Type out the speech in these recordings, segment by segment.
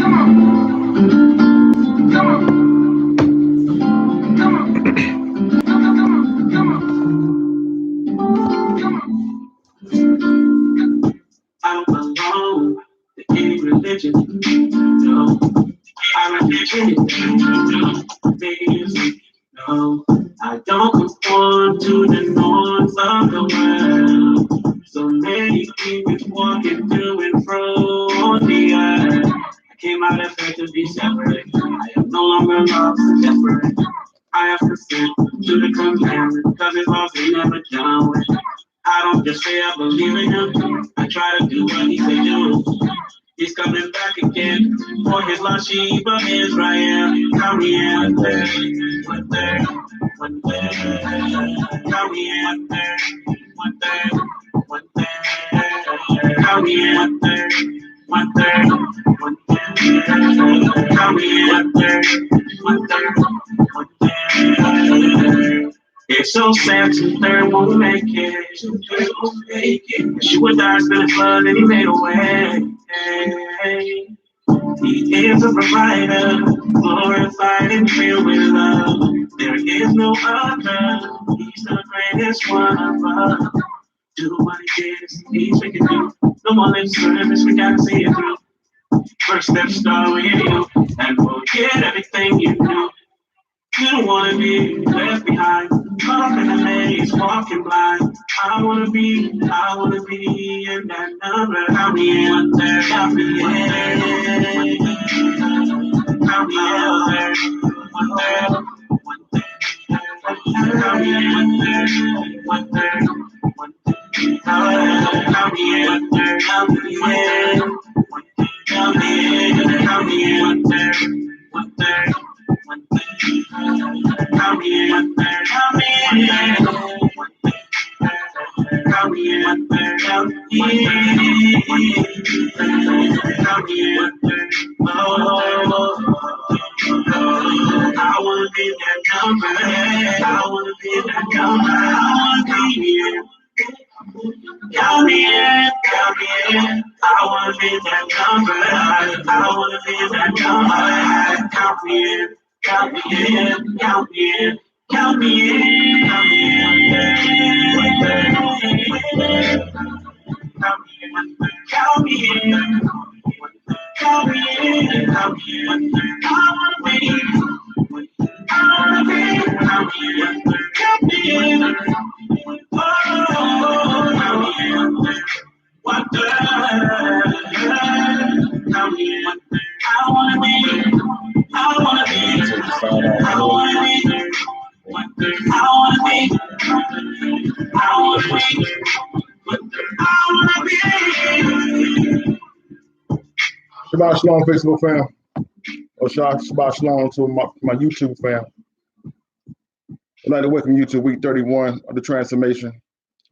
I don't belong to any religion. No, I refuse anything. No, music. No, I don't conform to the norms of the world. So many people walking to and fro on the earth. I came out of here to be separate. I am no longer lost, desperate. I have consent to the commandment, cause his laws ain't never done with. I don't just say I believe in him, I try to do what he say do. He's coming back again for his lost sheep of Israel. Come here, one there, one there. Come here, one there, one there, one there. Come here, one there, one there, one there. Come here, one there, one there, one there. It's so sad to third won't make it. Two won't make it. She would die, spin a flood, and he made a way. Hey, he is a provider, glorified and filled with love. There is no other. He's the greatest one of us. Do what he did, it's the least we can do. No more lip service, we gotta see it through. First step start with you, and forget everything you do. You don't wanna be left behind, caught up in a maze, walking blind. I wanna be in that number. Count me in there, count me in. Count me in there, one there, one there. Count me in there, one there, one there. Count me in there, count me in. Count me in, count me in there, one there, one there. Count me in there, count me in. Count me in there, count me in. Count me in there. Oh, I wanna be that number. I wanna be that number. I wanna be here. Count me in, count me in. I wanna be that number. I wanna be that number. Count me in, count me in, count me in, count me in, count me in. Count me in, count me in, count me in, count me in. I wanna be, I wanna be, count me in, count me in. Oh, count me in. What the count me in. I wanna be, I wanna be, I wanna be. What the I wanna be, I wanna be. What the I wanna be. Shabbat Shalom, Facebook fam. Or Shabbat Shalom to my YouTube fam. I'd like to welcome you to week 31 of the transformation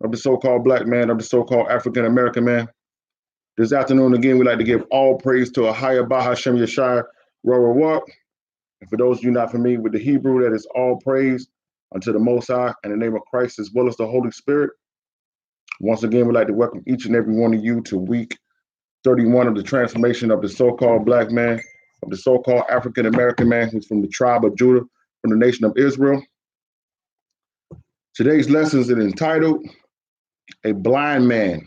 of the so-called black man, of the so-called African American man. This afternoon, again, we'd like to give all praise to Ahaya Bahashem Yeshai Rawawak. And for those of you not familiar with the Hebrew, that is all praise unto the Most High in the name of Christ as well as the Holy Spirit. Once again, we'd like to welcome each and every one of you to week 31 of the transformation of the so-called black man, of the so-called African American man who's from the tribe of Judah, from the nation of Israel. Today's lesson is entitled, A Blind Man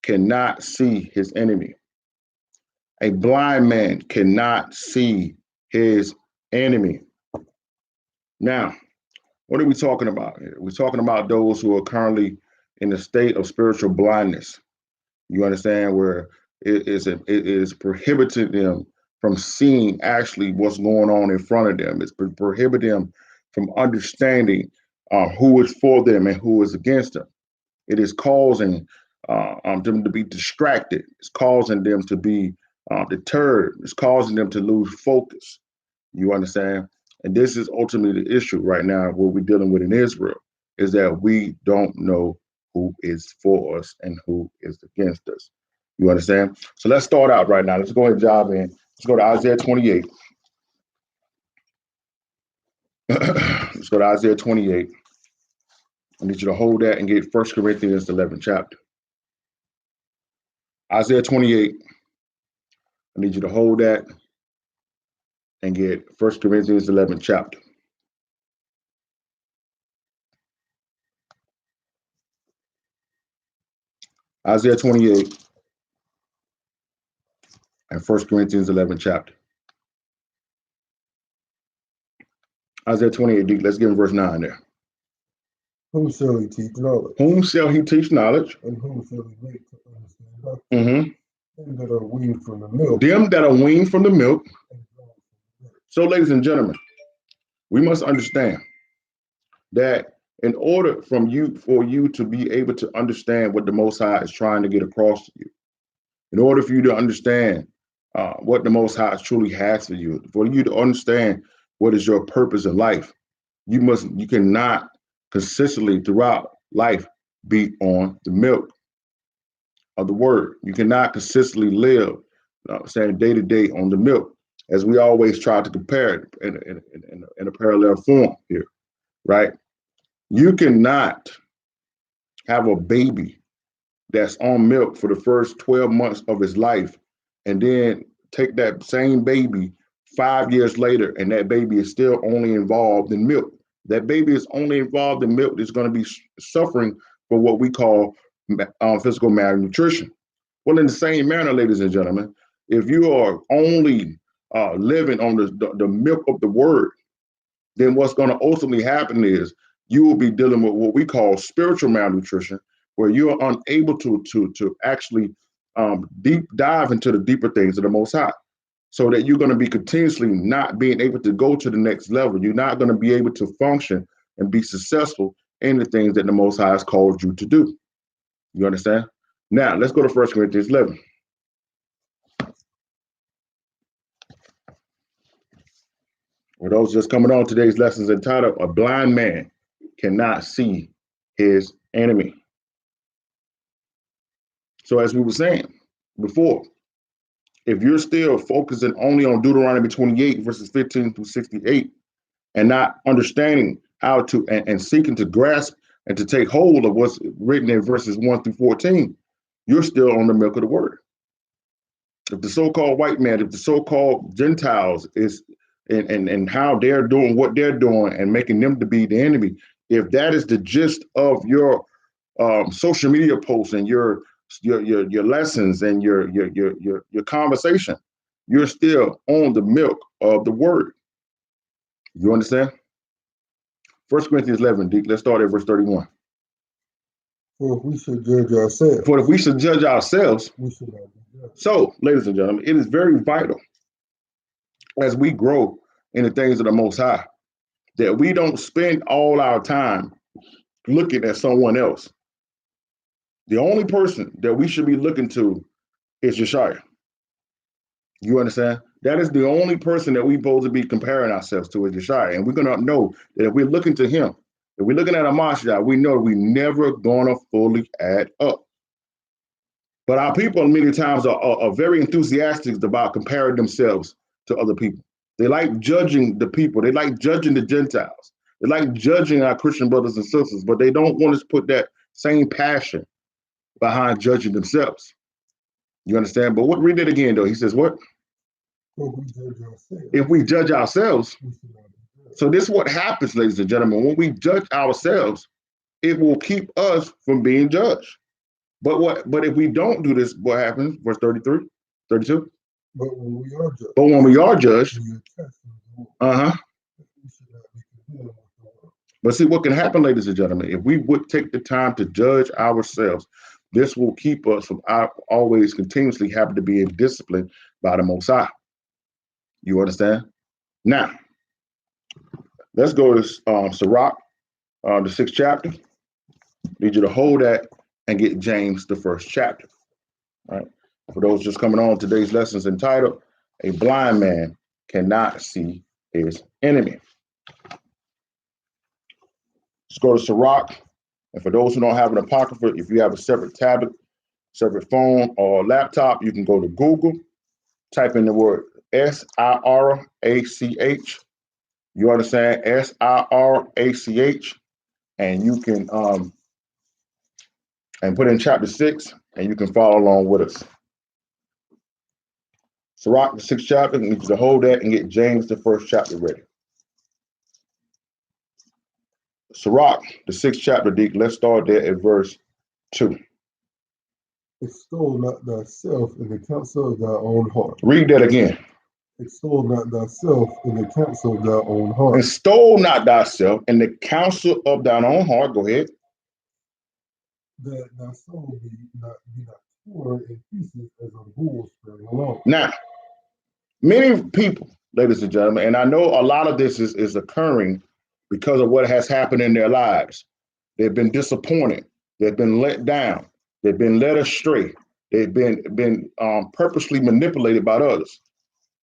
Cannot See His Enemy. A blind man cannot see his enemy. Now, what are we talking about here? We're talking about those who are currently in a state of spiritual blindness. You understand, where it is prohibiting them from seeing actually what's going on in front of them. It's prohibiting them from understanding who is for them and who is against them. It is causing them to be distracted. It's causing them to be deterred. It's causing them to lose focus. You understand? And this is ultimately the issue right now, what we're dealing with in Israel, is that we don't know who is for us and who is against us. You understand? So let's start out right now. Let's go ahead and dive in. Let's go to Isaiah 28. Let's go to Isaiah 28. I need you to hold that and get 1 Corinthians 11th chapter. Isaiah 28. I need you to hold that and get 1 Corinthians 11 chapter. Isaiah 28 and 1 Corinthians 11 chapter. Isaiah 28, let's get in verse 9 there. Whom shall he teach knowledge? Whom shall he teach knowledge? And whom shall he make to understand doctrine? Mm-hmm. Them that are weaned from the milk. Them that are weaned from the milk. So, ladies and gentlemen, we must understand that in order for you to be able to understand what the Most High is trying to get across to you, in order for you to understand what the Most High truly has for you to understand what is your purpose in life, you cannot consistently throughout life be on the milk of the word. You cannot consistently live, saying day to day on the milk, as we always try to compare it in a parallel form here, right? You cannot have a baby that's on milk for the first 12 months of his life and then take that same baby 5 years later and that baby is still only involved in milk. That baby is only involved in milk is going to be suffering for what we call physical malnutrition. Well, in the same manner, ladies and gentlemen, if you are only living on the milk of the word, then what's going to ultimately happen is you will be dealing with what we call spiritual malnutrition, where you are unable to actually deep dive into the deeper things of the Most High, so that you're going to be continuously not being able to go to the next level. You're not going to be able to function and be successful in the things that the Most High has called you to do. You understand? Now, let's go to 1 Corinthians 11. For those just coming on, today's lesson is entitled, A Blind Man Cannot See His Enemy. So as we were saying before, if you're still focusing only on Deuteronomy 28, verses 15 through 68, and not understanding how to and seeking to grasp and to take hold of what's written in verses 1 through 14, you're still on the milk of the word. If the so-called white man, if the so-called Gentiles is and how they're doing what they're doing and making them to be the enemy, if that is the gist of your social media posts and your lessons and your conversation, you're still on the milk of the word. You understand? 1 Corinthians 11, let's start at verse 31. For if we should judge ourselves. For if we should judge ourselves. We should not be judged. So, ladies and gentlemen, it is very vital as we grow in the things of the Most High that we don't spend all our time looking at someone else. The only person that we should be looking to is Yeshua. You understand? That is the only person that we're supposed to be comparing ourselves to is Yeshua. And we're going to know that if we're looking to him, if we're looking at a Mashiach, we know we never going to fully add up. But our people many times are very enthusiastic about comparing themselves to other people. They like judging the people. They like judging the Gentiles. They like judging our Christian brothers and sisters, but they don't want us to put that same passion behind judging themselves. You understand? But read it again, though. He says, what? If we judge ourselves. So this is what happens, ladies and gentlemen. When we judge ourselves, it will keep us from being judged. But if we don't do this, what happens? Verse 33, 32. But when we are judged, But see, what can happen, ladies and gentlemen, if we would take the time to judge ourselves, this will keep us from always continuously having to be in discipline by the Most High. You understand? Now, let's go to Sirach, the 6th chapter. Need you to hold that and get James, the 1st chapter. All right. For those just coming on, today's lesson is entitled, A Blind Man Cannot See His Enemy. Let's go to Sirach. And for those who don't have an apocrypha, if you have a separate tablet, separate phone, or laptop, you can go to Google, type in the word Sirach. You understand? Sirach. And you can and put in chapter 6, and you can follow along with us. Sirach, the 6th chapter, we need you to hold that and get James, the 1st chapter ready. Sirach, the 6th chapter, Deacon, let's start there at verse 2. Extol not thyself in the counsel of thy own heart. Read that again. Extol not thyself in the counsel of thy own heart. Extol not thyself in the counsel of thine own heart. Go ahead. That thy soul be not torn in pieces as a bull spring along. Now, many people, ladies and gentlemen, and I know a lot of this is occurring because of what has happened in their lives. They've been disappointed. They've been let down. They've been led astray. They've been purposely manipulated by others.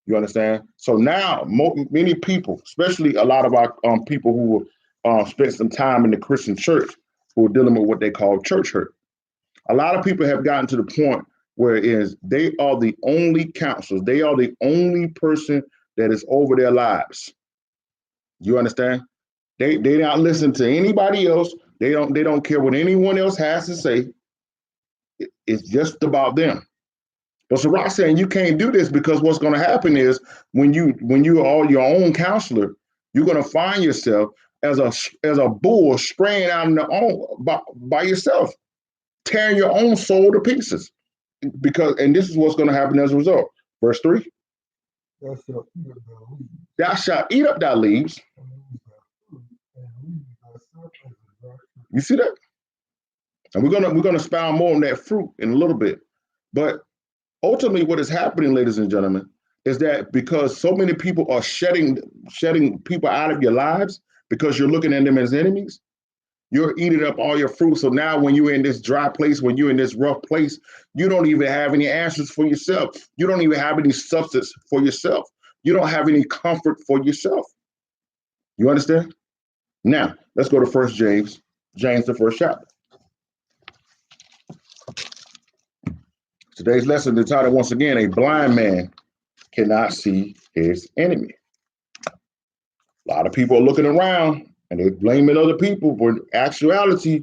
You understand? So now, many people, especially a lot of our people who spent some time in the Christian church, who are dealing with what they call church hurt. A lot of people have gotten to the point where it is they are the only counselors. They are the only person that is over their lives. You understand? They don't listen to anybody else. They don't care what anyone else has to say. It's just about them. But Sirach saying you can't do this because what's going to happen is when you are your own counselor, you're going to find yourself as a bull spraying out in by yourself, tearing your own soul to pieces. And this is what's going to happen as a result. Verse 3. Thou shalt eat up thy leaves. You see that? And we're gonna expound more on that fruit in a little bit. But ultimately, what is happening, ladies and gentlemen, is that because so many people are shedding people out of your lives because you're looking at them as enemies, you're eating up all your fruit. So now when you're in this dry place, when you're in this rough place, you don't even have any answers for yourself. You don't even have any substance for yourself. You don't have any comfort for yourself. You understand? Now, let's go to 1 James, the 1st chapter. Today's lesson, the title, once again, a blind man cannot see his enemy. A lot of people are looking around and they're blaming other people, but in actuality,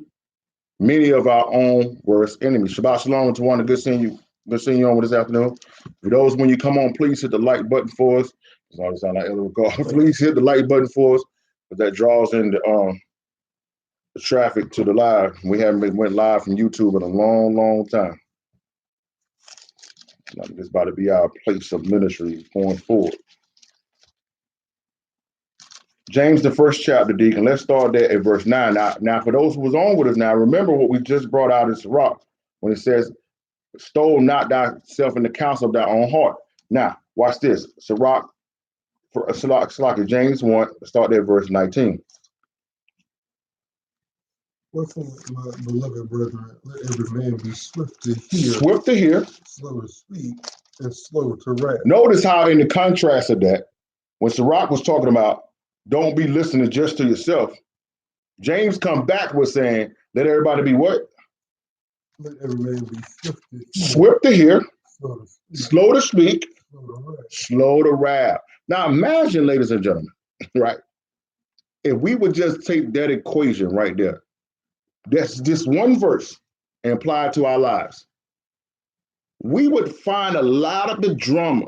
many of our own worst enemies. Shabbat shalom to one, good seeing you on this afternoon. For those, when you come on, please hit the like button for us. As long as I sound like Elder McCall, please hit the like button for us, because that draws in the traffic to the live. We haven't went live from YouTube in a long, long time. It's about to be our place of ministry going forward. James, the 1st chapter, Deacon. Let's start there at verse 9. Now, for those who was on with us now, remember what we just brought out in Sirach when it says, "Extol not thyself in the counsel of thy own heart." Now, watch this. Sirach, James 1, start there at verse 19. Wherefore, my beloved brethren, let every man be swift to hear, slow to speak, and slow to wrath. Notice how in the contrast of that, when Sirach was talking about don't be listening just to yourself, James come back with saying, let everybody be what? Let every man be swift to hear, slow to speak, slow to wrath. Now imagine, ladies and gentlemen, right? If we would just take that equation right there, that's just one verse, and apply it to our lives, we would find a lot of the drama,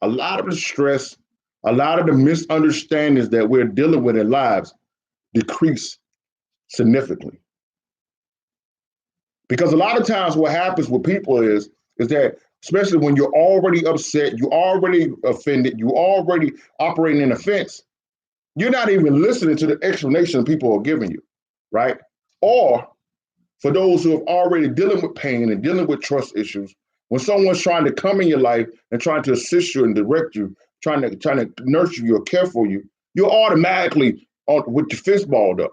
a lot of the stress, a lot of the misunderstandings that we're dealing with in lives decrease significantly. Because a lot of times what happens with people is that, especially when you're already upset, you're already offended, you're already operating in offense, you're not even listening to the explanation people are giving you, right? Or for those who are already dealing with pain and dealing with trust issues, when someone's trying to come in your life and trying to assist you and direct you, trying to nurture you or care for you, you're automatically with your fist balled up,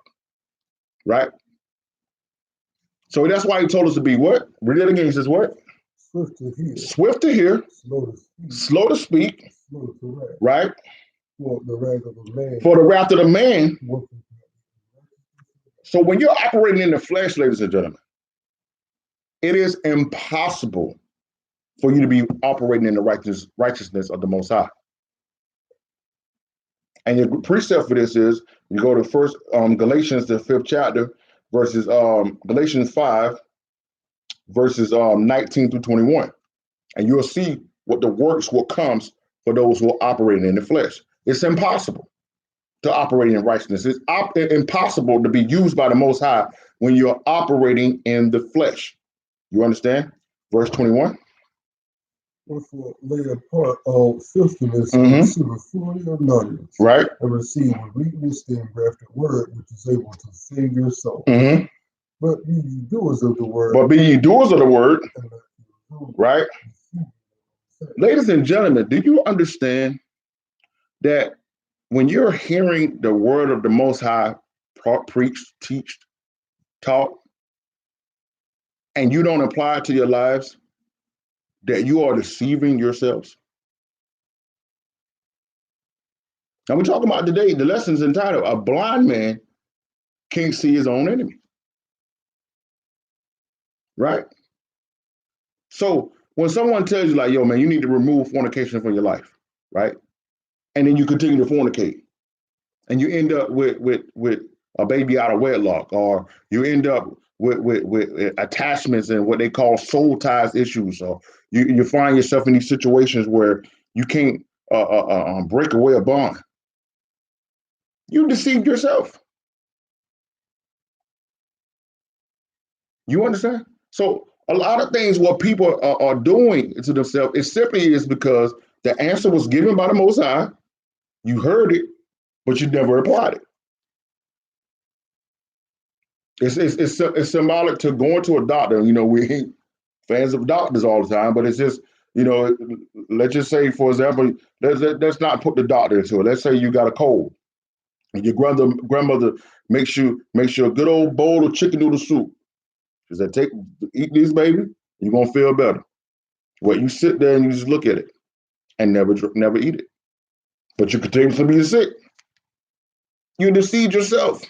right? So that's why he told us to be what? Read it again. He says what? Swift to hear, slow to speak, slow to wrath. Right? For the wrath of a man. For the wrath of the man. So when you're operating in the flesh, ladies and gentlemen, it is impossible for you to be operating in the righteousness of the Most High. And your precept for this is you go to first Galatians, the 5th chapter, verses Galatians 5, verses 19 through 21. And you'll see what the works will comes for those who are operating in the flesh. It's impossible to operate in righteousness. It's impossible to be used by the Most High when you're operating in the flesh. You understand? Verse 21. Wherefore lay apart all filthiness and superfluity of knowledge, right? And receive with weakness the engrafted word, which is able to save your soul. But be ye doers of the word. Right? Ladies and gentlemen, do you understand that when you're hearing the word of the Most High preached, teached, taught, and you don't apply it to your lives, that you are deceiving yourselves? Now we're talking about today, the lesson's entitled, A Blind Man Can't See His Own Enemy. Right? So when someone tells you like, yo, man, you need to remove fornication from your life, right? And then you continue to fornicate, and you end up with a baby out of wedlock, or you end up with attachments and what they call soul ties issues, or you find yourself in these situations where you can't break away a bond. You deceived yourself. You understand? So a lot of things what people are doing to themselves, it simply is because the answer was given by the Most High. You heard it, but you never applied it. It's symbolic to going to a doctor. You know, we ain't fans of doctors all the time, but it's just, you know, let's just say, for example, let's not put the doctor into it. Let's say you got a cold, and your grandmother makes you a good old bowl of chicken noodle soup. She said, eat this, baby, you're gonna feel better. Well, you sit there and you just look at it and never eat it, but you continue to be sick. You deceive yourself.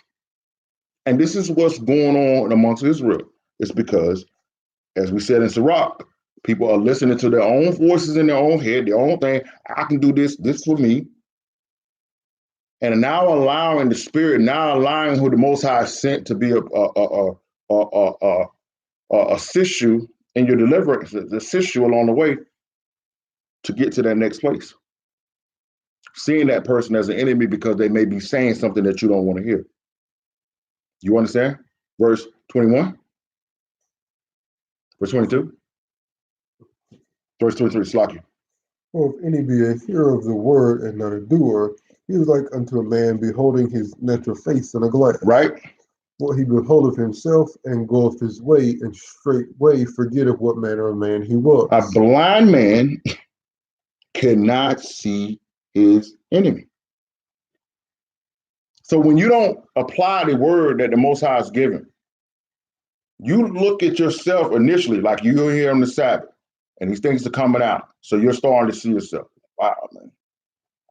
And this is what's going on amongst Israel. It's because, as we said in Sirach, people are listening to their own voices in their own head, their own thing. I can do this for me. And now allowing the Spirit, now allowing who the Most High sent to be assist you in your deliverance, assist you along the way to get to that next place. Seeing that person as an enemy because they may be saying something that you don't want to hear. You understand? Verse 21. Verse 22. Verse 23, Slaki. For if any be a hearer of the word and not a doer, he is like unto a man beholding his natural face in a glass. Right. For he beholdeth himself and goeth his way, and straightway forgetteth what manner of man he was. A blind man cannot see his enemy. So when you don't apply the word that the Most High has given, you look at yourself initially, like you're here on the Sabbath, and these things are coming out. So you're starting to see yourself. Wow, man,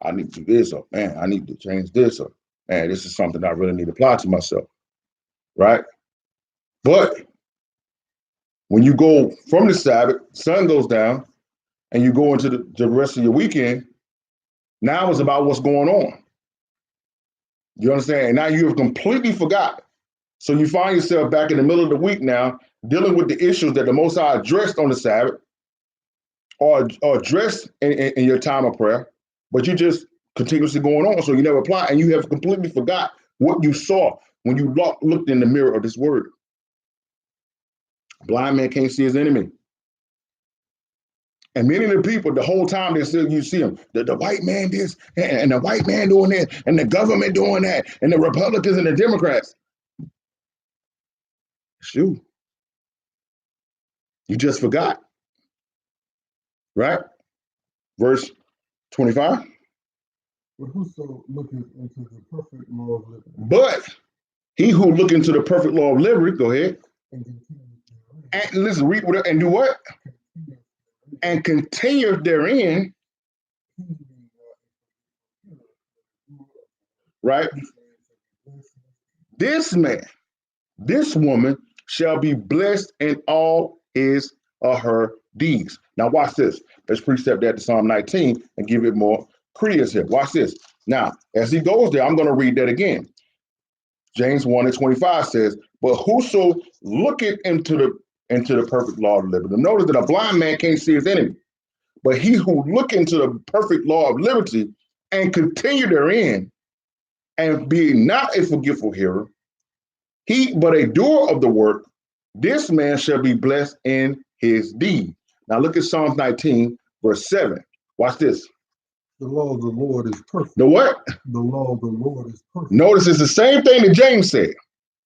I need to do this, or man, I need to change this, or man, this is something I really need to apply to myself, right? But when you go from the Sabbath, sun goes down, and you go into the rest of your weekend, now it's about what's going on. You understand? And now you have completely forgot. So you find yourself back in the middle of the week now, dealing with the issues that the Most High addressed on the Sabbath, or addressed in your time of prayer, but you just continuously going on. So you never apply, and you have completely forgot what you saw when you looked in the mirror of this word. Blind man can't see his enemy. And many of the people, the whole time they still, you see them, the white man this, and the white man doing that, and the government doing that, and the Republicans and the Democrats. It's you. You just forgot. Right? Verse 25. But whoso looketh into the perfect law of liberty. But he who look into the perfect law of liberty, go ahead. And listen, read what and do what? And continue therein. Right? This man, this woman shall be blessed in all his or her deeds. Now watch this. Let's precept that to Psalm 19 and give it more credence here. Watch this. Now, as he goes there, I'm going to read that again. James 1:25 says, but whoso looketh into the perfect law of liberty. Notice that a blind man can't see his enemy. But he who look into the perfect law of liberty and continue therein, and be not a forgetful hearer, but a doer of the work, this man shall be blessed in his deed. Now look at Psalms 19, verse 7. Watch this. The law of the Lord is perfect. The what? The law of the Lord is perfect. Notice it's the same thing that James said.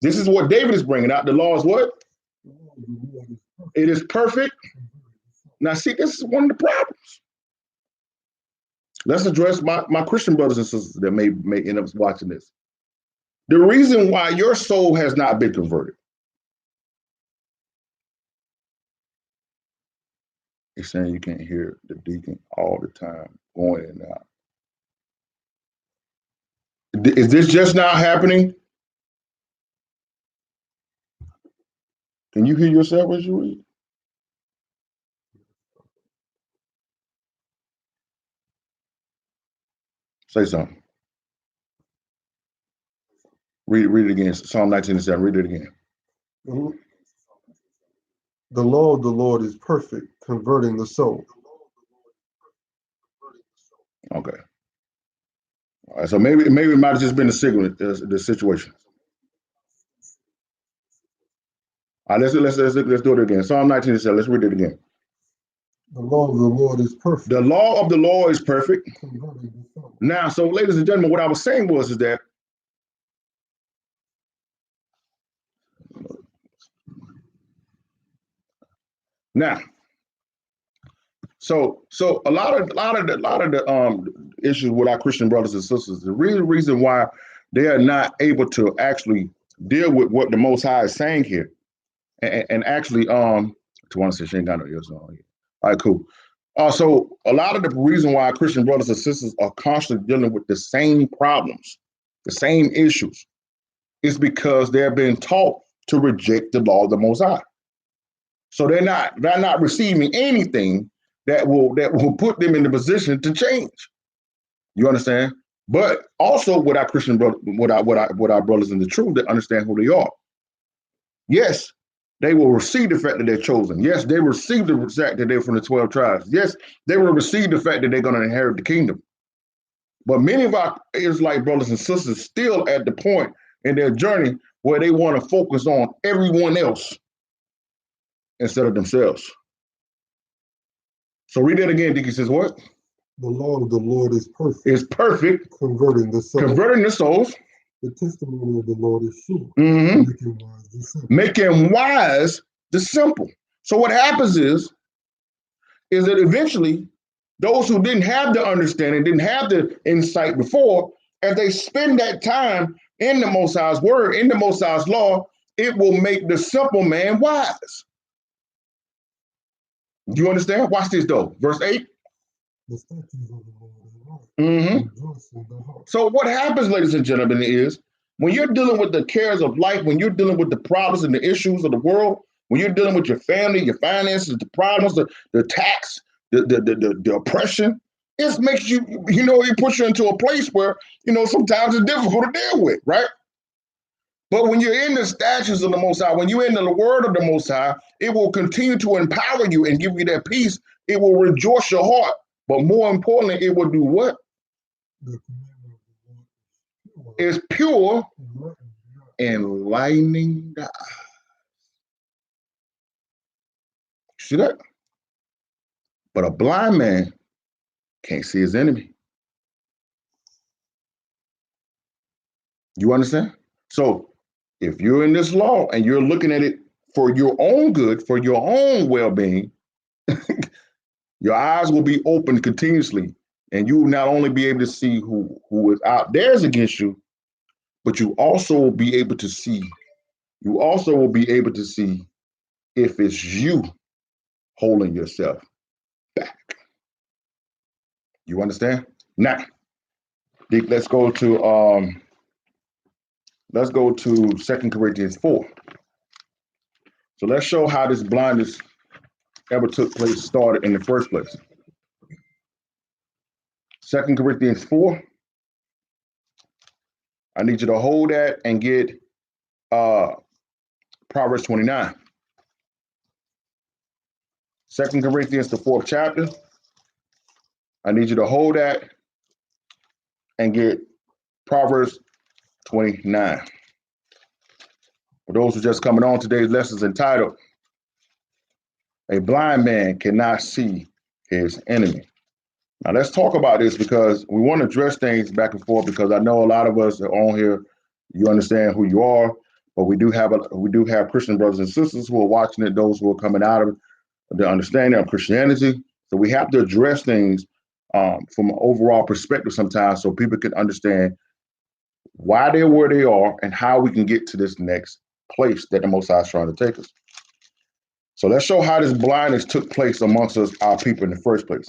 This is what David is bringing out. The law is what? The law of the Lord is perfect. It is perfect. Now see, this is one of the problems. Let's address my Christian brothers and sisters that may end up watching this. The reason why your soul has not been converted. He's saying you can't hear the deacon all the time, going in and out. Is this just now happening? Can you hear yourself as you read? Say something. Read it again. Psalm 19:7. Read it again. The law of the Lord is perfect, converting the soul. Okay. All right. So maybe it might have just been the signal, the situation. All right. Let's do it again. Psalm 19:7. Let's read it again. The law of the Lord is perfect. The law of the Lord is perfect. Now, so ladies and gentlemen, what I was saying is that now, so a lot of the issues with our Christian brothers and sisters, the real reason why they are not able to actually deal with what the Most High is saying here, and actually, Tawana said she ain't got no ears on. All right, cool. So a lot of the reason why our Christian brothers and sisters are constantly dealing with the same problems, the same issues, is because they're being taught to reject the law of the Most High. So they're not receiving anything that will put them in the position to change. You understand? But also with our Christian brother, with our brothers in the truth that understand who they are. Yes, they will receive the fact that they're chosen. Yes, they receive the fact that they're from the 12 tribes. Yes, they will receive the fact that they're going to inherit the kingdom. But many of our Israelite brothers and sisters still at the point in their journey where they want to focus on everyone else instead of themselves. So read that again, Deacon says what? The law of the Lord is perfect. Is perfect. Converting the soul. Converting the souls. The testimony of the Lord is sure. Mm-hmm. Making wise the simple. Making wise the simple. So what happens is that eventually those who didn't have the understanding, didn't have the insight before, as they spend that time in the Most High's word, in the Most High's law, it will make the simple man wise. Do you understand? Watch this though. Verse 8. The statutes of the Lord are right. Mm-hmm. So what happens, ladies and gentlemen, is when you're dealing with the cares of life, when you're dealing with the problems and the issues of the world, when you're dealing with your family, your finances, the problems, the tax, the oppression, it makes you, it puts you into a place where, sometimes it's difficult to deal with, right? But when you're in the statutes of the Most High, when you're in the word of the Most High, it will continue to empower you and give you that peace. It will rejoice your heart. But more importantly, it will do what? It's pure, enlightening the eyes. See that? But a blind man can't see his enemy. You understand? So if you're in this law and you're looking at it for your own good, for your own well-being, your eyes will be open continuously, and you will not only be able to see who is out there against you, but you also will be able to see. You also will be able to see if it's you holding yourself back. You understand? Now, let's go to 2 Corinthians 4. So let's show how this blindness ever started in the first place. 2 Corinthians 4. I need you to hold that and get Proverbs 29. 2 Corinthians, the 4th chapter. I need you to hold that and get Proverbs 29. For those who are just coming on, today's lesson is entitled, A Blind Man Cannot See His Enemy. Now let's talk about this because we want to address things back and forth because I know a lot of us are on here. You understand who you are, but we do have Christian brothers and sisters who are watching it, those who are coming out of the understanding of Christianity. So we have to address things from an overall perspective sometimes so people can understand why they're where they are and how we can get to this next place that the Most High is trying to take us. So let's show how this blindness took place amongst us, our people in the first place.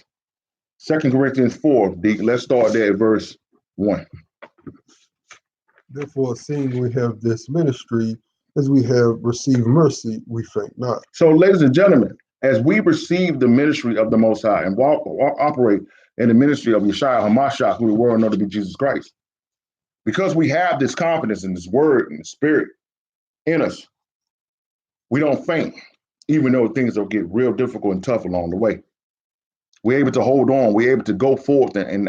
2 Corinthians 4, let's start there at verse 1. Therefore, seeing we have this ministry, as we have received mercy, we faint not. So, ladies and gentlemen, as we receive the ministry of the Most High and operate in the ministry of Yeshua HaMashiach, who the world know to be Jesus Christ, because we have this confidence in this word and the spirit in us, we don't faint, even though things will get real difficult and tough along the way. We're able to hold on. We're able to go forth, and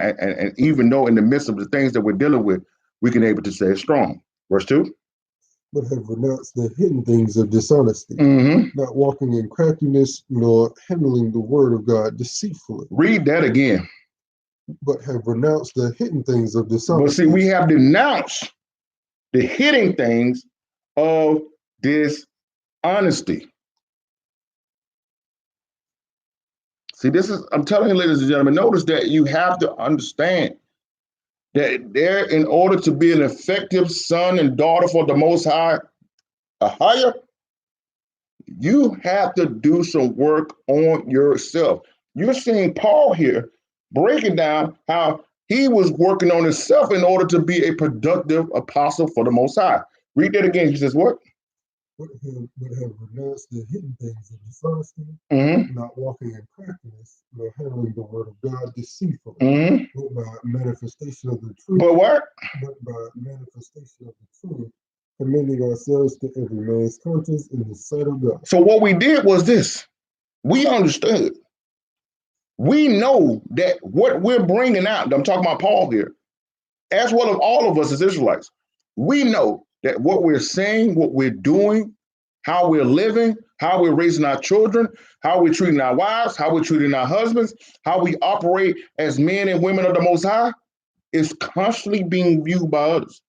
even though in the midst of the things that we're dealing with, we can able to stay strong. Verse 2. But have renounced the hidden things of dishonesty, not walking in craftiness, nor handling the word of God deceitfully. Read that again. But have renounced the hidden things of dishonesty. But see, we have denounced the hidden things of dishonesty. See, I'm telling you, ladies and gentlemen, notice that you have to understand that in order to be an effective son and daughter for the Most High, higher, you have to do some work on yourself. You're seeing Paul here breaking down how he was working on himself in order to be a productive apostle for the Most High. Read that again. He says, what? But have renounced the hidden things of dishonesty, not walking in craftiness, nor handling the word of God deceitfully, but by manifestation of the truth. But what? But by manifestation of the truth, commending ourselves to every man's conscience in the sight of God. So what we did was this. We understood. We know that what we're bringing out, I'm talking about Paul here, as well as all of us as Israelites, we know that what we're saying, what we're doing, how we're living, how we're raising our children, how we're treating our wives, how we're treating our husbands, how we operate as men and women of the Most High is constantly being viewed by others.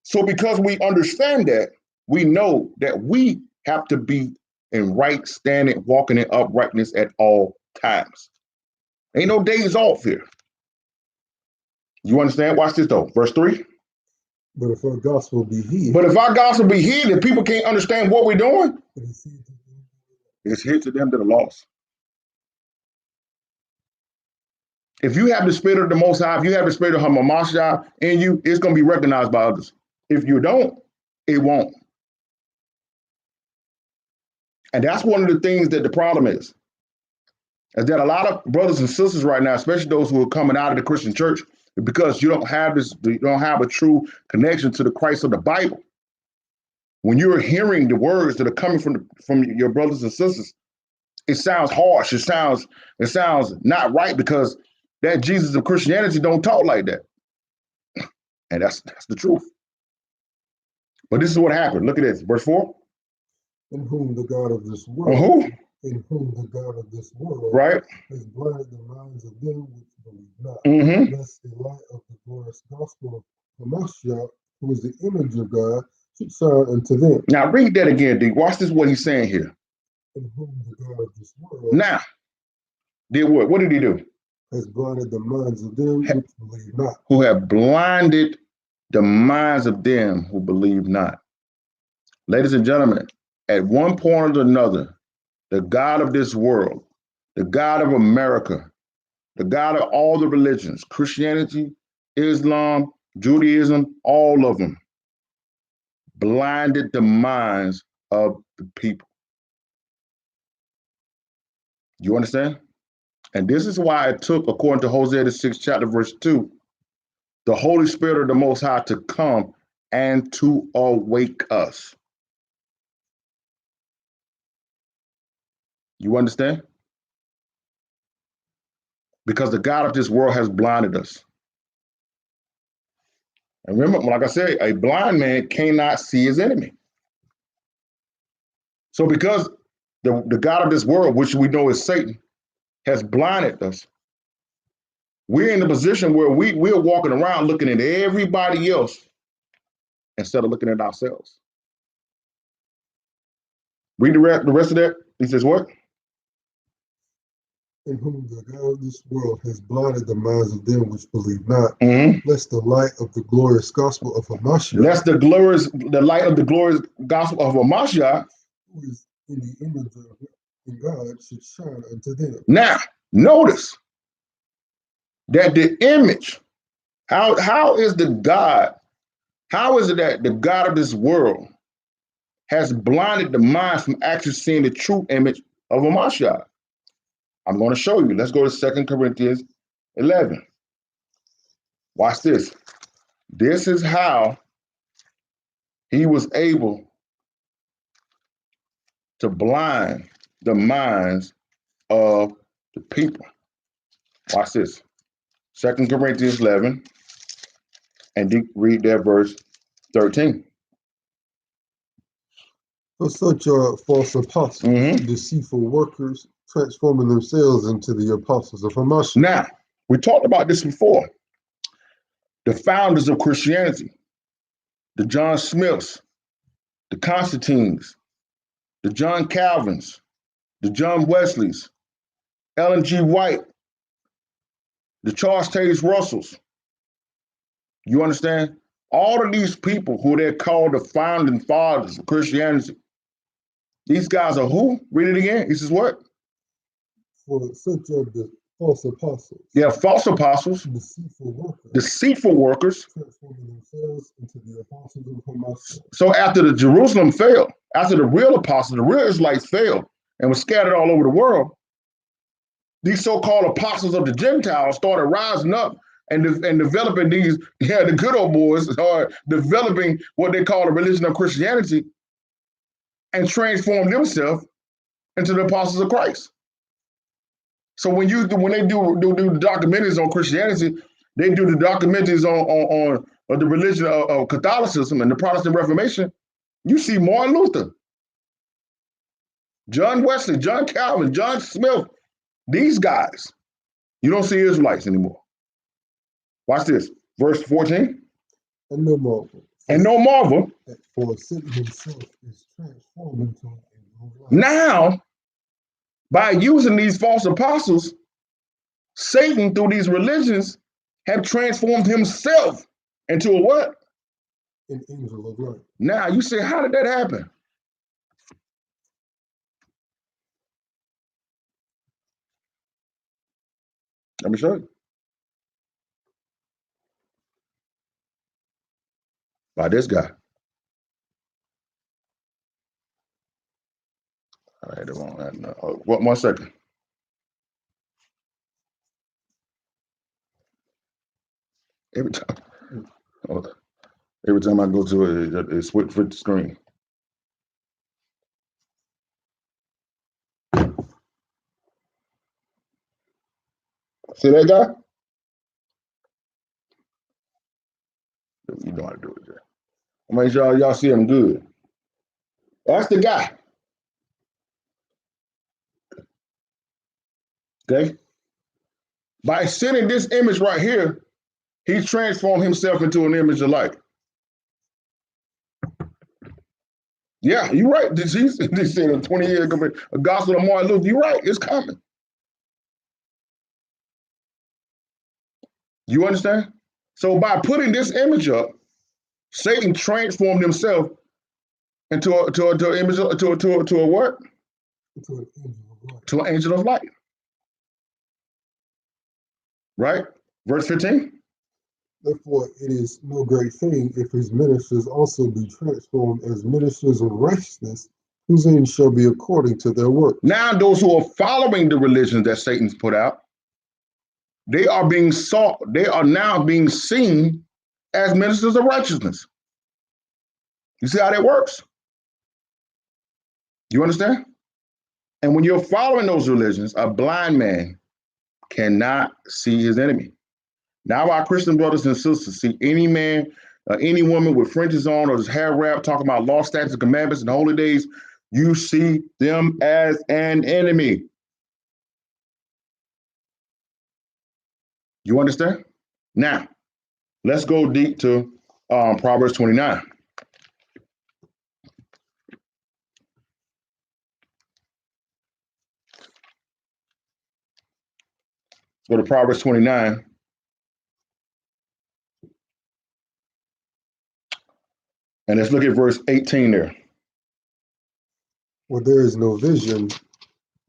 So because we understand that, we know that we have to be in right standing, walking in uprightness at all times. Ain't no days off here. You understand? Watch this though. Verse 3. But if our gospel be hid. But if our gospel be hid, if people can't understand what we're doing, it's hid to them that are lost. If you have the spirit of the Most High, if you have the spirit of HaMashiach in you, it's going to be recognized by others. If you don't, it won't. And that's one of the things that the problem is that a lot of brothers and sisters right now, especially those who are coming out of the Christian church, because you don't have a true connection to the Christ of the Bible. When you're hearing the words that are coming from your brothers and sisters, it sounds harsh. It sounds not right because that Jesus of Christianity don't talk like that. And that's the truth. But this is what happened. Look at this, verse 4. In whom the God of this world, in whom the God of this world, right, has blinded the minds of them which believe not, lest the light of the glorious gospel of Mashiach, who is the image of God, should shine unto them. Now read that again, D. Watch this, what he's saying here. In whom the God of this world, now, did what? What did he do? Has blinded the minds of them which believe not. Who have blinded the minds of them who believe not. Ladies and gentlemen, at one point or another, the God of this world, the God of America, the God of all the religions, Christianity, Islam, Judaism, all of them, blinded the minds of the people. You understand? And this is why it took, according to Hosea the 6th chapter, verse 2, the Holy Spirit of the Most High to come and to awake us. You understand? because the God of this world has blinded us. And remember, like I said, a blind man cannot see his enemy. So because the God of this world, which we know is Satan, has blinded us, we're in a position where we're walking around looking at everybody else instead of looking at ourselves. Read the rest of that. He says what? In whom the God of this world has blinded the minds of them which believe not, lest the light of the glorious gospel of Hamashiach, lest the light of the glorious gospel of Hamashiach, who is in the image of God, should shine unto them. Now, notice that the image, how is it that the God of this world has blinded the minds from actually seeing the true image of Hamashiach? I'm going to show you. Let's go to 2 Corinthians 11. Watch this. This is how he was able to blind the minds of the people. Watch this. 2 Corinthians 11, and read that verse 13. For such are false apostles, deceitful workers, transforming themselves into the apostles of Hamashiach. Now, we talked about this before. The founders of Christianity, the John Smiths, the Constantines, the John Calvins, the John Wesleys, Ellen G. White, the Charles Taze Russells. You understand? All of these people who they're called the founding fathers of Christianity, these guys are who? Read it again. He says what? For such are the false apostles. Yeah, false apostles. Deceitful workers. Deceitful workers. Transforming themselves into the apostles of Hamashiach. So after the Jerusalem fell, after the real apostles, the real Israelites failed and were scattered all over the world, these so-called apostles of the Gentiles started rising up and developing these, the good old boys are developing what they call the religion of Christianity and transformed themselves into the apostles of Christ. So when they do the documentaries on Christianity, they do the documentaries on the religion of Catholicism and the Protestant Reformation. You see Martin Luther, John Wesley, John Calvin, John Smith, these guys. You don't see Israelites anymore. Watch this, verse 14. And no marvel. And no marvel. For Satan himself is transformed into an angel of light. Now, by using these false apostles, Satan, through these religions, have transformed himself into a what? An angel of light. Now, you say, how did that happen? Let me show you. By this guy. All right, one second. Every time I go to it switch the screen. See that guy? You know how to do it, Jay. Make sure y'all see him good. That's the guy. Okay? By sending this image right here, he transformed himself into an image of light. Yeah, you're right. They said 20 years ago, a gospel of Martin Luther. You're right. It's coming. You understand? So by putting this image up, Satan transformed himself into a image to a what? To an angel of light. Right? Verse 15. Therefore, it is no great thing if his ministers also be transformed as ministers of righteousness, whose end shall be according to their work. Now, those who are following the religions that Satan's put out, they are being sought, they are now being seen as ministers of righteousness. You see how that works? You understand? And when you're following those religions, a blind man cannot see his enemy. Now our Christian brothers and sisters see any man, any woman with fringes on or his hair wrapped, talking about law, statutes, commandments, and holy days, you see them as an enemy. You understand? Now, let's go deep to Proverbs 29. Go to Proverbs 29. And let's look at verse 18 there. Where there is no vision,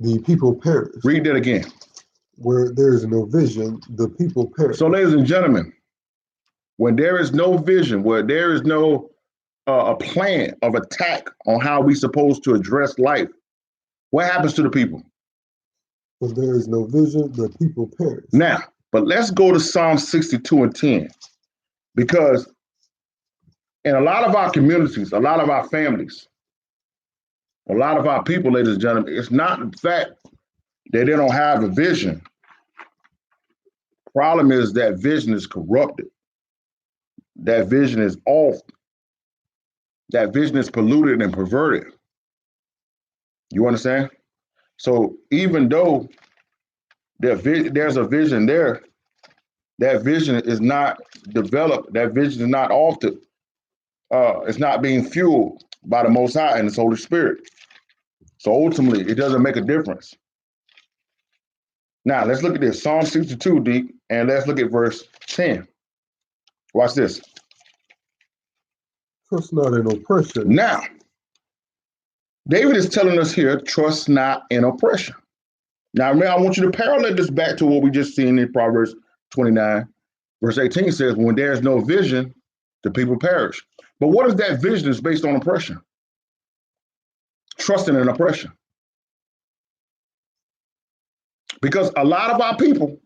the people perish. Read that again. Where there is no vision, the people perish. So, ladies and gentlemen, when there is no vision, where there is no a plan of attack on how we're supposed to address life, what happens to the people? When there is no vision, the people perish. Now, but let's go to Psalm 62 and 10, because in a lot of our communities, a lot of our families, a lot of our people, ladies and gentlemen, it's not the fact that they don't have a vision. Problem is that vision is corrupted. That vision is off. That vision is polluted and perverted. You understand? So even though there's a vision there, that vision is not developed. That vision is not altered. It's not being fueled by the Most High and His Holy Spirit. So ultimately, it doesn't make a difference. Now, let's look at this. Psalm 62, deep, and let's look at verse 10. Watch this. Trust not in oppression. Now, David is telling us here, trust not in oppression. Now, remember, I want you to parallel this back to what we just seen in Proverbs 29. Verse 18 says, when there is no vision, the people perish. But what if that vision is based on oppression? Trusting in oppression. Because a lot of our people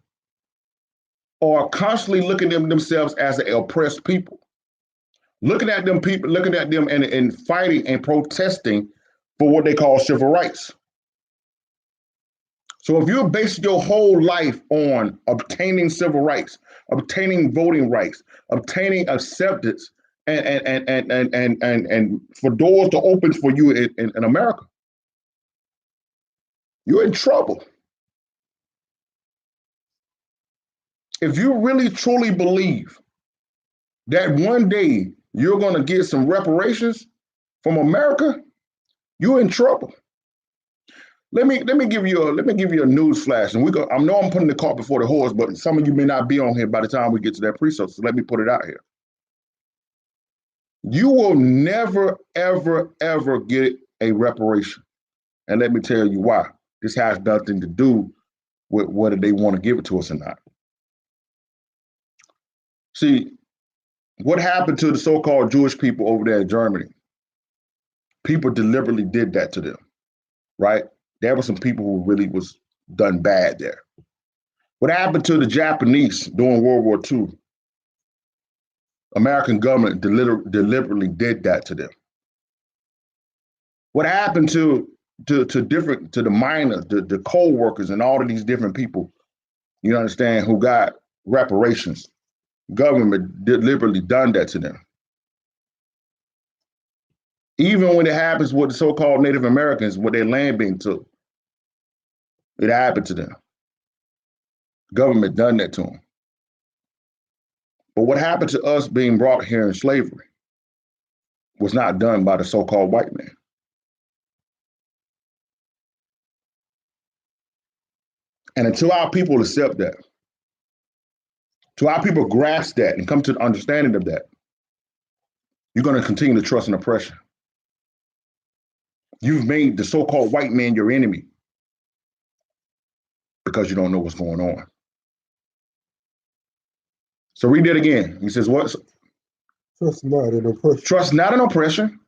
are constantly looking at themselves as an oppressed people. Looking at them and fighting and protesting for what they call civil rights. So if you're basing your whole life on obtaining civil rights, obtaining voting rights, obtaining acceptance, and for doors to open for you in America, you're in trouble. If you really truly believe that one day you're going to get some reparations from America, you're in trouble. Let me give you a news flash, and I know I'm putting the cart before the horse, but some of you may not be on here by the time we get to that precept. So let me put it out here. You will never, ever, ever get a reparation, and let me tell you why. This has nothing to do with whether they want to give it to us or not. See, what happened to the so-called Jewish people over there in Germany? People deliberately did that to them, right? There were some people who really was done bad there. What happened to the Japanese during World War II? American government deliberately did that to them. What happened to the miners, the coal workers, and all of these different people, you understand, who got reparations? Government deliberately done that to them. Even when it happens with the so-called Native Americans, with their land being took, it happened to them. Government done that to them. But what happened to us being brought here in slavery was not done by the so-called white man. And until our people accept that, till our people grasp that and come to the understanding of that, you're going to continue to trust in oppression. You've made the so-called white man your enemy because you don't know what's going on. So read that again. He says, what? Trust not in oppression. Trust not in oppression.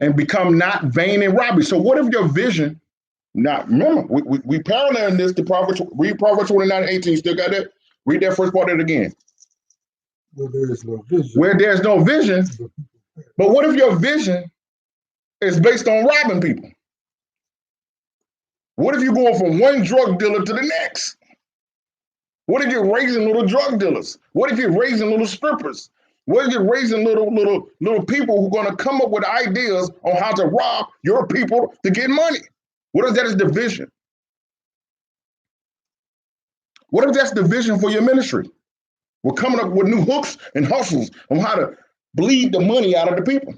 And become not vain and robbery. So what if your vision, now remember, we parallel this to Proverbs, read Proverbs 29:18, still got that? Read that first part of it again. Where there is no vision. Where there's no vision. But what if your vision is based on robbing people? What if you're going from one drug dealer to the next? What if you're raising little drug dealers? What if you're raising little strippers? What if you're raising little people who are going to come up with ideas on how to rob your people to get money? What if that is the vision? What if that's the vision for your ministry? We're coming up with new hooks and hustles on how to bleed the money out of the people.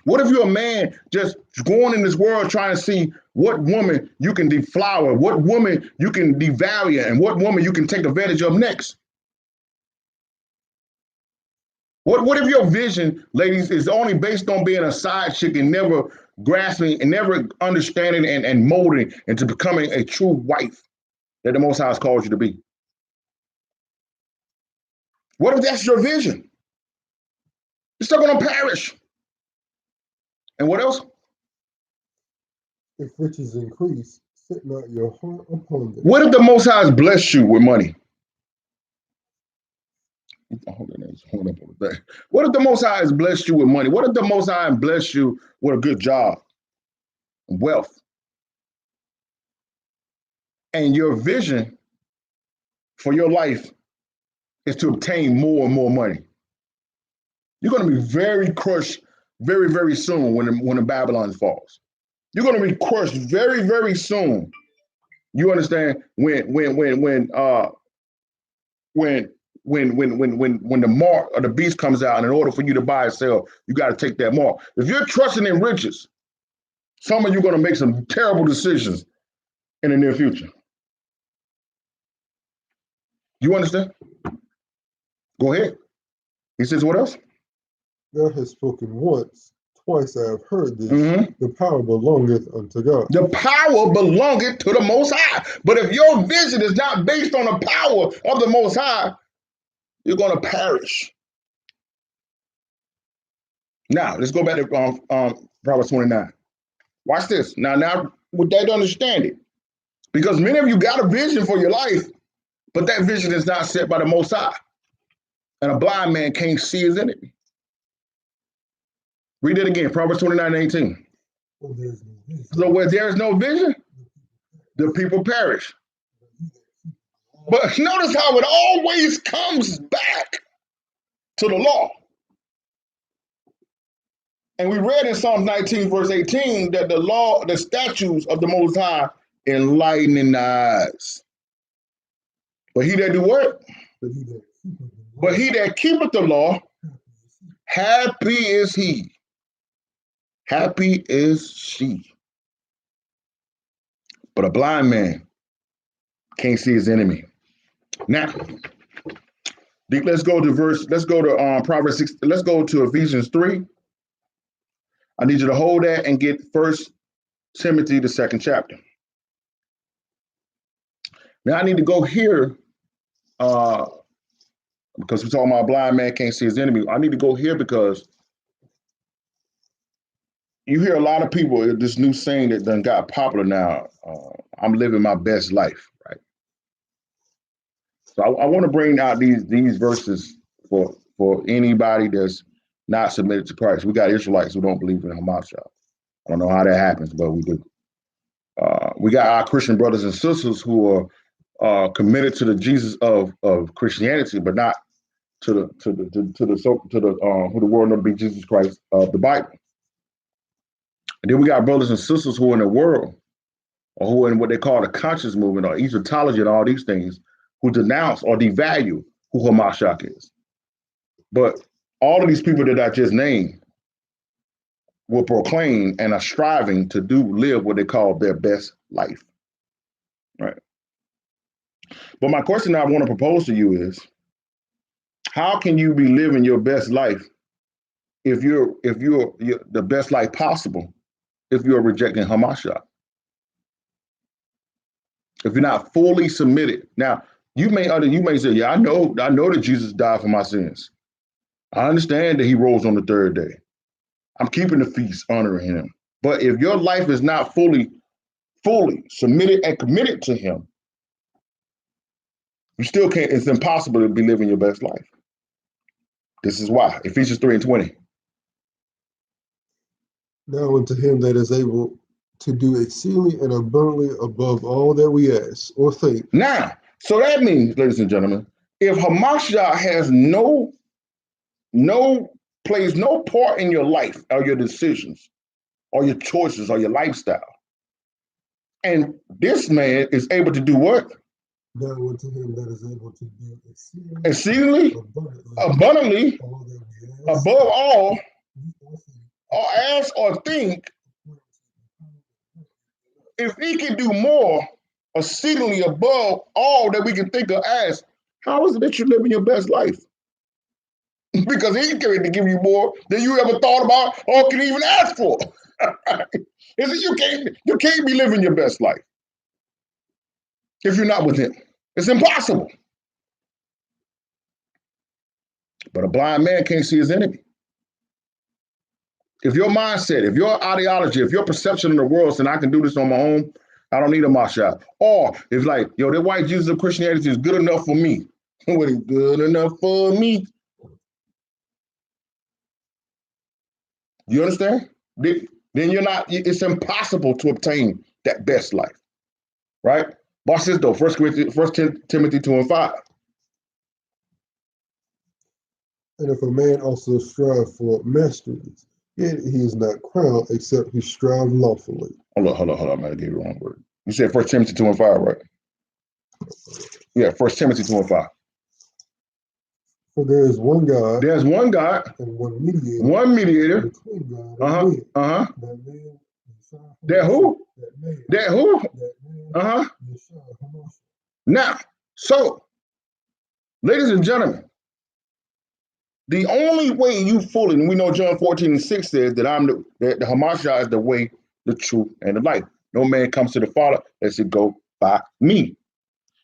What if you're a man just going in this world trying to see what woman you can deflower, what woman you can devalue, and what woman you can take advantage of next? What if your vision, ladies, is only based on being a side chick and never grasping and never understanding and molding into becoming a true wife that the Most High has called you to be? What if that's your vision? You're still going to perish. And what else? If riches increase, set not your heart upon them. What if the Most High has blessed you with money? What if the Most High has blessed you with money? What if the Most High has blessed you with a good job, wealth, and your vision for your life is to obtain more and more money? You're going to be very crushed very, very soon when the Babylon falls. You're going to be crushed very, very soon. You understand? When the mark of the beast comes out, and in order for you to buy or sell, you got to take that mark. If you're trusting in riches, some of you are going to make some terrible decisions in the near future. You understand? Go ahead. He says, what else? God has spoken once, twice I have heard this. The power belongeth unto God. The power belongeth to the Most High. But if your vision is not based on the power of the Most High, you're going to perish. Now, let's go back to Proverbs 29. Watch this. Now, with that, understand it. Because many of you got a vision for your life, but that vision is not set by the Most High. And a blind man can't see his enemy. Read it again, Proverbs 29:18. So where there is no vision, the people perish. But notice how it always comes back to the law. And we read in Psalm 19, verse 18, that the statutes of the Most High enlightening the eyes. But he that do what? But he that keepeth the law, happy is he. Happy is she. But a blind man can't see his enemy. Now, let's go to Proverbs 6. Let's go to Ephesians 3. I need you to hold that and get 1 Timothy, the 2nd chapter. Now I need to go here because we're talking about a blind man can't see his enemy. I need to go here because you hear a lot of people, this new saying that done got popular now, I'm living my best life, right? So I want to bring out these verses for anybody that's not submitted to Christ. We got Israelites who don't believe in Hamashiach. I don't know how that happens, but we do. We got our Christian brothers and sisters who are committed to the Jesus of Christianity, but not to the who the world knows to be Jesus Christ of the Bible. And then we got brothers and sisters who are in the world, or who are in what they call the conscious movement or eschatology and all these things, who denounce or devalue who Hamashiach is. But all of these people that I just named will proclaim and are striving to live what they call their best life. Right. But my question I want to propose to you is, how can you be living your best life if you're the best life possible if you're rejecting Hamashiach? If you're not fully submitted. Now, you may say, yeah, I know that Jesus died for my sins. I understand that he rose on the third day. I'm keeping the feast, honoring him. But if your life is not fully submitted and committed to him, you still can't, it's impossible to be living your best life. This is why. Ephesians 3:20. Now unto him that is able to do exceedingly and abundantly above all that we ask or think. Now, so that means, ladies and gentlemen, if Hamashiach has plays no part in your life or your decisions or your choices or your lifestyle, and this man is able to do what? Now unto him that is able to do exceedingly abundantly all that we ask, above all or think. or ask or think, if he can do more exceedingly above all that we can think or ask, how is it that you're living your best life? Because he's going to give you more than you ever thought about or can even ask for. You can't be living your best life if you're not with him. It's impossible. But a blind man can't see his enemy. If your mindset, if your ideology, if your perception of the world saying I can do this on my own, I don't need a Mashiach. Or if like, yo, the white Jesus of Christianity is good enough for me. What is good enough for me? You understand? Then you're not, it's impossible to obtain that best life. Right? Watch this though, 1 Timothy 2 and 5. And if a man also strive for masteries, yet he is not crowned except he strive lawfully. Hold on, man, I gave you the wrong word. You said 1 Timothy 2 and 5, right? Yeah, 1 Timothy 2 and 5. For there is one God. There's one God. And one mediator. One mediator. Between God and man. That man. That who? That man. That who? That man. Now, so, ladies and gentlemen, the only way you fully, and we know John 14 and 6 says that that the Hamashiach is the way, the truth, and the life. No man comes to the Father unless it go by me.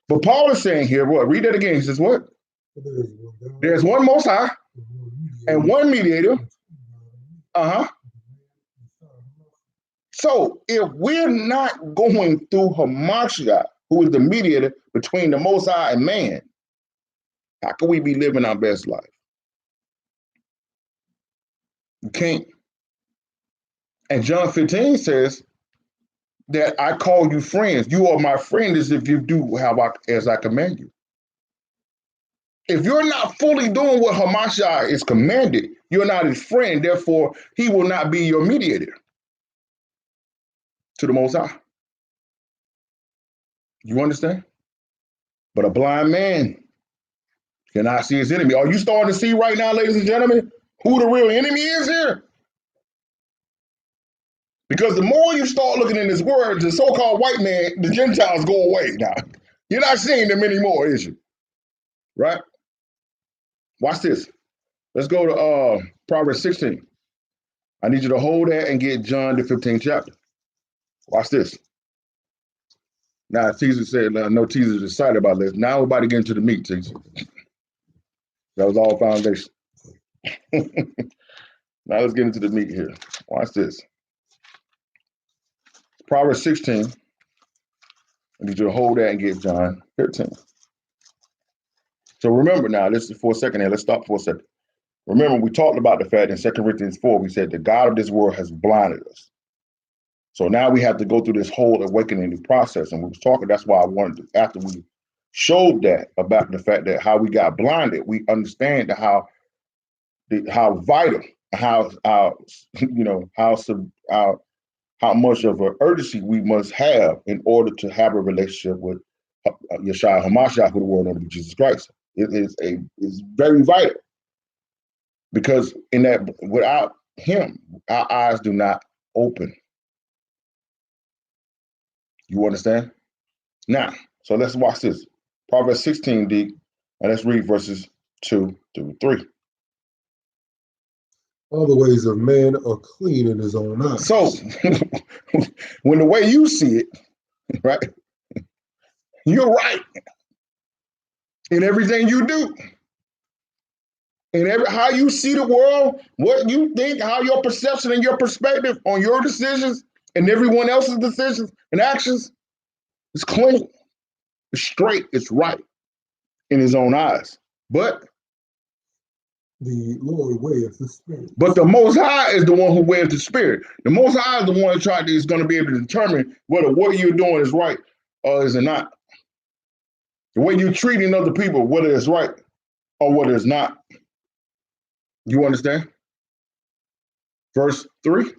But Paul is saying here, what? Read that again. He says what? There's one Most High and one mediator. So if we're not going through Hamashiach, who is the mediator between the Most High and man, how can we be living our best life? You can't. And John 15 says that I call you friends. You are my friends if you do as I command you. If you're not fully doing what Hamashiach is commanded, you're not his friend. Therefore, he will not be your mediator to the Most High. You understand? But a blind man cannot see his enemy. Are you starting to see right now, ladies and gentlemen, who the real enemy is here? Because the more you start looking in this word, the so-called white man, the Gentiles go away now. You're not seeing them anymore, is you? Right? Watch this. Let's go to Proverbs 16. I need you to hold that and get John the 15th chapter. Watch this. Now, Teaser said, no, Teaser's excited about this. Now we're about to get into the meat, Teaser. That was all foundation. Now let's get into the meat here. Watch this. Proverbs 16. I need you to hold that and get John 15. So remember now, this is for a second here. Let's stop for a second. Remember, we talked about the fact in 2 Corinthians 4, we said the God of this world has blinded us. So now we have to go through this whole awakening process. And we was talking, that's why I wanted to, after we showed that about the fact that how we got blinded, we understand how vital, how much of an urgency we must have in order to have a relationship with Yeshua HaMashiach, who the world knows to be Jesus Christ. It's very vital, because in that, without him, our eyes do not open. You understand? Now, so let's watch this. Proverbs 16, D, and let's read verses 2 through 3. All the ways of man are clean in his own eyes. So, when the way you see it, right, you're right in everything you do. In how you see the world, what you think, how your perception and your perspective on your decisions and everyone else's decisions and actions is clean, it's straight, it's right in his own eyes. But The Lord weigheth the spirit. But the Most High is the one who weighs the spirit. The Most High is the one that is going to be able to determine whether what you're doing is right or is it not. The way you're treating other people, whether it's right or whether it's not. You understand? Verse 3.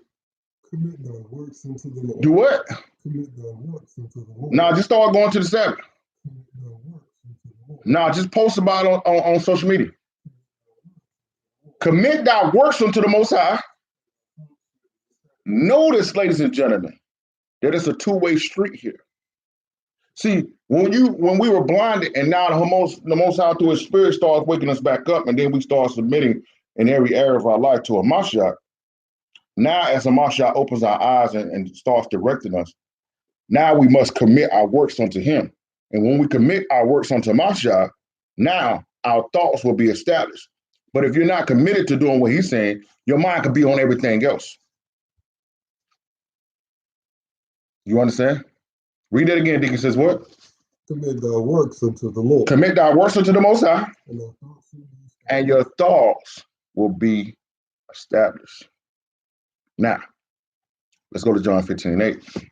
Commit thy works unto the Lord. Do what? Commit thy works unto the Lord. Now, just start going to the Sabbath. Commit thy works unto the Lord. Now, just post about it on social media. Commit thy works unto the Most High. Notice, ladies and gentlemen, that it's a two-way street here. See, when we were blinded, and now the Most High through His Spirit starts waking us back up, and then we start submitting in every area of our life to a Mashiach. Now, as a Mashiach opens our eyes and starts directing us, now we must commit our works unto Him. And when we commit our works unto Mashiach, now our thoughts will be established. But if you're not committed to doing what He's saying, your mind could be on everything else. You understand? Read that again, Deacon says what? Commit thy works unto the Lord. Commit thy works unto the Most High, and your thoughts will be established. Now, let's go to John 15:8.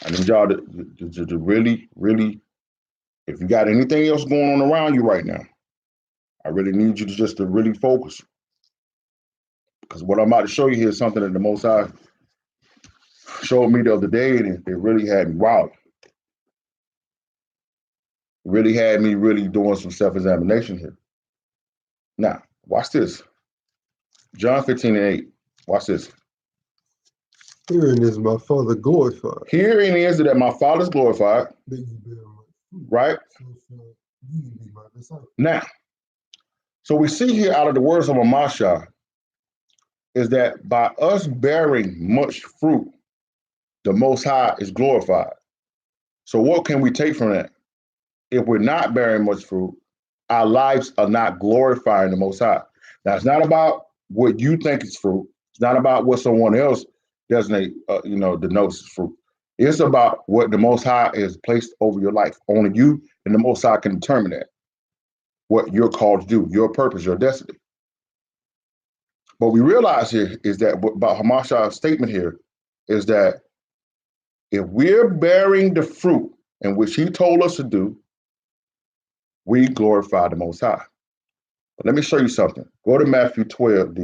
I need y'all to really, really, if you got anything else going on around you right now, I really need you to really focus. Because what I'm about to show you here is something that the Most High showed me the other day, and it really had me wow. It really had me really doing some self-examination here. Now, watch this. John 15:8. Watch this. Herein is my Father glorified. Herein is that my Father's glorified. That ye bear much fruit. Right? So shall ye be my disciples. Now, so we see here out of the words of Mashiach is that by us bearing much fruit, the Most High is glorified. So what can we take from that? If we're not bearing much fruit, our lives are not glorifying the Most High. Now, it's not about what you think is fruit. It's not about what someone else denotes as fruit. It's about what the Most High is placed over your life. Only you and the Most High can determine that, what you're called to do, your purpose, your destiny. What we realize here is that about Hamashiach's statement here is that if we're bearing the fruit in which He told us to do, we glorify the Most High. But let me show you something. Go to Matthew 12,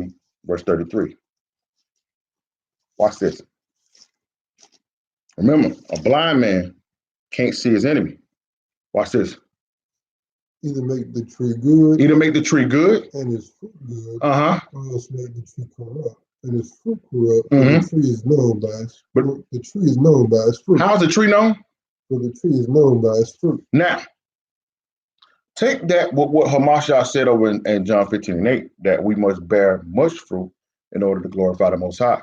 verse 33. Watch this. Remember, a blind man can't see his enemy. Watch this. Either make the tree good. Either make the tree good. And its fruit good. Uh-huh. Or else make the tree corrupt. And its fruit corrupt. Mm-hmm. The tree is known by its fruit. The tree is known by its fruit. How's the tree known? For the tree is known by its fruit. Now, take that what Hamashiach said over in John 15:8, that we must bear much fruit in order to glorify the Most High.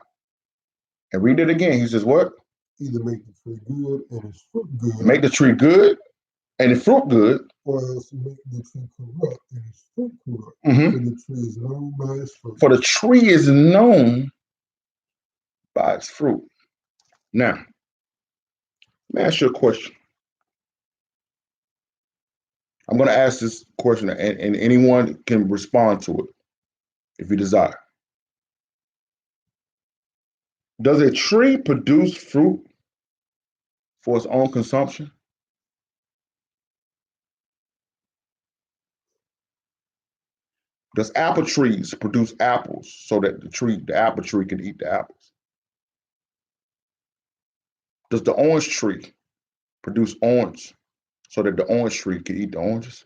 And read it again. He says what? Either make the tree good and its fruit good. Make the tree good and the fruit good. Or else make the tree corrupt and its fruit corrupt. Mm-hmm. For the tree is known by its fruit. For the tree is known by its fruit. Now, let me ask you a question. I'm going to ask this question, and anyone can respond to it if you desire. Does a tree produce fruit for its own consumption? Does apple trees produce apples so that the apple tree can eat the apples? Does the orange tree produce orange so that the orange tree can eat the oranges?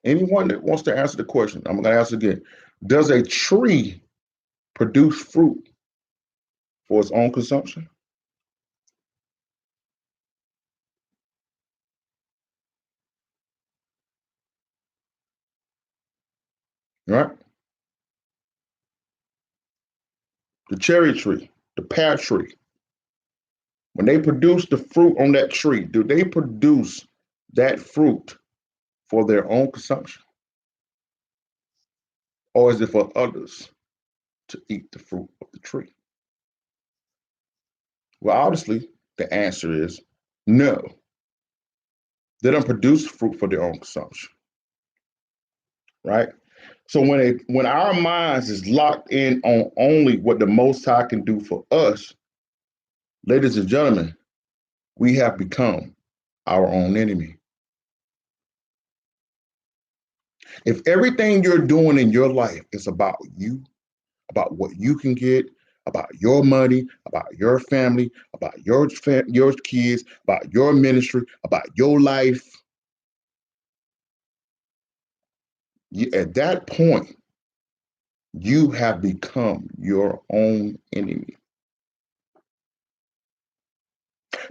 Anyone that wants to answer the question, I'm going to ask again. Does a tree produce fruit for its own consumption? Right? The cherry tree, the pear tree, when they produce the fruit on that tree, do they produce that fruit for their own consumption? Or is it for others to eat the fruit of the tree? Well, obviously, the answer is no. They don't produce fruit for their own consumption, right? So when our minds is locked in on only what the Most High can do for us, ladies and gentlemen, we have become our own enemy. If everything you're doing in your life is about you, about what you can get, about your money, about your family, about your kids, about your ministry, about your life, at that point, you have become your own enemy.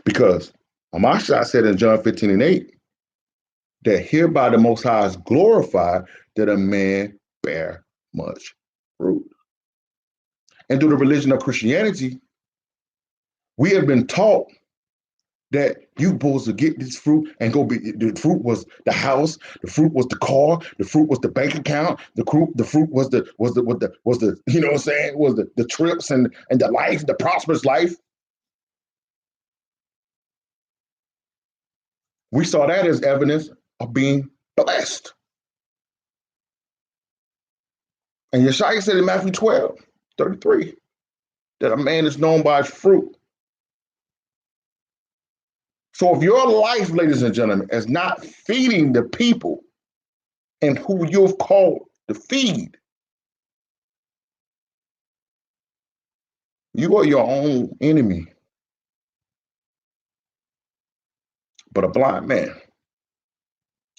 Because Hamashiach said in John 15:8, that hereby the Most High is glorified that a man bear much fruit. And through the religion of Christianity, we have been taught that you supposed to get this fruit and go be. The fruit was the house, the fruit was the car, the fruit was the bank account, the fruit was the you know what I'm saying, was the trips and the life, the prosperous life. We saw that as evidence of being blessed. And Yeshua said in Matthew 12:33, that a man is known by his fruit. So if your life, ladies and gentlemen, is not feeding the people and who you've called to feed, you are your own enemy. But a blind man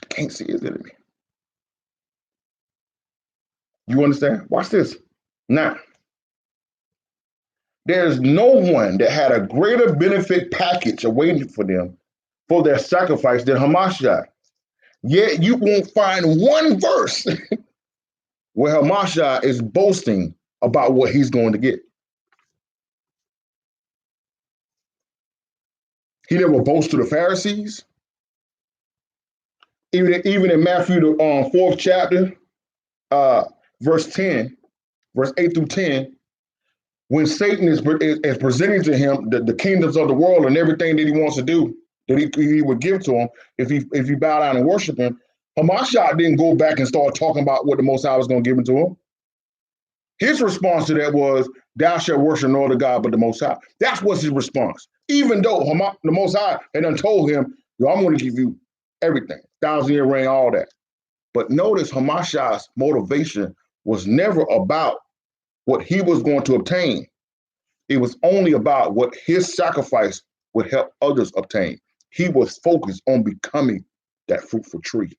can't see his enemy. You understand? Watch this. Now, there's no one that had a greater benefit package awaiting for them for their sacrifice than Hamashiach. Yet you won't find one verse where Hamashiach is boasting about what he's going to get. He never boasts to the Pharisees. Even in Matthew, the 4th chapter, verse 10, verse 8 through 10, when Satan is presenting to him the kingdoms of the world and everything that he wants to do, that he would give to him if he bow down and worship him, Hamashiach didn't go back and start talking about what the Most High was going to give to him. His response to that was, thou shalt worship no other God but the Most High. That was his response. Even though the Most High had done told him, I'm going to give you everything, 1,000-year reign, all that. But notice Hamashiach's motivation was never about what he was going to obtain. It was only about what his sacrifice would help others obtain. He was focused on becoming that fruitful tree.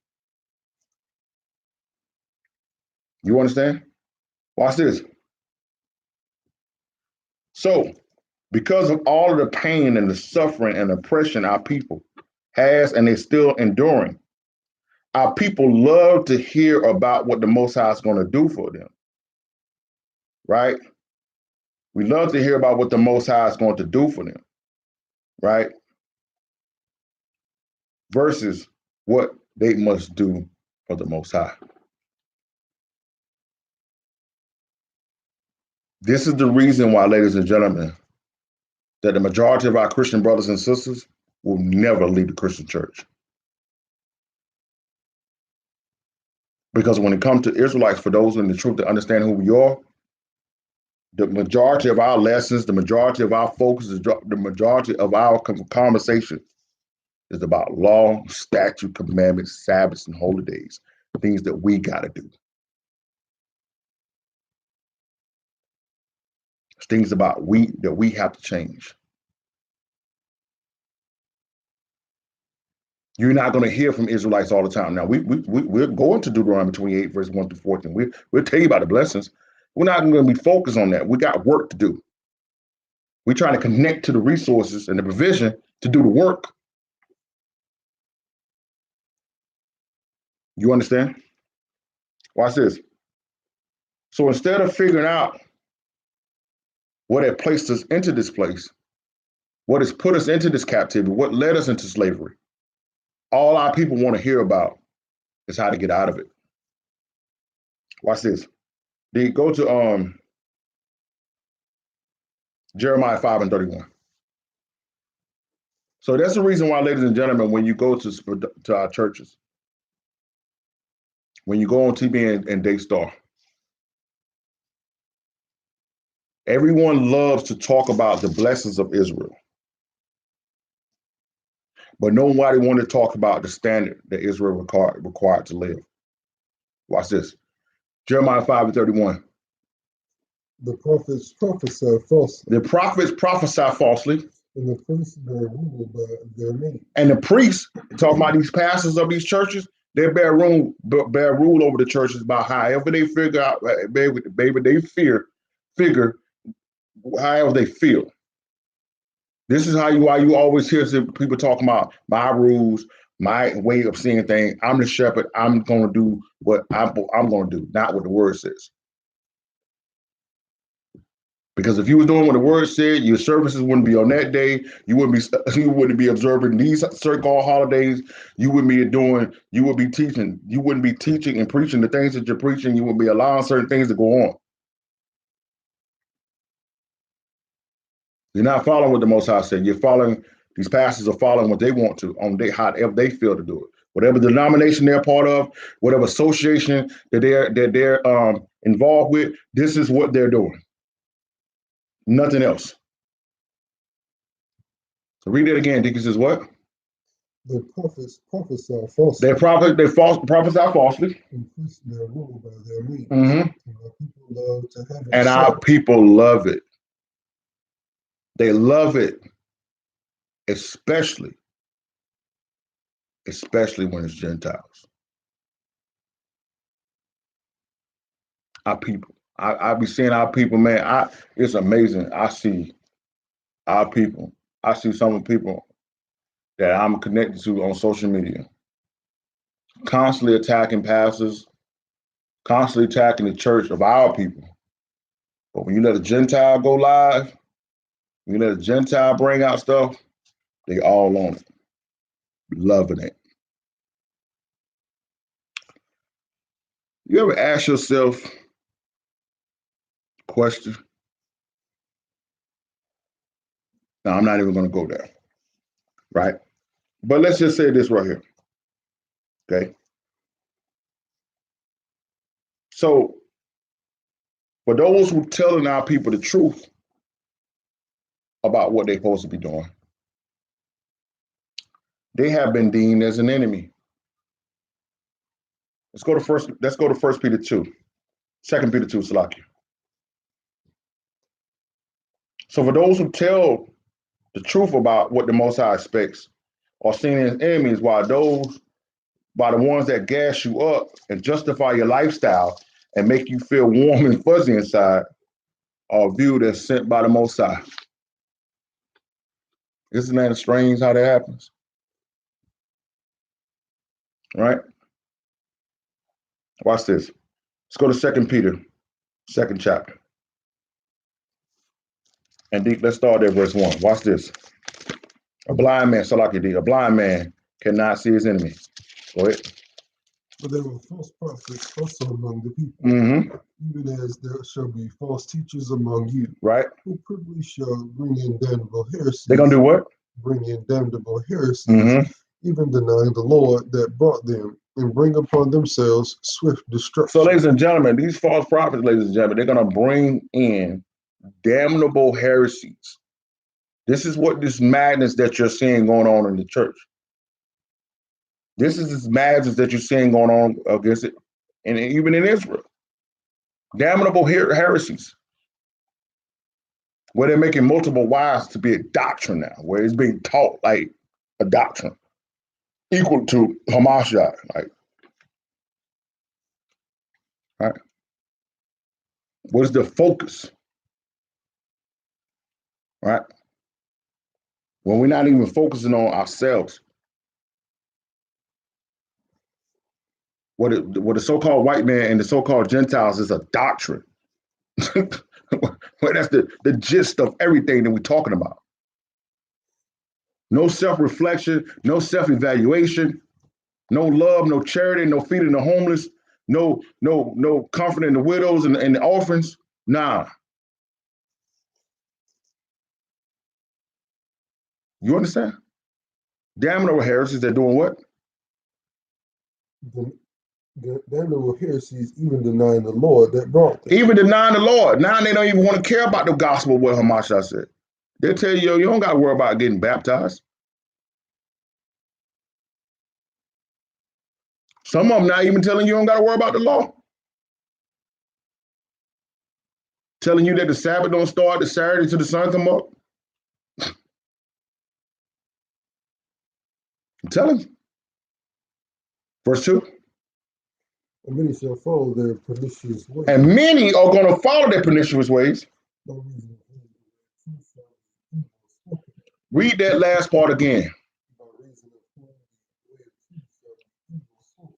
You understand? Watch this. So, because of all of the pain and the suffering and oppression our people has and they're still enduring, our people love to hear about what the Most High is going to do for them, right? We love to hear about what the Most High is going to do for them, right? Versus what they must do for the Most High. This is the reason why, ladies and gentlemen, that the majority of our Christian brothers and sisters will never leave the Christian church. Because when it comes to Israelites, for those in the truth that understand who we are, the majority of our lessons, the majority of our focus, the majority of our conversation is about law, statute, commandments, Sabbaths, and holy days, things that we got to do. It's things about that we have to change. You're not going to hear from Israelites all the time. Now, we're going to Deuteronomy 28, verse 1 through 14. We'll tell you about the blessings. We're not going to be focused on that. We got work to do. We're trying to connect to the resources and the provision to do the work. You understand? Watch this. So instead of figuring out what had placed us into this place, what has put us into this captivity, what led us into slavery, all our people want to hear about is how to get out of it. Watch this. They go to Jeremiah 5:31. So that's the reason why, ladies and gentlemen, when you go to our churches, when you go on TV and Daystar, everyone loves to talk about the blessings of Israel, but nobody want to talk about the standard that Israel required to live. Watch this. Jeremiah 5:31. The prophets prophesy falsely. The prophets prophesy falsely. And the priests bear rule by their means. And the priests, talking about these pastors of these churches, they bear rule over the churches by however they figure out, baby, they figure however they feel. This is why you always hear people talking about my rules, my way of seeing things. I'm the shepherd. I'm going to do what I'm going to do, not what the word says. Because if you were doing what the word said, your services wouldn't be on that day. You wouldn't be observing these so-called holidays. You would be teaching. You wouldn't be teaching and preaching the things that you're preaching. You would be allowing certain things to go on. You're not following what the Most High said. You're following, these pastors are following what they want to, however they feel to do it. Whatever denomination they're part of, whatever association that they're involved with, this is what they're doing. Nothing else. So read it again. Deacon says what? The prophets prophesy falsely. They prophesy falsely. And priests bear rule by their means. Mm-hmm. And our people love it. They love it, especially when it's Gentiles. Our people. I be seeing our people, man. It's amazing. I see our people. I see some of the people that I'm connected to on social media, constantly attacking pastors, constantly attacking the church of our people. But when you let a Gentile go live, when you let a Gentile bring out stuff, they all on it, loving it. You ever ask yourself a question? Now, I'm not even going to go there, right? But let's just say this right here, okay? So, for those who telling our people the truth about what they're supposed to be doing, they have been deemed as an enemy. Let's go to 1 Peter 2, 2 Peter 2, Salakia. So for those who tell the truth about what the Most High expects are seen as enemies, while the ones that gas you up and justify your lifestyle and make you feel warm and fuzzy inside are viewed as sent by the Most High. Isn't that strange how that happens? Right? Watch this. Let's go to 2 Peter, 2nd chapter. And let's start at verse 1. Watch this. A blind man cannot see his enemy. Go ahead. But there were false prophets also among the people, even as there shall be false teachers among you, right? Who privily shall bring in damnable heresies. They're going to do what? Bring in damnable heresies, even denying the Lord that brought them, and bring upon themselves swift destruction. So, ladies and gentlemen, these false prophets, ladies and gentlemen, they're going to bring in damnable heresies. This is what this madness that you're seeing going on in the church. This is this madness that you're seeing going on against it, and even in Israel. Damnable heresies, where they're making multiple wives to be a doctrine now, where it's being taught like a doctrine equal to Hamashiach, like, right? What is the focus, right? When we're not even focusing on ourselves. What the so-called white man and the so-called Gentiles is a doctrine. Well, that's the gist of everything that we're talking about. No self-reflection, no self-evaluation, no love, no charity, no feeding the homeless, no comforting the widows and the orphans. Nah. You understand? Damnable heresies, they're doing what? Damnable heresies, even denying the Lord that brought them. Even denying the Lord. Now they don't even want to care about the gospel of what Hamashiach said. They'll tell you, you don't got to worry about getting baptized. Some of them not even telling you don't got to worry about the law. Telling you that the Sabbath don't start the Saturday till the sun come up. I'm telling you. Verse 2. And many shall follow their pernicious ways. And many are going to follow their pernicious ways. Read that last part again.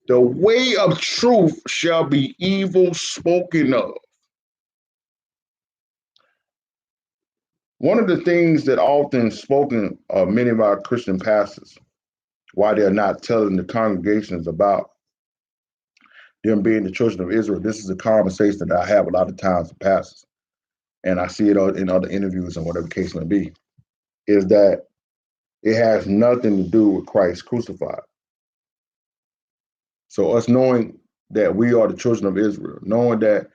The way of truth shall be evil spoken of. One of the things that often spoken of many of our Christian pastors, why they're not telling the congregations about them being the children of Israel, this is a conversation that I have a lot of times with pastors, and I see it in other interviews and whatever the case may be, is that it has nothing to do with Christ crucified. So us knowing that we are the children of Israel, knowing that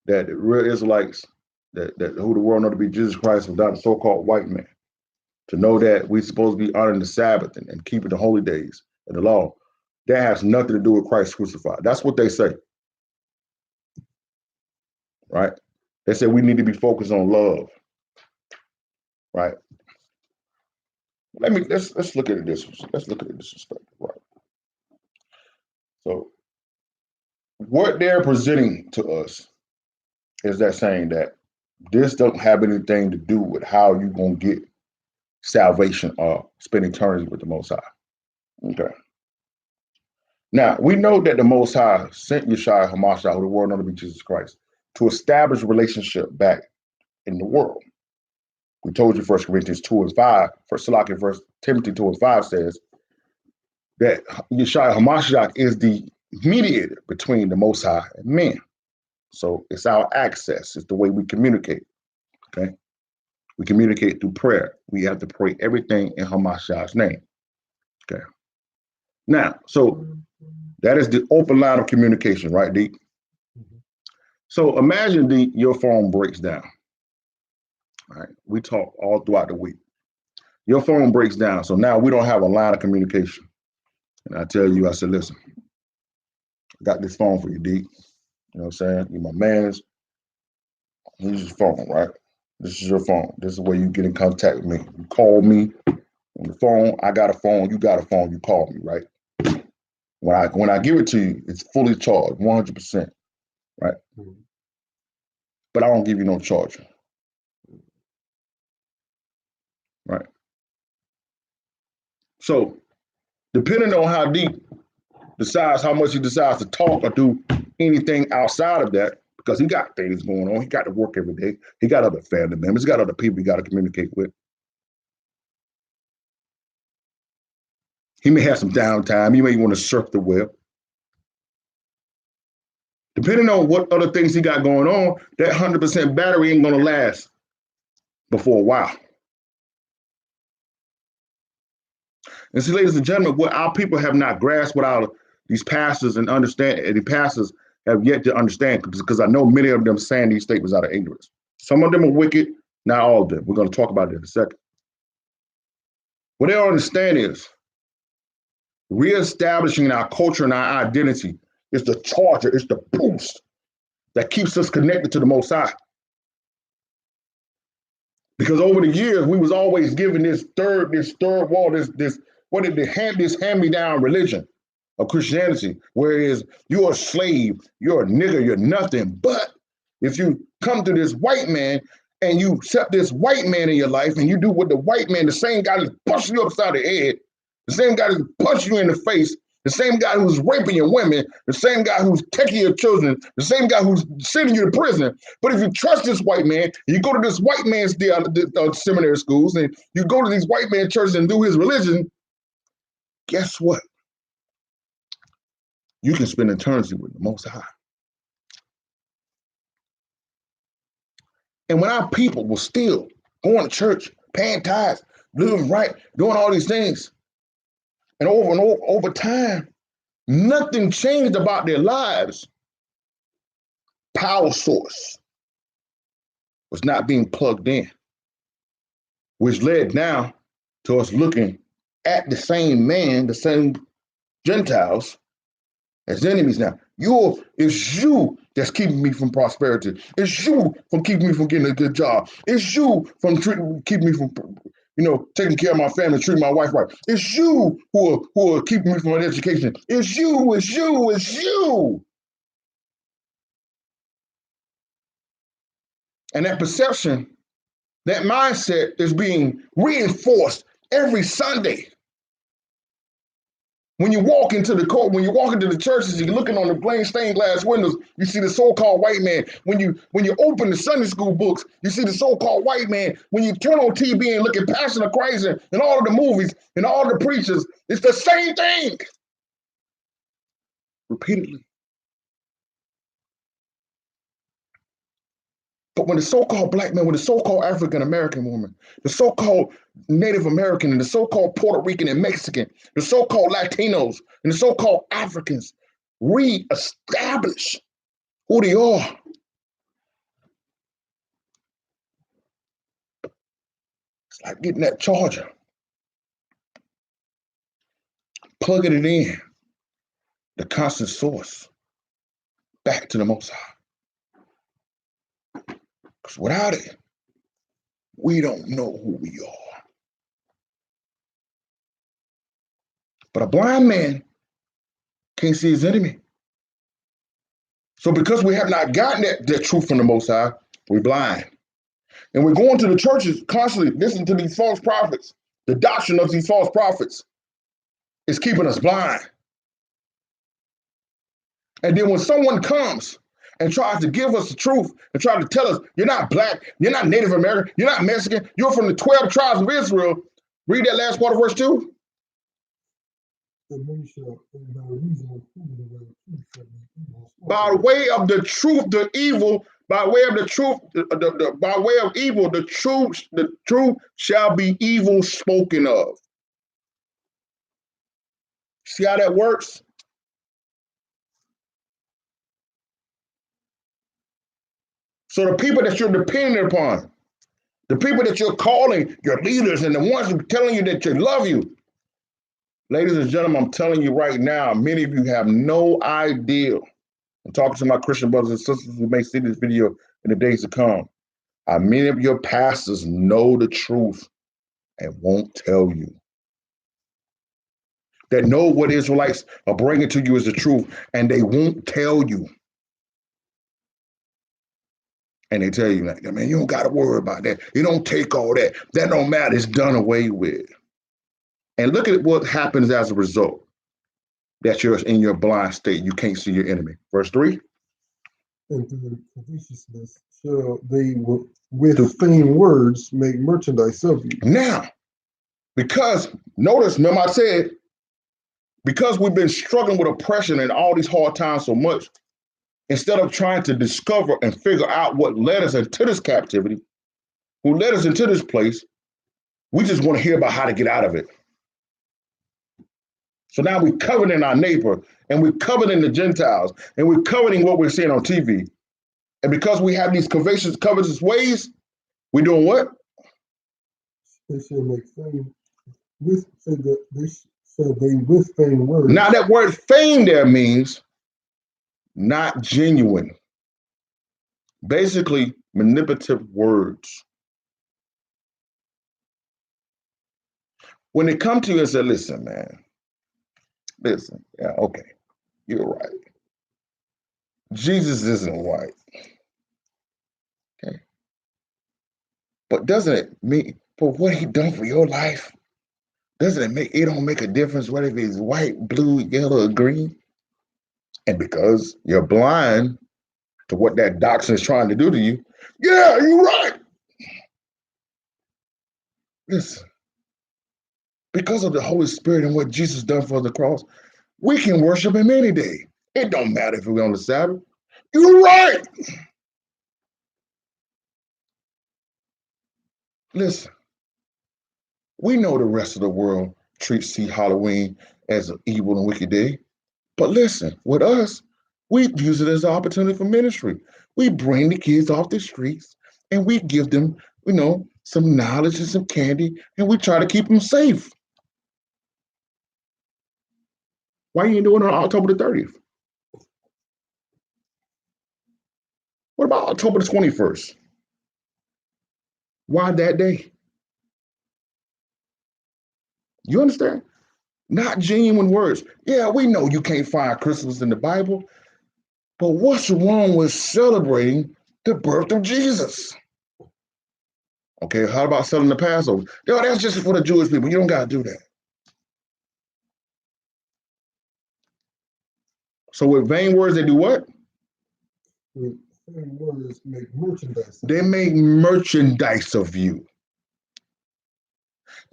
the real Israelites, that who the world know to be Jesus Christ without the so-called white man, to know that we're supposed to be honoring the Sabbath and keeping the holy days and the law, that has nothing to do with Christ crucified. That's what they say, right? They say we need to be focused on love, right? Let's look at it this. Let's look at it this perspective, right? So what they're presenting to us is that saying that this don't have anything to do with how you're gonna get salvation or spend eternity with the Most High. Okay. Now we know that the Most High sent Yeshua HaMashiach, who the world known to be Jesus Christ, to establish a relationship back in the world. We told you 1 Corinthians 2:5, 1 Timothy 2:5 says that Yeshua HaMashiach is the mediator between the Most High and men. So it's our access. It's the way we communicate. Okay. We communicate through prayer. We have to pray everything in Hamashiach's name. Okay. Now, so that is the open line of communication, right, D? Mm-hmm. So imagine, D, your phone breaks down. All right. We talk all throughout the week. Your phone breaks down. So now we don't have a line of communication. And I tell you, I said, listen, I got this phone for you, D. You know what I'm saying? You're my man's. Here's your phone, right? This is your phone. This is where you get in contact with me. You call me on the phone. I got a phone. You got a phone. You call me, right? When I give it to you, it's fully charged, 100%, right? Mm-hmm. But I don't give you no charger, right? So depending on how deep decides how much he decides to talk or do anything outside of that, because he got things going on. He got to work every day. He got other family members. He got other people he got to communicate with. He may have some downtime. He may want to surf the web. Depending on what other things he got going on, that 100% battery ain't going to last before a while. And see, ladies and gentlemen, what our people have not grasped, what these pastors and the pastors have yet to understand, because I know many of them saying these statements out of ignorance. Some of them are wicked, not all of them. We're going to talk about it in a second. What they don't understand is reestablishing our culture and our identity is the charger, it's the boost that keeps us connected to the Most High. Because over the years, we was always given this third wall, this hand-me-down religion of Christianity, whereas you're a slave, you're a nigger, you're nothing. But if you come to this white man and you accept this white man in your life and you do what the white man, the same guy that's busting you upside the head, the same guy that's punching you in the face, the same guy who's raping your women, the same guy who's taking your children, the same guy who's sending you to prison. But if you trust this white man, you go to this white man's seminary schools and you go to these white man churches and do his religion, guess what? You can spend eternity with the Most High. And when our people were still going to church, paying tithes, living right, doing all these things, And over time, nothing changed about their lives. Power source was not being plugged in, which led now to us looking at the same man, the same Gentiles, as enemies now. It's you that's keeping me from prosperity. It's you from keeping me from getting a good job. It's you from keeping me from, taking care of my family, treating my wife right. It's you who are keeping me from an education. It's you, it's you, it's you. And that perception, that mindset is being reinforced every Sunday. When you walk into the court, when you walk into the churches, you're looking on the plain stained glass windows, you see the so-called white man. When you open the Sunday school books, you see the so-called white man. When you turn on TV and look at Passion of Christ and all of the movies and all the preachers, it's the same thing. Repeatedly. But when the so-called black man, when the so-called African-American woman, the so-called Native American, and the so-called Puerto Rican and Mexican, the so-called Latinos, and the so-called Africans reestablish who they are, it's like getting that charger, plugging it in, the constant source, back to the Most High. Because without it, we don't know who we are. But a blind man can't see his enemy. So because we have not gotten that truth from the Most High, we're blind. And we're going to the churches constantly listening to these false prophets. The doctrine of these false prophets is keeping us blind. And then when someone comes and tries to give us the truth and try to tell us, you're not black, you're not Native American, you're not Mexican, you're from the 12 tribes of Israel. Read that last part of verse 2. By way of the truth, the evil, by way of the truth, by way of evil, the truth shall be evil spoken of. See how that works? So the people that you're dependent upon, the people that you're calling your leaders and the ones who are telling you that they love you, ladies and gentlemen, I'm telling you right now, many of you have no idea. I'm talking to my Christian brothers and sisters who may see this video in the days to come. Many of your pastors know the truth and won't tell you. That know what Israelites are bringing to you as the truth, and they won't tell you. And they tell you, like, man, you don't got to worry about that. You don't take all that. That don't matter. It's done away with. And look at what happens as a result. That you're in your blind state. You can't see your enemy. Verse 3. And through covetousness shall they with vain words make merchandise of you. Now, because, notice, remember I said, because we've been struggling with oppression and all these hard times so much, instead of trying to discover and figure out what led us into this captivity, who led us into this place, we just want to hear about how to get out of it. So now we're coveting our neighbor, and we're coveting the Gentiles, and we're coveting what we're seeing on TV. And because we have these covetous ways, we're doing what? They shall make fame with vain words. Now that word fame there means not genuine. Basically, manipulative words. When they come to you and say, listen, man, listen, yeah, okay, you're right. Jesus isn't white. Okay. But doesn't it mean, for what he done for your life, doesn't it don't make a difference whether he's white, blue, yellow, or green? And because you're blind to what that doctrine is trying to do to you, yeah, you're right. Listen, because of the Holy Spirit and what Jesus done for the cross, we can worship him any day. It don't matter if we're on the Sabbath. You're right. Listen, we know the rest of the world see Halloween as an evil and wicked day. But listen, with us, we use it as an opportunity for ministry. We bring the kids off the streets and we give them, some knowledge and some candy, and we try to keep them safe. Why you ain't doing it on October the 30th? What about October the 21st? Why that day? You understand? Not genuine words. Yeah, we know you can't find Christmas in the Bible, but what's wrong with celebrating the birth of Jesus? Okay, how about selling the Passover? Yo, that's just for the Jewish people. You don't got to do that. So with vain words, they do what? With vain words, make merchandise. They make merchandise of you.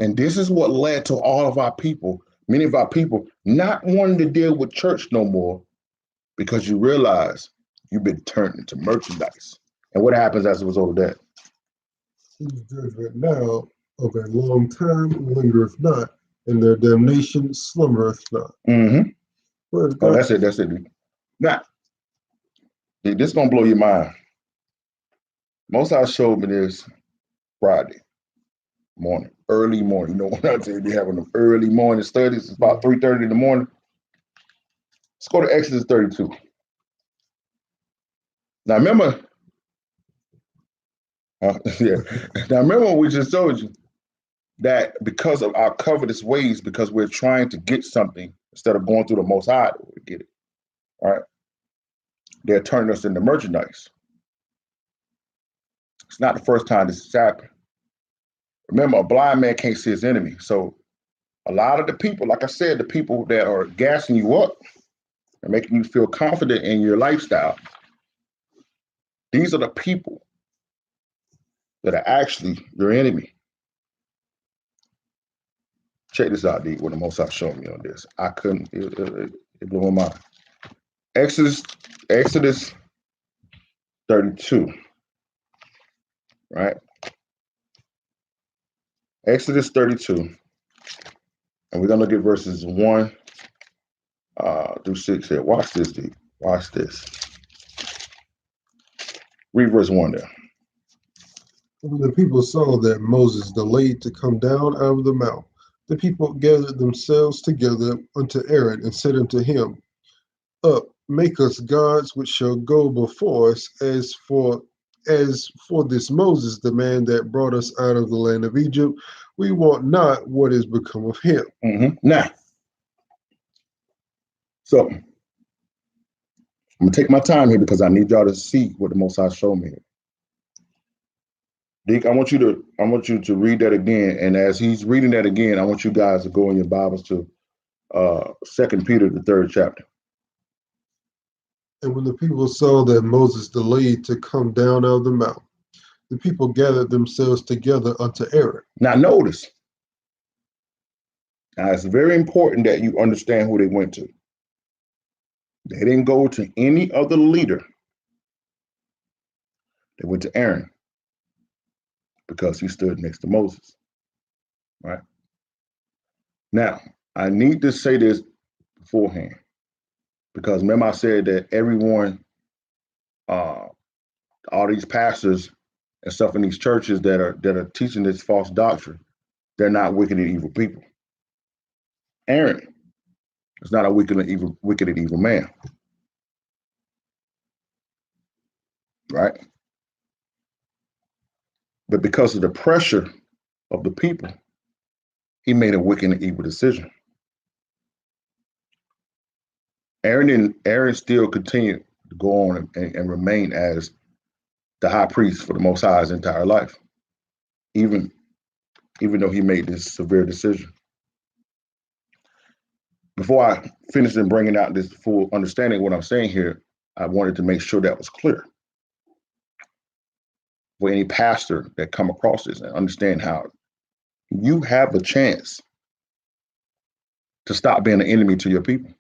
And this is what led to all of our people, many of our people, not wanting to deal with church no more because you realize you've been turned into merchandise. And what happens as a result of that? Whose judgment now of a long time lingereth not, and their damnation slumbereth not. Mm-hmm. Oh, that's it. Now, this is going to blow your mind. Most High showed me this Friday morning, early morning. When I tell you we having them early morning studies, it's about 3:30 in the morning. Let's go to Exodus 32. Now remember, Now remember what we just told you, that because of our covetous ways, because we're trying to get something instead of going through the Most High to get it, all right? They're turning us into merchandise. It's not the first time this has happened. Remember, a blind man can't see his enemy. So a lot of the people, like I said, the people that are gassing you up and making you feel confident in your lifestyle, these are the people that are actually your enemy. Check this out, D, what the Most High showed me on this. I couldn't, it blew my mind. Exodus 32, right? Exodus 32, and we're gonna look at verses 1 through 6 here. Watch this, D. Watch this. Read verse 1 there. When the people saw that Moses delayed to come down out of the mount, the people gathered themselves together unto Aaron and said unto him, Up, make us gods which shall go before us, as for this Moses, the man that brought us out of the land of Egypt, we want not what is become of him. Mm-hmm. Now, so I'm gonna take my time here because I need y'all to see what the Most High showed me here. Dick, I want you to read that again, and as he's reading that again, I want you guys to go in your Bibles to 2 Peter, the 3rd chapter. And when the people saw that Moses delayed to come down out of the mount, the people gathered themselves together unto Aaron. Now notice, it's very important that you understand who they went to. They didn't go to any other leader. They went to Aaron because he stood next to Moses, right? Now, I need to say this beforehand because remember I said that everyone, all these pastors and stuff in these churches that are teaching this false doctrine, they're not wicked and evil people. Aaron is not a wicked and evil man, right? But because of the pressure of the people, he made a wicked and evil decision. Aaron still continued to go on and remain as the high priest for the Most High's entire life, even though he made this severe decision. Before I finish in bringing out this full understanding of what I'm saying here, I wanted to make sure that was clear for any pastor that come across this and understand how you have a chance to stop being an enemy to your people.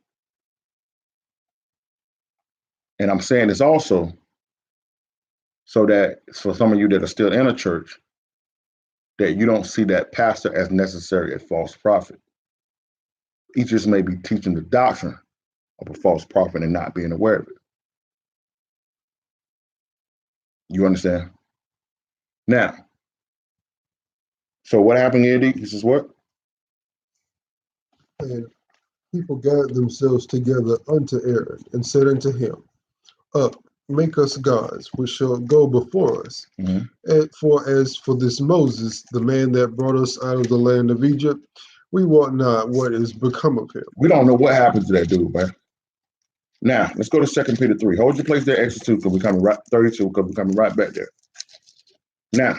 And I'm saying this also so that for some of you that are still in a church, that you don't see that pastor as necessarily a false prophet. He just may be teaching the doctrine of a false prophet and not being aware of it. You understand? Now, so what happened here, D? This is what? And people gathered themselves together unto Aaron, and said unto him, Up, make us gods, which shall go before us. Mhm. And for as for this Moses, the man that brought us out of the land of Egypt, we wot not what is become of him. We don't know what happened to that dude, man. Now, let's go to 2 Peter 3. Hold your place there, Exodus 2, because we're coming right 32, because we're coming right back there. Now,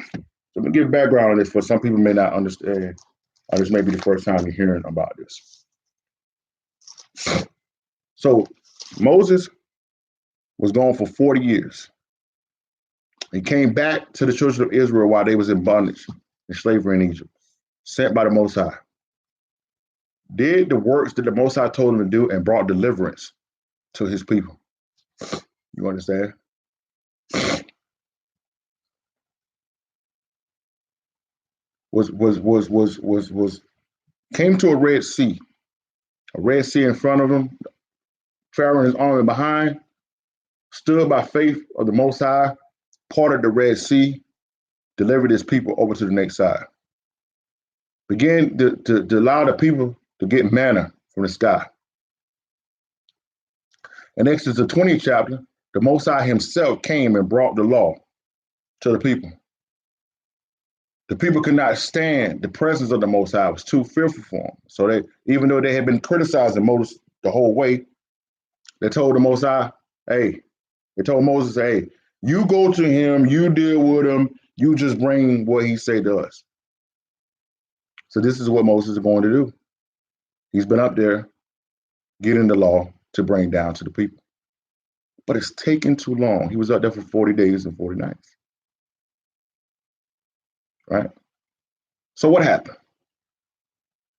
let me give background on this for some people may not understand, or this may be the first time you're hearing about this. So Moses was gone for 40 years. He came back to the children of Israel while they was in bondage and slavery in Egypt, sent by the Most High. Did the works that the Most High told him to do and brought deliverance to his people. You understand? Was came to a Red Sea in front of him, Pharaoh and his army behind, stood by faith of the Most High, parted the Red Sea, delivered his people over to the next side. Began to allow the people to get manna from the sky. In Exodus the 20th chapter, the Most High himself came and brought the law to the people. The people could not stand the presence of the Most High. It was too fearful for them. So they, even though they had been criticizing Moses the whole way, they told the Most High, hey, they told Moses, hey, you go to him, you deal with him, you just bring what he say to us. So this is what Moses is going to do. He's been up there getting the law to bring down to the people. But it's taken too long. He was up there for 40 days and 40 nights. Right? So what happened?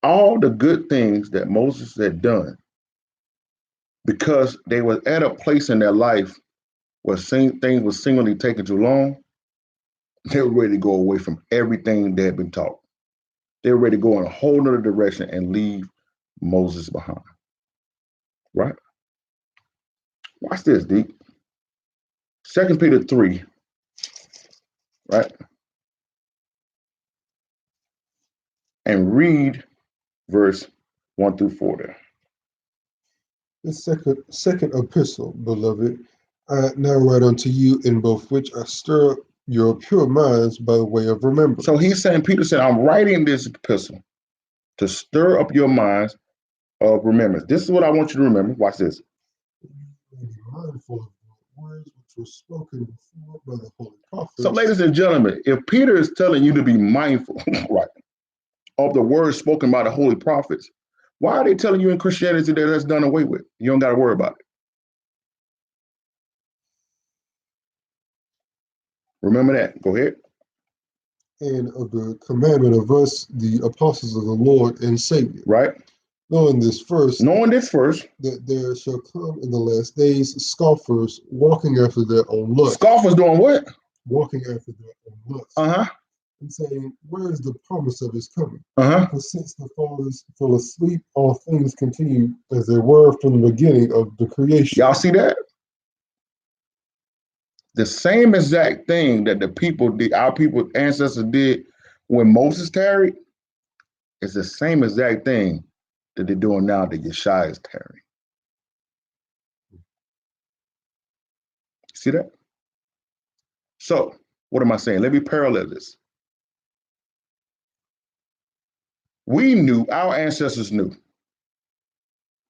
All the good things that Moses had done, because they were at a place in their life where things were seemingly taking too long, they were ready to go away from everything they had been taught. They were ready to go in a whole nother direction and leave Moses behind. Right? Watch this, Deep. 2 Peter 3, right? And read verse 1 through 4 there. The second epistle, beloved, I now write unto you, in both which I stir up your pure minds by the way of remembrance. So he's saying, Peter said, I'm writing this epistle to stir up your minds of remembrance. This is what I want you to remember. Watch this. Be mindful of the words which were spoken before by the holy prophets. So, ladies and gentlemen, if Peter is telling you to be mindful, right, of the words spoken by the holy prophets, why are they telling you in Christianity that that's done away with? You don't got to worry about it. Remember that. Go ahead. And of the commandment of us, the apostles of the Lord and Savior. Right. Knowing this first, that there shall come in the last days scoffers walking after their own lust. Scoffers doing what? Walking after their own lust. And saying, where is the promise of his coming? Because since the fathers fell asleep, all things continue as they were from the beginning of the creation. Y'all see that? The same exact thing that the people did, our people, ancestors did when Moses tarried, is the same exact thing that they're doing now that Yeshua is tarrying. See that? So, what am I saying? Let me parallel this. We knew, our ancestors knew,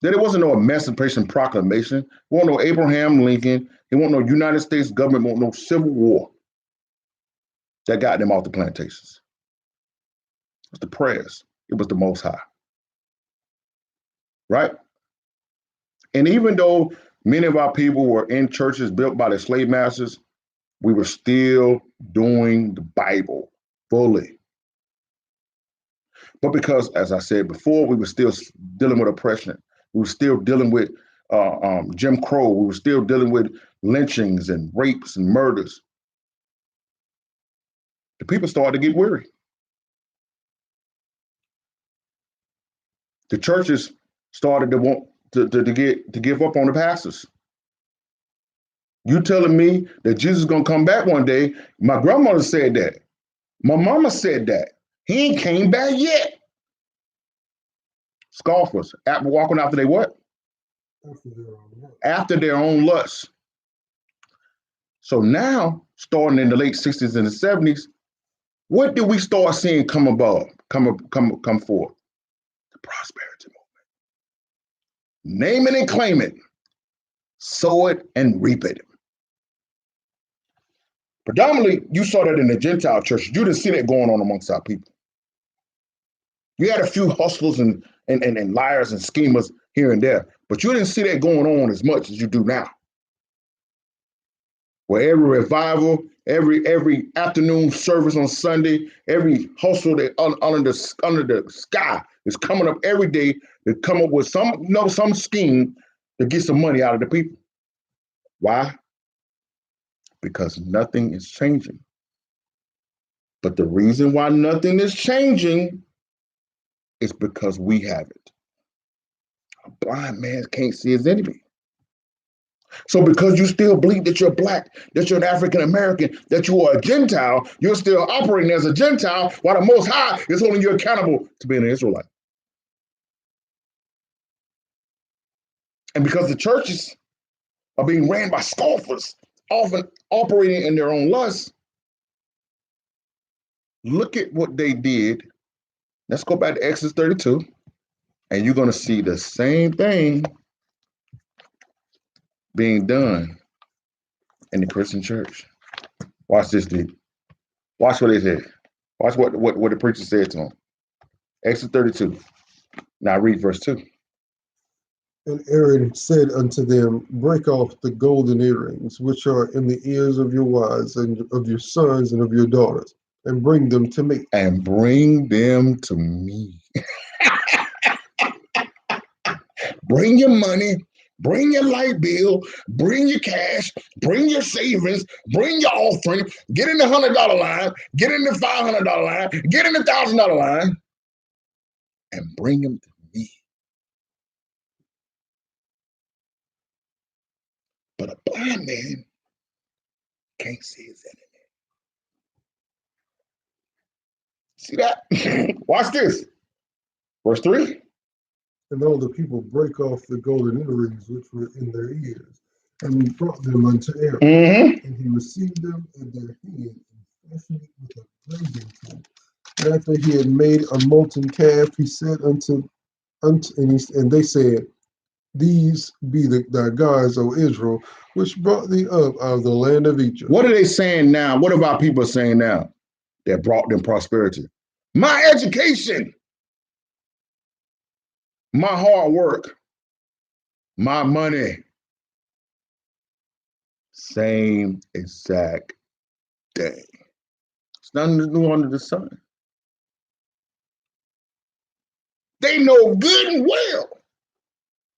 that it wasn't no Emancipation Proclamation. It wasn't no Abraham Lincoln. It wasn't no United States government, it wasn't no Civil War that got them off the plantations. It was the prayers. It was the Most High. Right? And even though many of our people were in churches built by the slave masters, we were still doing the Bible fully. But because, as I said before, we were still dealing with oppression. We were still dealing with Jim Crow. We were still dealing with lynchings and rapes and murders. The people started to get weary. The churches started to want to give up on the pastors. You telling me that Jesus is gonna come back one day? My grandmother said that. My mama said that. He ain't came back yet. Scoffers, walking after they what? After their own lusts. So now, starting in the late 60s and the 70s, what did we start seeing come forth? The prosperity movement. Name it and claim it. Sow it and reap it. Predominantly, you saw that in the Gentile churches. You didn't see that going on amongst our people. You had a few hustlers and liars and schemers here and there, but you didn't see that going on as much as you do now. Where every revival, every afternoon service on Sunday, every hustle that under the sky is coming up every day to come up with some scheme to get some money out of the people. Why? Because nothing is changing. But the reason why nothing is changing is because we have it. A blind man can't see his enemy. So because you still believe that you're black, that you're an African American, that you are a Gentile, you're still operating as a Gentile, while the Most High is holding you accountable to being an Israelite. And because the churches are being ran by scoffers, often operating in their own lusts, look at what they did. Let's go back to Exodus 32, and you're going to see the same thing being done in the Christian church. Watch this, dude. Watch what they said. Watch what the preacher said to them. Exodus 32. Now read verse 2. And Aaron said unto them, break off the golden earrings, which are in the ears of your wives and of your sons and of your daughters, and bring them to me. And bring them to me. Bring your money, bring your light bill, bring your cash, bring your savings, bring your offering, get in the $100 line, get in the $500 line, get in the $1,000 line, and bring them to me. But a blind man can't see his enemy. See that? Watch this. Verse 3. And all the people break off the golden earrings which were in their ears, and he brought them unto Aaron. And he received them in their hand and fashioned it with a graving tool. And after he had made a molten calf, he said and they said, these be thy gods, O Israel, which brought thee up out of the land of Egypt. What are they saying now? What are our people saying now that brought them prosperity? My education, my hard work, my money. Same exact day. It's nothing new under the sun. They know good and well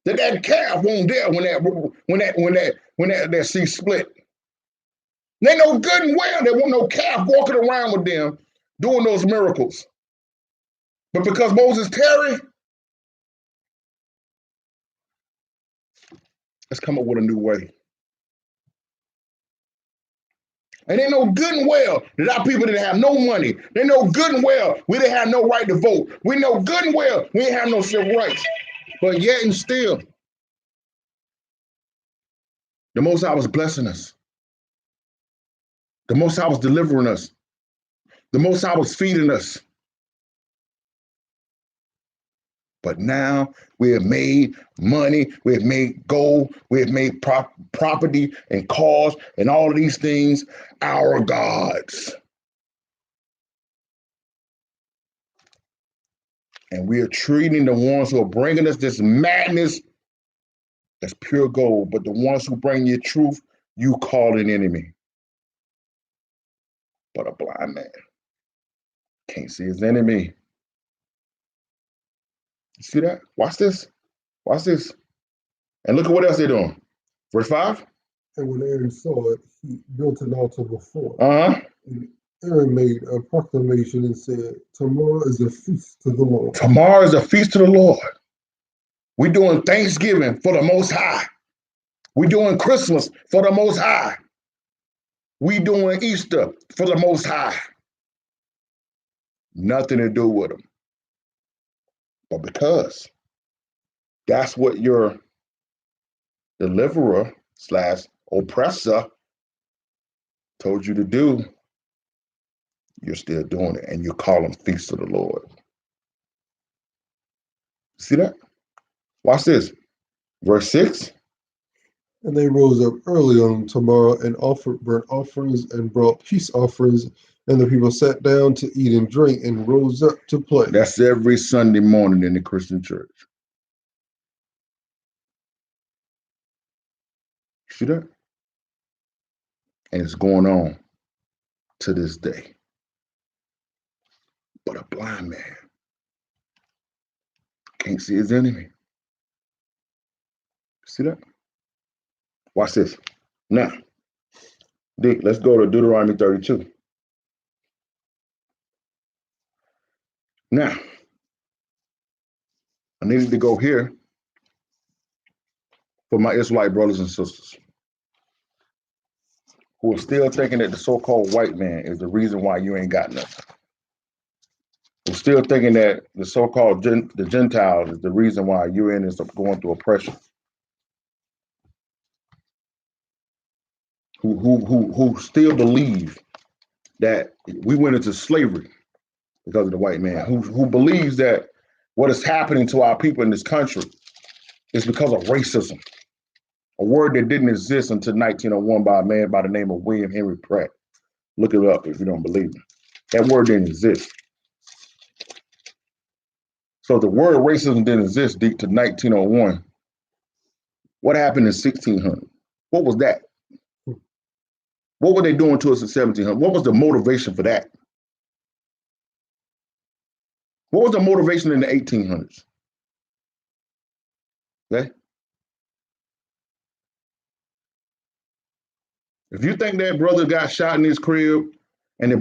that calf won't there when that sea split. They know good and well there won't no calf walking around with them doing those miracles. But because Moses tarried, let's come up with a new way. And they know good and well that our people didn't have no money. They know good and well we didn't have no right to vote. We know good and well we didn't have no civil rights. But yet and still, the Most High was blessing us. The Most High was delivering us. The Most High was feeding us. But now we have made money, we have made gold, we have made property and cars and all of these things our gods. And we are treating the ones who are bringing us this madness as pure gold, but the ones who bring you truth, you call an enemy. But a blind man can't see his enemy. You see that? Watch this. Watch this. And look at what else they're doing. Verse 5. And when Aaron saw it, he built an altar before it. And Aaron made a proclamation and said, tomorrow is a feast to the Lord. Tomorrow is a feast to the Lord. We're doing Thanksgiving for the Most High. We're doing Christmas for the Most High. We're doing Easter for the Most High. Nothing to do with them. But because that's what your deliverer / oppressor told you to do, you're still doing it, and you call them feasts of the Lord. See that? Watch this. Verse 6. And they rose up early on tomorrow and offered burnt offerings and brought peace offerings, and the people sat down to eat and drink and rose up to play. That's every Sunday morning in the Christian church. See that? And it's going on to this day. But a blind man can't see his enemy. See that? Watch this. Now, Dick, let's go to Deuteronomy 32. Now, I needed to go here for my Israelite brothers and sisters who are still thinking that the so-called white man is the reason why you ain't got nothing. Who're still thinking that the so-called the Gentiles is the reason why you're in this going through oppression. Who still believe that we went into slavery because of the white man, who believes that what is happening to our people in this country is because of racism, a word that didn't exist until 1901 by a man by the name of William Henry Pratt. Look it up if you don't believe me. That word didn't exist. So the word racism didn't exist deep to 1901. What happened in 1600? What was that? What were they doing to us in 1700? What was the motivation for that? What was the motivation in the 1800s? Okay? If you think that brother got shot in his crib, and the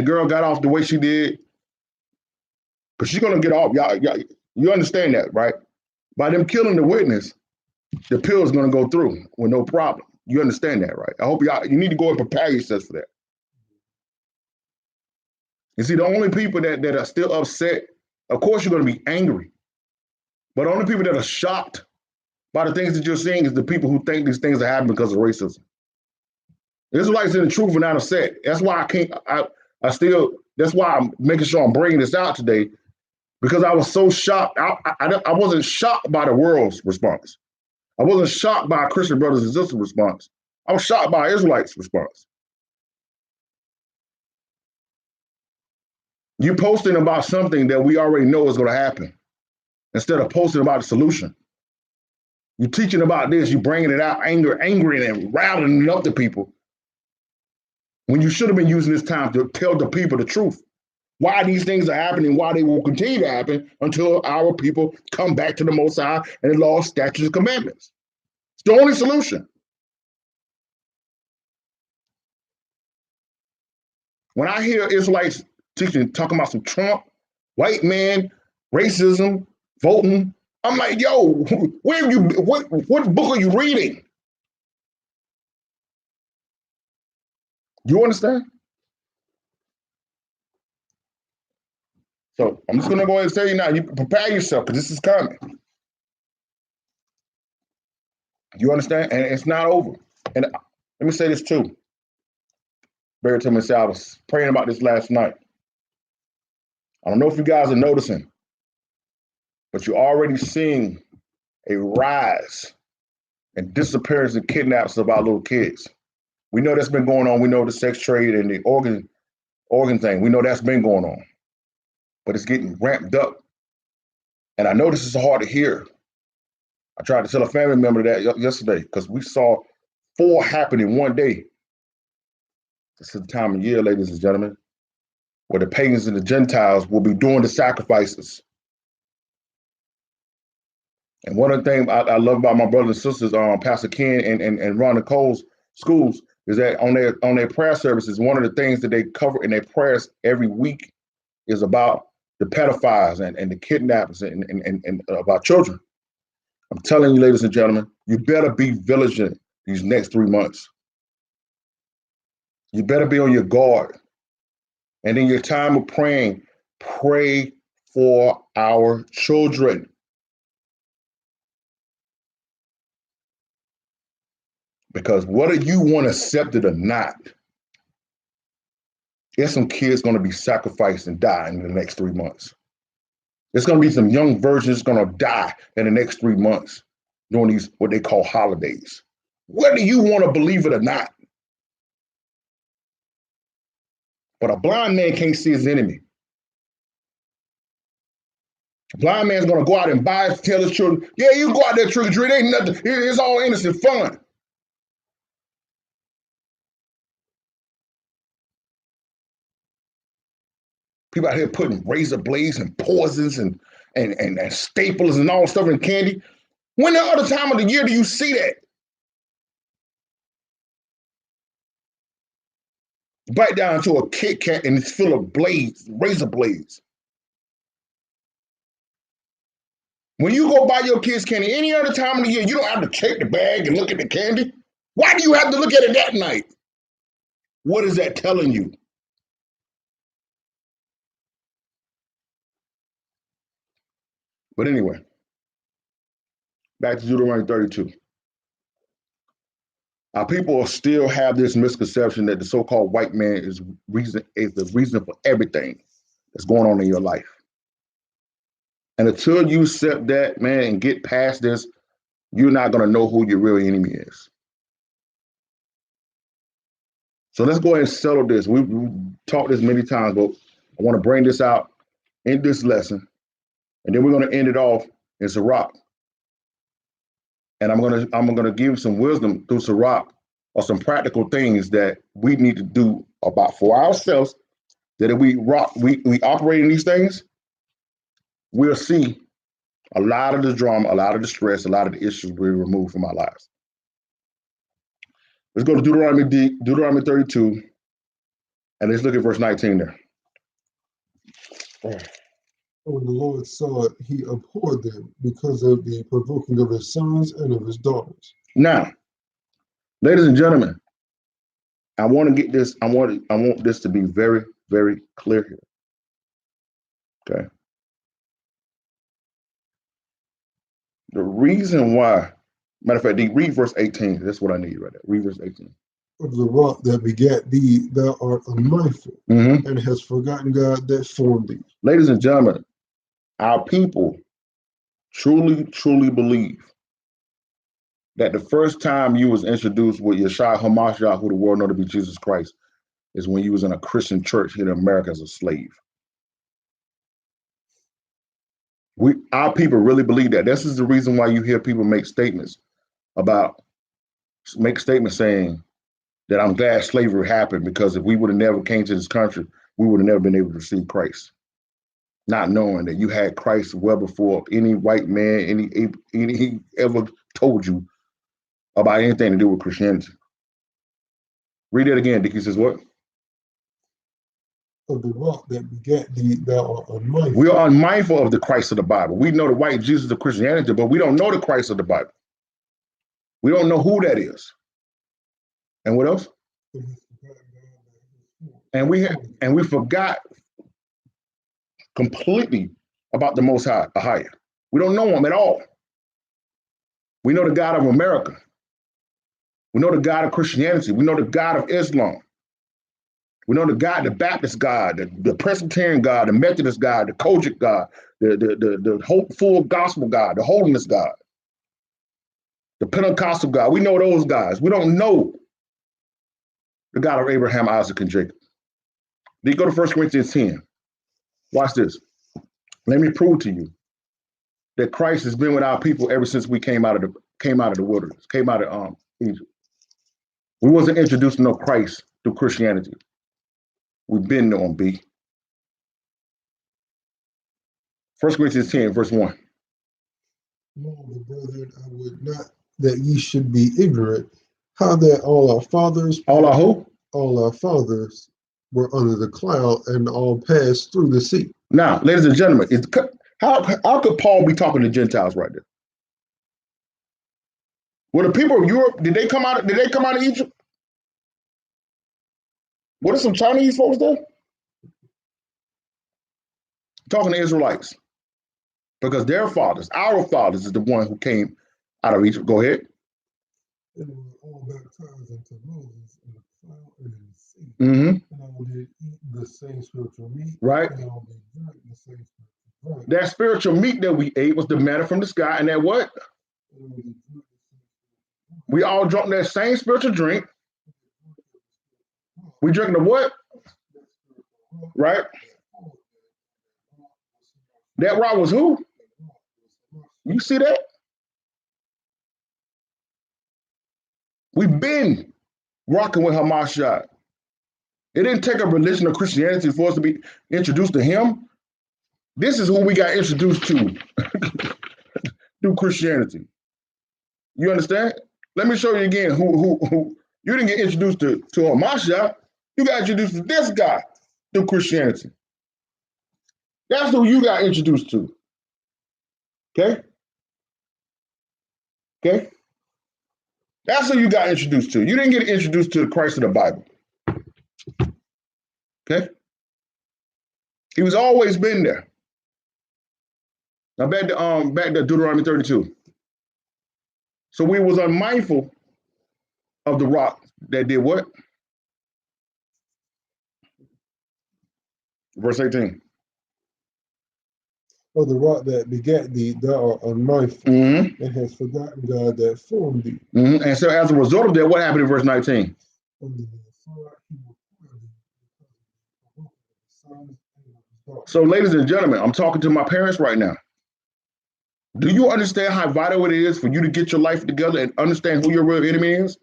girl got off the way she did, because she's gonna get off, y'all, you understand that, right? By them killing the witness, the pill is gonna go through with no problem. You understand that, right? I hope you need to go and prepare yourselves for that. You see, the only people that are still upset, of course you're gonna be angry, but the only people that are shocked by the things that you're seeing is the people who think these things are happening because of racism. Israelites in the truth are not upset. That's why that's why I'm making sure I'm bringing this out today, because I was so shocked. I wasn't shocked by the world's response. I wasn't shocked by Christian brothers and sisters' response. I was shocked by Israelites' response. You posting about something that we already know is going to happen instead of posting about the solution. You teaching about this, you bringing it out, angry and rallying up the people, when you should have been using this time to tell the people the truth. Why these things are happening, why they will continue to happen until our people come back to the Most High and the law, statutes, and commandments. It's the only solution. When I hear Israelites talking about some Trump, white man, racism, voting, I'm like, yo, what book are you reading? You understand? So I'm just gonna go ahead and tell you now, you prepare yourself, because this is coming. You understand? And it's not over. And let me say this too. Barry told me, I was praying about this last night. I don't know if you guys are noticing, but you're already seeing a rise in disappearance and kidnaps of our little kids. We know that's been going on. We know the sex trade and the organ thing. We know that's been going on, but it's getting ramped up. And I know this is hard to hear. I tried to tell a family member that yesterday, because we saw 4 happen in one day. This is the time of year, ladies and gentlemen, where the pagans and the Gentiles will be doing the sacrifices. And one of the things I love about my brothers and sisters, Pastor Ken and Ron Nicole's schools, is that on their prayer services, one of the things that they cover in their prayers every week is about the pedophiles and the kidnappers and of our children. I'm telling you, ladies and gentlemen, you better be vigilant these next 3 months. You better be on your guard. And in your time of praying, pray for our children. Because whether you want to accept it or not, there's some kids going to be sacrificed and die in the next 3 months. There's going to be some young virgins going to die in the next 3 months during these, what they call holidays. Whether you want to believe it or not. But a blind man can't see his enemy. A blind man's going to go out and buy, tell his children, yeah, you go out there trick or treat, ain't nothing. It's all innocent fun. People out here putting razor blades and poisons and staples and all stuff in candy. When the other time of the year do you see that? Bite down to a Kit Kat and it's full of blades, razor blades. When you go buy your kids candy any other time of the year, you don't have to check the bag and look at the candy. Why do you have to look at it that night? What is that telling you? But anyway, back to Deuteronomy 32. Our people still have this misconception that the so-called white man is the reason for everything that's going on in your life. And until you accept that, man, and get past this, you're not going to know who your real enemy is. So let's go ahead and settle this. We've talked this many times, but I want to bring this out in this lesson. And then we're going to end it off in Sirach. And I'm gonna give some wisdom through Sirach or some practical things that we need to do about for ourselves. That if we operate in these things, we'll see a lot of the drama, a lot of the stress, a lot of the issues we remove from our lives. Let's go to Deuteronomy 32, and let's look at verse 19 there. When the Lord saw it, he abhorred them because of the provoking of his sons and of his daughters. Now, ladies and gentlemen, I want to get this. I want this to be very, very clear here. Okay. The reason why, matter of fact, read verse 18. That's what I need right there. Read verse 18. Of the rock that begat thee, thou art unmindful, and hast forgotten God that formed thee. Ladies and gentlemen, our people truly, truly believe that the first time you was introduced with Yeshua HaMashiach, who the world know to be Jesus Christ, is when you was in a Christian church here in America as a slave. Our people really believe that. This is the reason why you hear people make statements saying that I'm glad slavery happened, because if we would have never came to this country, we would have never been able to receive Christ. Not knowing that you had Christ well before any white man, any ever told you about anything to do with Christianity. Read it again. Dickie says what? Of the rock that begat thee, thou art unmindful. We are unmindful of the Christ of the Bible. We know the white Jesus of Christianity, but we don't know the Christ of the Bible. We don't know who that is. And what else? And we forgot completely about the Most High, Ahia. We don't know him at all. We know the God of America. We know the God of Christianity. We know the God of Islam. We know the God, the Baptist God, the Presbyterian God, the Methodist God, the Kojic God, the hopeful gospel God, the holiness God, the Pentecostal God. We know those guys. We don't know the God of Abraham, Isaac, and Jacob. Then you go to 1 Corinthians 10. Watch this. Let me prove to you that Christ has been with our people ever since we came out of the wilderness, came out of Egypt. We wasn't introduced to no Christ through Christianity. We've been on B. 1 Corinthians 10, verse 1. No, brethren, I would not that ye should be ignorant, how that all our fathers. All our who? All our fathers were under the cloud and all passed through the sea. Now, ladies and gentlemen, how could Paul be talking to Gentiles right there? Well, the people of Europe, did they come out of Egypt? What are some Chinese folks there? Talking to Israelites. Because their fathers, our fathers, is the one who came out of Egypt. Go ahead. And were all baptized into Moses in the cloud and in the sea. Mm-hmm. And all did eat the same spiritual meat. Right. And all did drink the same spiritual drink. That spiritual meat that we ate was the manna from the sky, and that what? We all drank that same spiritual drink. We drank the what? Right? That rock was who? You see that? We've been rocking with Hamashiach. It didn't take a religion or Christianity for us to be introduced to him. This is who we got introduced to through Christianity. You understand? Let me show you again who you didn't get introduced to Hamashiach. You got introduced to this guy through Christianity. That's who you got introduced to. Okay? Okay? That's who you got introduced to. You didn't get introduced to the Christ of the Bible. Okay? He was always been there. Now back to Deuteronomy 32. So we was unmindful of the rock that did what? Verse 18. Of the rock that begat thee, thou art unmindful, Mm-hmm. and hast forgotten God that formed thee. Mm-hmm. And so as a result of that, what happened in verse 19? So ladies and gentlemen, I'm talking to my parents right now. Do you understand how vital it is for you to get your life together and understand who your real enemy is?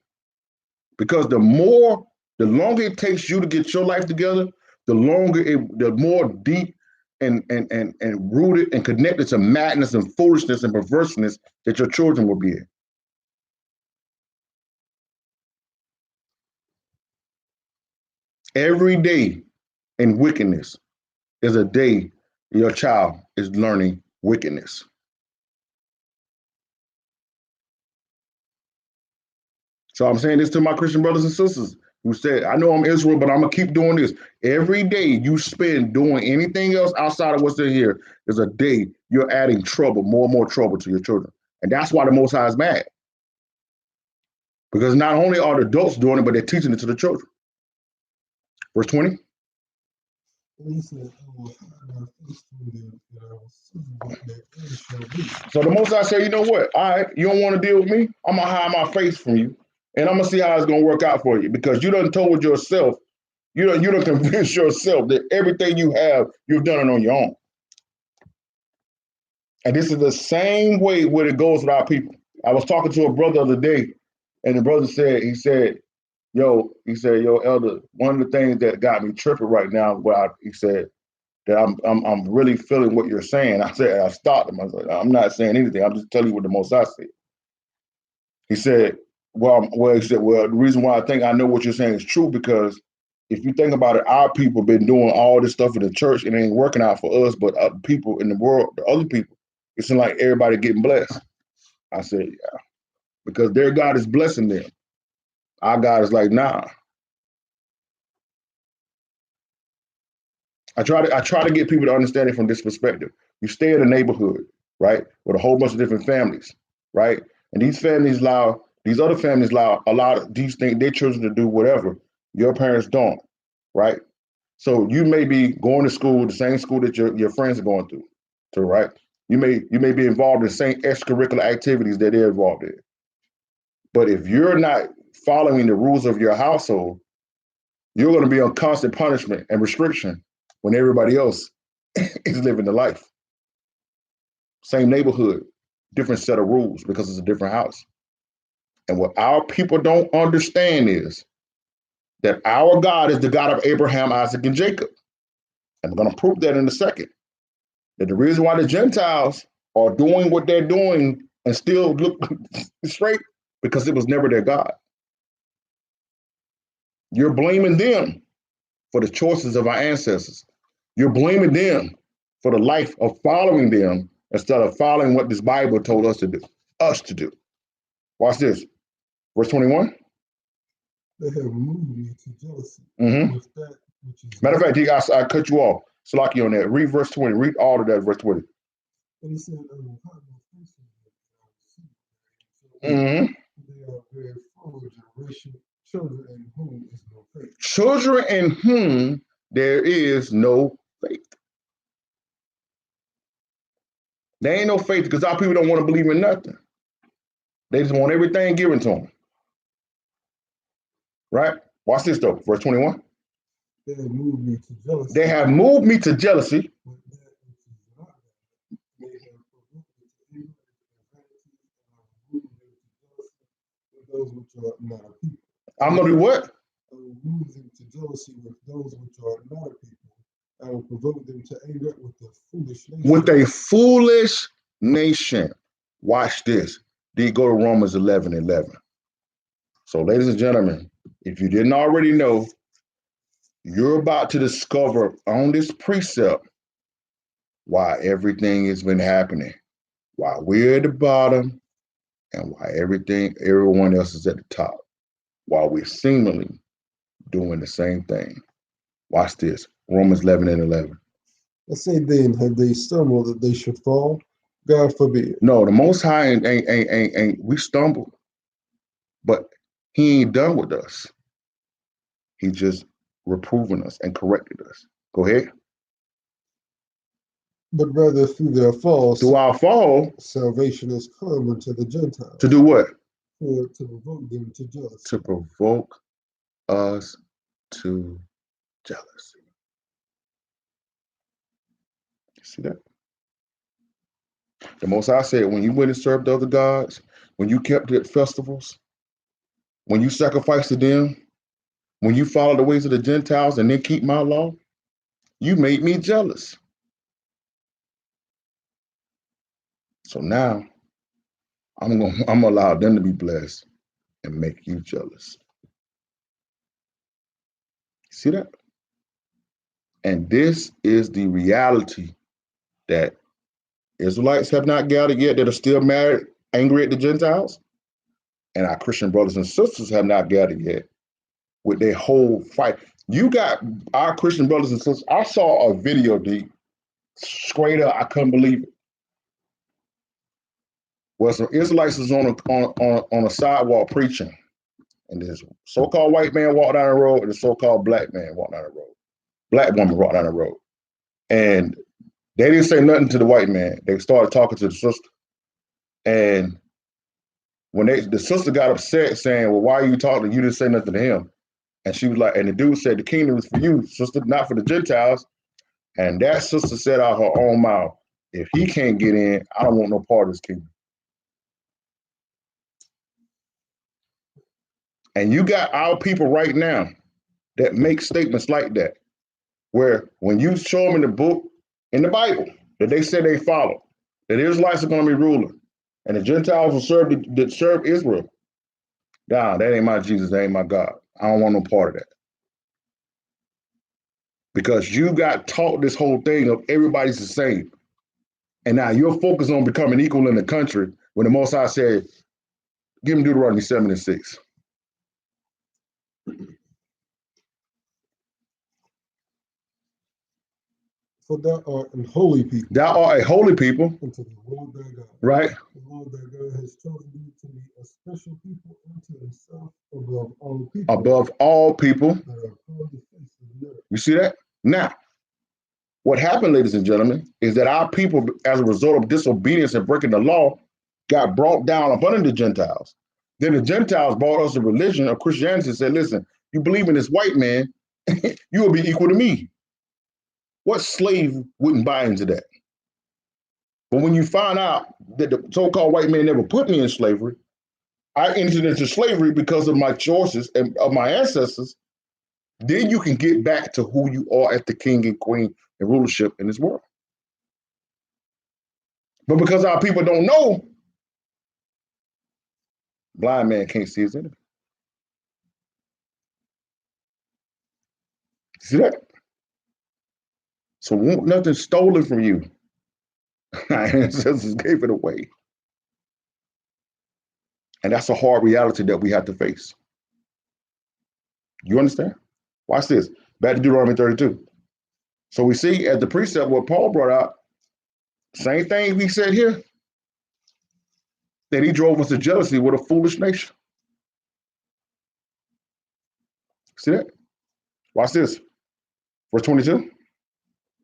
Because the longer it takes you to get your life together, the more deep and rooted and connected to madness and foolishness and perverseness that your children will be in. Every day in wickedness is a day your child is learning wickedness. So I'm saying this to my Christian brothers and sisters who said, I know I'm Israel, but I'm going to keep doing this. Every day you spend doing anything else outside of what's in here is a day you're adding trouble, more and more trouble to your children. And that's why the Most High is mad. Because not only are the adults doing it, but they're teaching it to the children. Verse 20. So the Most High said, you know what? All right, you don't want to deal with me? I'm going to hide my face from you. And I'm going to see how it's going to work out for you. Because you done told yourself, you done convinced yourself that everything you have, you've done it on your own. And this is the same way where it goes with our people. I was talking to a brother the other day, and the brother said, yo, Elder, one of the things that got me tripping right now, he said that I'm really feeling what you're saying. I stopped him. I was like, I'm not saying anything. I'm just telling you what the Most High said. He said, the reason why I think I know what you're saying is true, because if you think about it, our people been doing all this stuff in the church, and it ain't working out for us, but people in the world, the other people, it seems like everybody getting blessed. I said, yeah, because their God is blessing them. Our God is like, nah. I try to get people to understand it from this perspective. You stay in a neighborhood, right, with a whole bunch of different families, right? And these other families allow a lot of these things, their children to do whatever. Your parents don't, right? So you may be going to school, the same school that your friends are going to, right? You may be involved in the same extracurricular activities that they're involved in. But if you're not following the rules of your household, you're going to be on constant punishment and restriction when everybody else is living the life. Same neighborhood, different set of rules because it's a different house. And what our people don't understand is that our God is the God of Abraham, Isaac, and Jacob. And I'm going to prove that in a second. That the reason why the Gentiles are doing what they're doing and still look straight, because it was never their God. You're blaming them for the choices of our ancestors. You're blaming them for the life of following them instead of following what this Bible told us to do. Watch this. Verse 21. They have moved me to jealousy Mm-hmm. with that which is Matter of fact, I cut you off. Salaki on that. Read verse 20. Read all of that, verse 20. And he said, I will hide my face from them, and I will see. Mm-hmm. They are very full generation, children in whom is no faith. Children in whom there is no faith. There ain't no faith because our people don't want to believe in nothing. They just want everything given to them. Right? Watch this though. Verse 21. They have moved me to jealousy. They have moved me to jealousy. With that which is not God. They have provoked me to anger and vanity, and I will move them to jealousy with those which are not a people. I'm going to do what? I will move them to jealousy with those which are not a people. I will provoke them to anger with the foolish nation. With a foolish nation. Watch this. Then go to Romans 11:11. So, ladies and gentlemen, if you didn't already know, you're about to discover on this precept why everything has been happening, why we're at the bottom, and why everyone else is at the top, while we're seemingly doing the same thing. Watch this. Romans 11:11. I say then, have they stumbled that they should fall? God forbid. No, the Most High ain't we stumbled, but He ain't done with us. He just reproving us and corrected us. Go ahead. But rather through their fall, Through our fall, salvation has come unto the Gentiles. to do what? To provoke them to jealousy. To provoke us to jealousy. See that? The Most High said, when you went and served other gods, when you kept at festivals, when you sacrificed to them, when you followed the ways of the Gentiles and then keep my law, you made me jealous. So now I'm gonna allow them to be blessed and make you jealous. See that? And this is the reality that Israelites have not gathered yet that are still mad, angry at the Gentiles, and our Christian brothers and sisters have not gathered yet with their whole fight. You got our Christian brothers and sisters. I saw a video, D, straight up, I couldn't believe it. Well, some Israelites was on a sidewalk preaching, and this so-called white man walked down the road, and the so-called black man walked down the road. Black woman walked down the road, and they didn't say nothing to the white man. They started talking to the sister, and when the sister got upset, saying, "Well, why are you talking? You didn't say nothing to him." And she was like, and the dude said, "The kingdom is for you, sister, not for the Gentiles." And that sister said out her own mouth, "If he can't get in, I don't want no part of this kingdom." And you got our people right now that make statements like that, where when you show them in the book, in the Bible, that they say they follow, that the Israelites are going to be ruling, and the Gentiles will serve Israel. Nah, that ain't my Jesus, that ain't my God. I don't want no part of that. Because you got taught this whole thing of everybody's the same. And now you're focused on becoming equal in the country when the Most High said, give them Deuteronomy 7:6. For thou art an holy people. Thou art a holy people. Unto the Lord thy God. Right. The Lord thy God has chosen thee to be a special people unto himself above all people. Above all people. That are upon the face of the earth. You see that? Now, what happened, ladies and gentlemen, is that our people, as a result of disobedience and breaking the law, got brought down upon the Gentiles. Then the Gentiles brought us a religion of Christianity and said, listen, you believe in this white man, you will be equal to me. What slave wouldn't buy into that? But when you find out that the so-called white man never put me in slavery, I entered into slavery because of my choices and of my ancestors, then you can get back to who you are as the king and queen and rulership in this world. But because our people don't know, blind man can't see his enemy. See that? So won't nothing stolen from you. Our ancestors gave it away. And that's a hard reality that we have to face. You understand? Watch this. Back to Deuteronomy 32. So we see at the precept what Paul brought out, same thing we said here, that he drove us to jealousy with a foolish nation. See that? Watch this. Verse 22.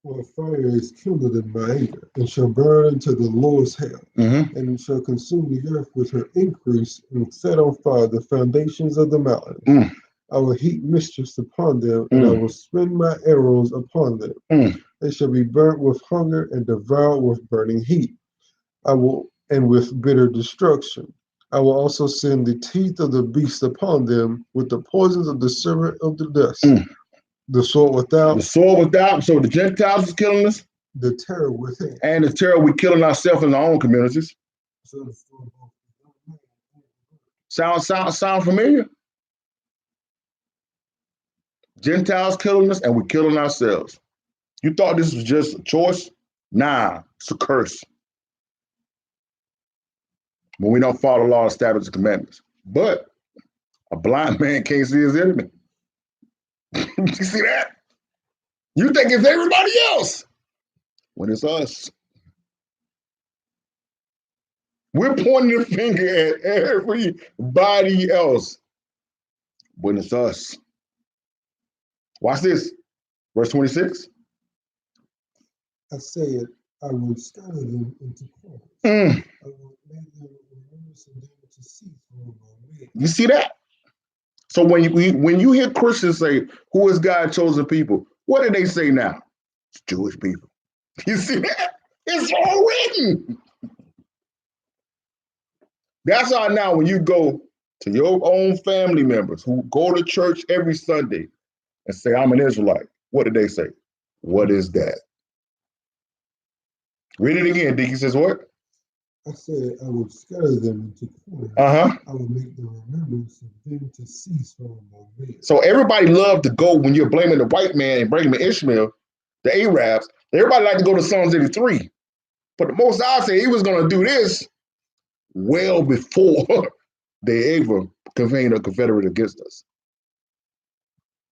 For fire is kindled in my anger, and shall burn into the Lord's hell, and shall consume the earth with her increase, and set on fire the foundations of the mountains. I will heap mischiefs upon them, and I will spin my arrows upon them. They shall be burnt with hunger and devoured with burning heat. And with bitter destruction. I will also send the teeth of the beast upon them, with the poisons of the serpent of the dust. The sword without. The sword without. So the Gentiles is killing us. The terror within. And the terror we killing ourselves in our own communities. Sound familiar? Gentiles killing us and we're killing ourselves. You thought this was just a choice? Nah, it's a curse. When we don't follow law, statutes, and commandments. But a blind man can't see his enemy. You see that? You think it's everybody else when it's us. We're pointing the finger at everybody else when it's us. Watch this. Verse 26. I said, I will scatter them into corners. I will make them remembrance of them to cease from among men. You see that? So when you hear Christians say, who is God's chosen people? What do they say now? It's Jewish people. You see that? It's all written. That's how now when you go to your own family members who go to church every Sunday and say, I'm an Israelite, what do they say? What is that? Read it again. Dickie says what? I said, I will scatter them into corners. I will make the remembrance of them to cease from among men. So everybody loved to go when you're blaming the white man and bringing Ishmael, the Arabs. Everybody liked to go to Psalms 83. But the Most High said he was going to do this well before they ever convened a confederate against us.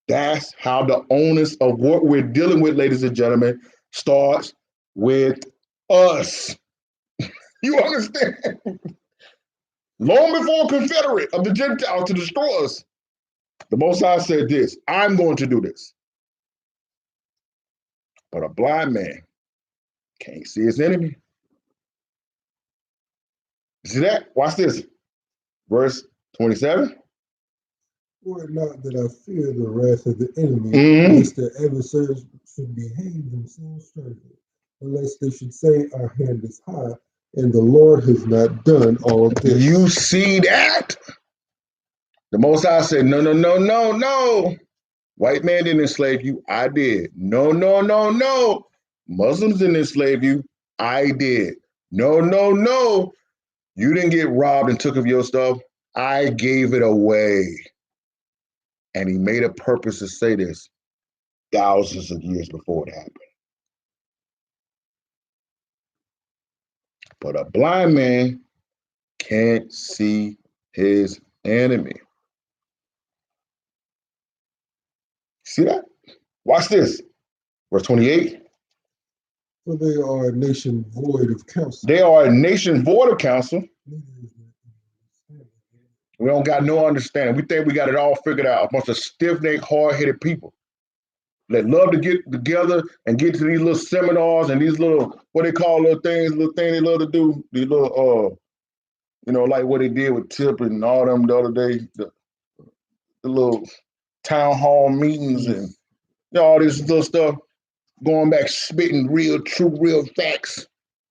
That's how the onus of what we're dealing with, ladies and gentlemen, starts with us. You understand? Long before Confederate of the Gentiles to destroy us, the Most High said this, I'm going to do this. But a blind man can't see his enemy. See that? Watch this. Verse 27. Were it not that I fear the wrath of the enemy, lest their adversaries should behave themselves strangely, unless they should say, our hand is high, and the Lord has not done all this. You see that? The Most High said, no, no, no, no, no. White man didn't enslave you. I did. No, no, no, no. Muslims didn't enslave you. I did. No, no, no. You didn't get robbed and took of your stuff. I gave it away. And he made a purpose to say this thousands of years before it happened. But a blind man can't see his enemy. See that? Watch this. Verse 28. For they are a nation void of counsel. They are a nation void of counsel. We don't got no understanding. We think we got it all figured out. A bunch of stiff-necked, hard-headed people that love to get together and get to these little seminars and these little, what they call little thing they love to do. These little, like what they did with Tip and all them the other day, the little town hall meetings and all this little stuff, going back, spitting real, true, real facts,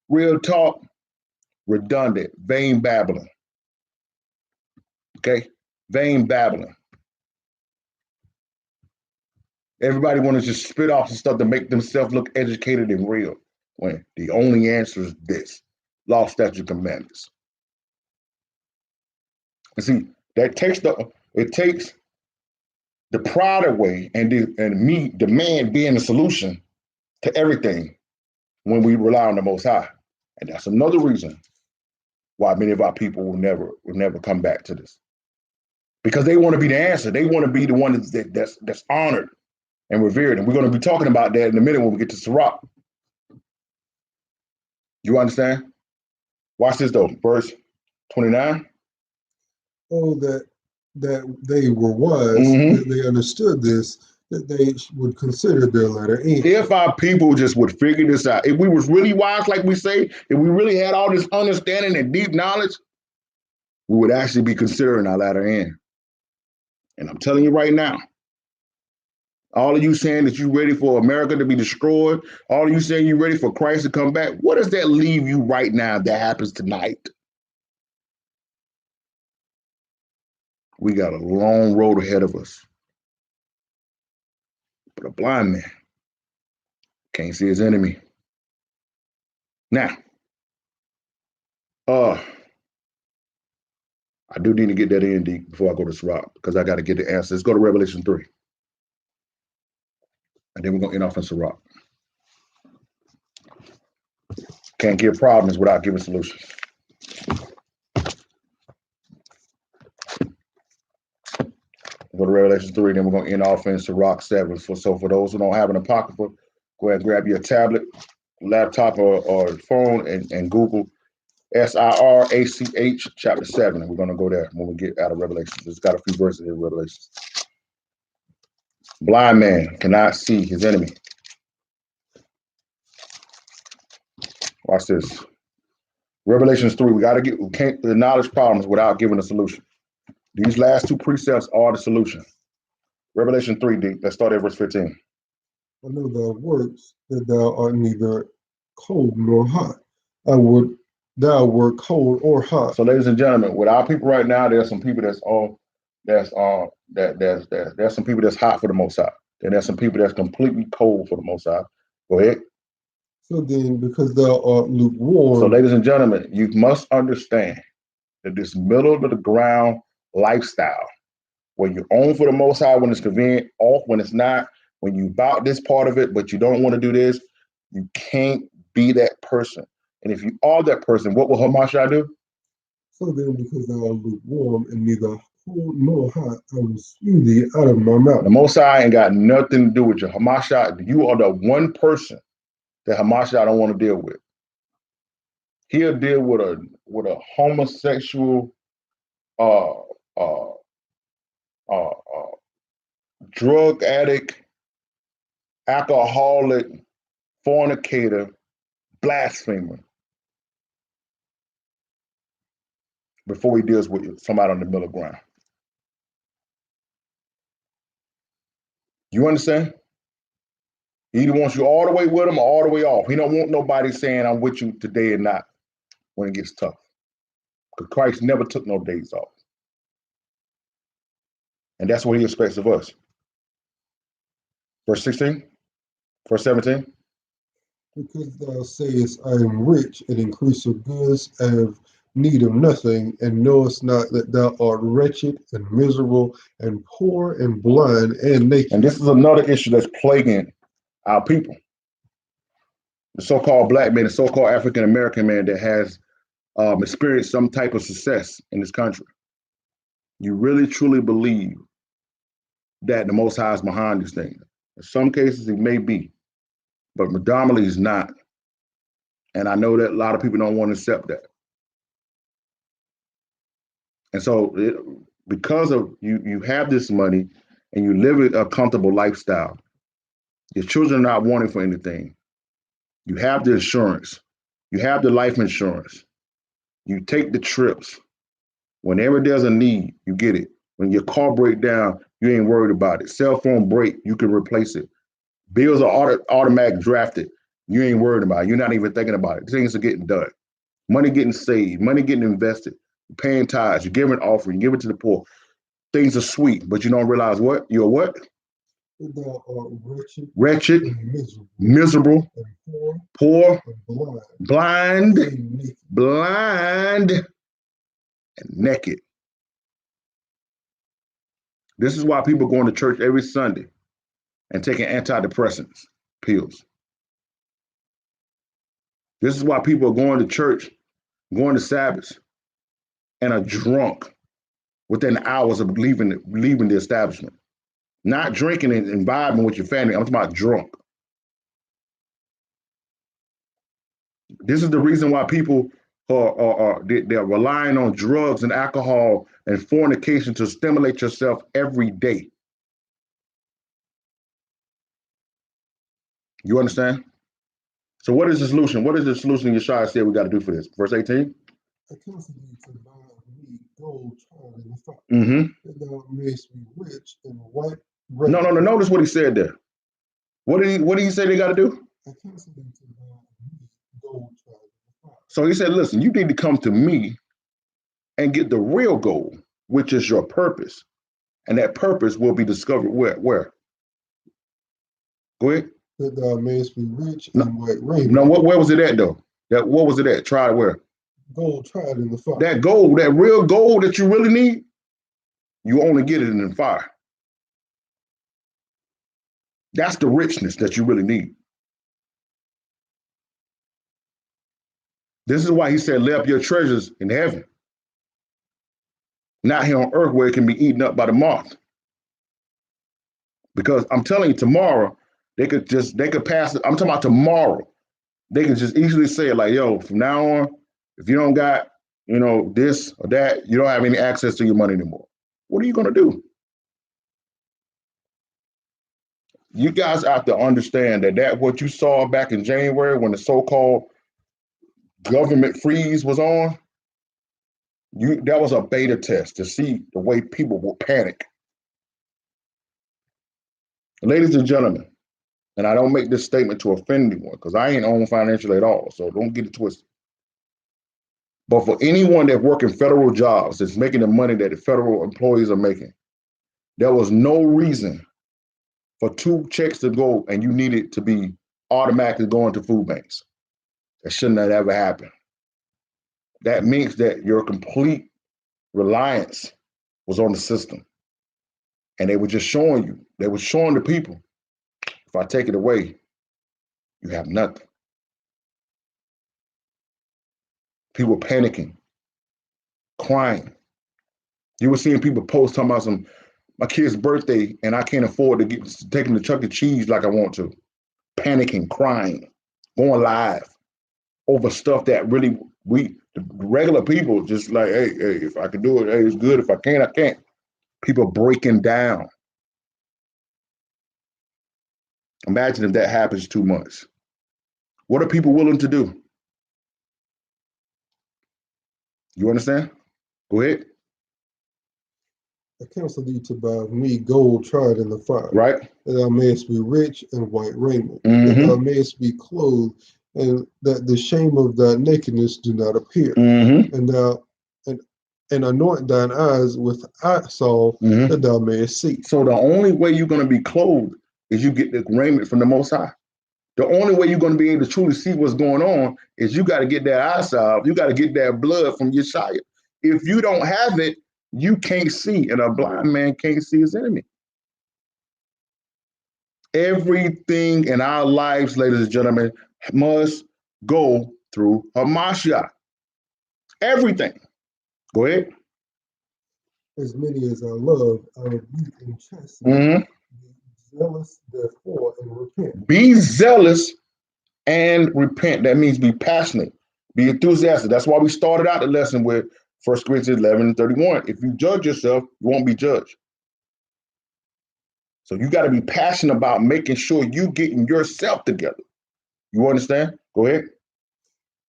real talk, redundant, vain babbling. Okay? Vain babbling. Everybody want to just spit off some stuff to make themselves look educated and real, when the only answer is this: law, statute, commandments. And see, it takes the product way and the man being the solution to everything when we rely on the Most High. And that's another reason why many of our people will never come back to this. Because they want to be the answer. They want to be the one that's honored and revered. And we're going to be talking about that in a minute when we get to Sirach. You understand? Watch this though, verse 29. Oh, that they were wise, that they understood this, that they would consider their latter end. If our people just would figure this out, if we was really wise, like we say, if we really had all this understanding and deep knowledge, we would actually be considering our latter end. And I'm telling you right now, all of you saying that you're ready for America to be destroyed, all of you saying you're ready for Christ to come back, what does that leave you right now if that happens tonight? We got a long road ahead of us. But a blind man can't see his enemy. Now, I do need to get that in deep before I go to Sirach, because I got to get the answer. Let's go to Revelation 3. And then we're going to end off in Sirach. Can't give problems without giving solutions. Go to Revelation 3, then we're going to end off in Sirach 7. So for those who don't have an apocrypha, go ahead and grab your tablet, laptop, or phone and Google Sirach chapter 7. And we're going to go there when we get out of Revelation. It's got a few verses in Revelation. Blind man cannot see his enemy. Watch this. Revelations 3, we can't acknowledge problems without giving a solution. These last two precepts are the solution. Revelation 3, D, let's start at verse 15. I know thy works, that thou art neither cold nor hot. I would thou were cold or hot. So, ladies and gentlemen, with our people right now, there's some people there's some people that's hot for the Most High. And there's some people that's completely cold for the Most High. Go ahead. So then, because thou art lukewarm. So, ladies and gentlemen, you must understand that this middle of the ground lifestyle, where you're on for the Most High when it's convenient, off when it's not, when you about this part of it, but you don't want to do this, you can't be that person. And if you are that person, what will Hamashiach do? So then, because thou art lukewarm and neither cold nor hot, I will spew thee out of my mouth. The Most High ain't got nothing to do with you. Hamashiach, you are the one person that Hamashiach don't want to deal with. He'll deal with a homosexual, drug addict, alcoholic, fornicator, blasphemer before he deals with somebody on the middle ground. You understand? He either wants you all the way with him or all the way off. He don't want nobody saying, I'm with you today and not when it gets tough. Because Christ never took no days off. And that's what he expects of us. Verse 16, verse 17. Because thou sayest, I am rich and increase of goods, I have need of nothing, and knowest not that thou art wretched and miserable and poor and blind and naked. And this is another issue that's plaguing our people. The so-called black man, the so-called African-American man that has experienced some type of success in this country. You really, truly believe that the Most High is behind this thing. In some cases, it may be, but predominantly it's not. And I know that a lot of people don't want to accept that. And so because of you have this money and you live a comfortable lifestyle, your children are not wanting for anything. You have the insurance. You have the life insurance. You take the trips. Whenever there's a need, you get it. When your car breaks down, you ain't worried about it. Cell phone break, you can replace it. Bills are automatic drafted. You ain't worried about it. You're not even thinking about it. Things are getting done. Money getting saved. Money getting invested. You're paying tithes. You're giving offering. You give it to the poor. Things are sweet, but you don't realize what? You're what? Thou art wretched, and miserable, and poor, and blind, blind, and naked. This is why people going to church every Sunday and taking antidepressants pills. This is why people are going to church, going to Sabbaths, and are drunk within hours of leaving the establishment. Not drinking and vibing with your family. I'm talking about drunk. This is the reason why people they're relying on drugs and alcohol and fornication to stimulate yourself every day. You understand? So what is the solution? What is the solution Yeshua said we got to do for this? Verse 18? I counsel thee to buy of me gold tried in the fire, Mm-hmm. that thou mayest be rich in white No. raiment. Notice what he said there. What did he say they got to do? I counsel thee to buy of me gold tried in the fire. So he said, listen, you need to come to me and get the real gold, which is your purpose. And that purpose will be discovered where? Go ahead. That thou mayest be rich in white raiment. No, where was it at though? What was it at? Tried where? Gold tried in the fire. That gold, that real gold that you really need, you only get it in the fire. That's the richness that you really need. This is why he said, lay up your treasures in heaven, not here on earth where it can be eaten up by the moth. Because I'm telling you, tomorrow, they could pass it. I'm talking about tomorrow. They could just easily say like, yo, from now on, if you don't got, this or that, you don't have any access to your money anymore. What are you going to do? You guys have to understand that what you saw back in January when the so-called government freeze was on, that was a beta test to see the way people will panic. Ladies and gentlemen, and I don't make this statement to offend anyone because I ain't owned financially at all, so don't get it twisted. But for anyone that work in federal jobs that's making the money that the federal employees are making, there was no reason for 2 checks to go and you need it to be automatically going to food banks. That shouldn't have ever happened. That means that your complete reliance was on the system. And they were just showing you, they were showing the people, if I take it away, you have nothing. People panicking, crying. You were seeing people post talking about my kid's birthday and I can't afford to take him to Chuck E. Cheese like I want to. Panicking, crying, going live over stuff that really the regular people just like, hey, if I can do it, hey, it's good. If I can't, I can't. People breaking down. Imagine if that happens 2 months. What are people willing to do? You understand? Go ahead. I counsel thee to buy of me gold tried in the fire, Right. That thou mayest be rich in white raiment, Mm-hmm. That thou mayest be clothed, and that the shame of thy nakedness do not appear, Mm-hmm. and thou and anoint thine eyes with eye salve, Mm-hmm. that thou mayest see. So the only way you're going to be clothed is you get the raiment from the Most High. The only way you're going to be able to truly see what's going on is you got to get that eye salve. You got to get that blood from Yeshua. If you don't have it, you can't see, and a blind man can't see his enemy. Everything in our lives, ladies and gentlemen, must go through Hamashiach. Everything. Go ahead. As many as I love, I rebuke and chasten. Mm-hmm. Be zealous, therefore, and repent. Be zealous and repent. That means be passionate, be enthusiastic. That's why we started out the lesson with 1 Corinthians 11:31. If you judge yourself, you won't be judged. So you got to be passionate about making sure you getting yourself together. You understand? Go ahead.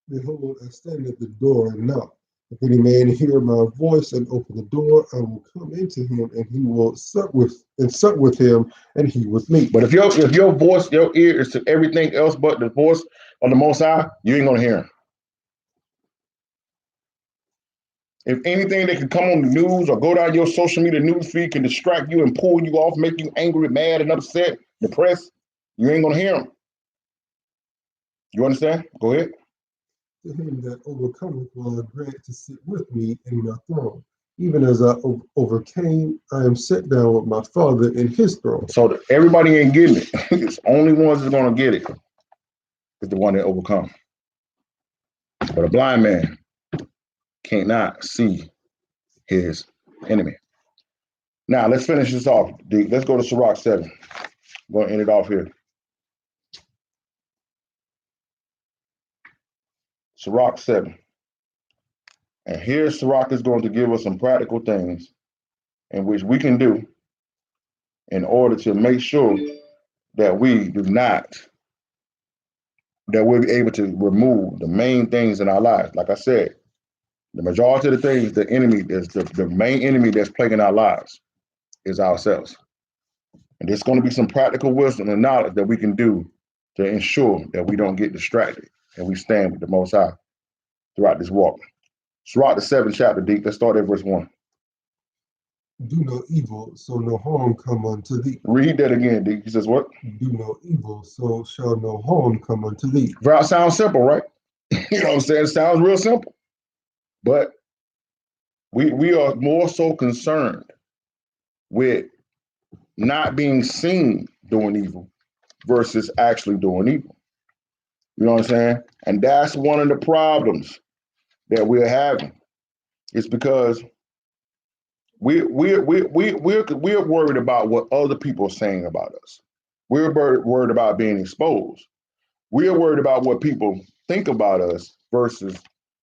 Behold, I stand at the door and knock. If any man hear my voice and open the door, I will come into him, and he will sup with him, and he with me. But if your voice, your ear is to everything else but the voice of the Most High, you ain't gonna hear him. If anything that can come on the news or go down your social media news feed can distract you and pull you off, make you angry, mad, and upset, depressed, you ain't gonna hear him. You understand? Go ahead. To him that overcometh will I grant to sit with me in my throne, Even as I overcame, I am set down with my Father in his throne. So everybody ain't getting it. It's only ones that's gonna get it is the one that overcome. But a blind man cannot see his enemy. Now let's finish this off. Let's go to Sirach 7. I'm going to end it off here. Sirach 7. And here Sirach is going to give us some practical things in which we can do in order to make sure that we do not, that we're able to remove the main things in our lives. Like I said, the majority of the things, the enemy is the main enemy that's plaguing our lives is ourselves. And there's going to be some practical wisdom and knowledge that we can do to ensure that we don't get distracted and we stand with the Most High throughout this walk. Sirach the 7th chapter, Deep. Let's start at verse 1. Do no evil, so no harm come unto thee. Read that again, Deep. He says what? Do no evil, so shall no harm come unto thee. That sounds simple, right? You know what I'm saying? It sounds real simple. But we are more so concerned with not being seen doing evil versus actually doing evil. You know what I'm saying? And that's one of the problems that we're having. It's because we're worried about what other people are saying about us. We're worried about being exposed. We're worried about what people think about us versus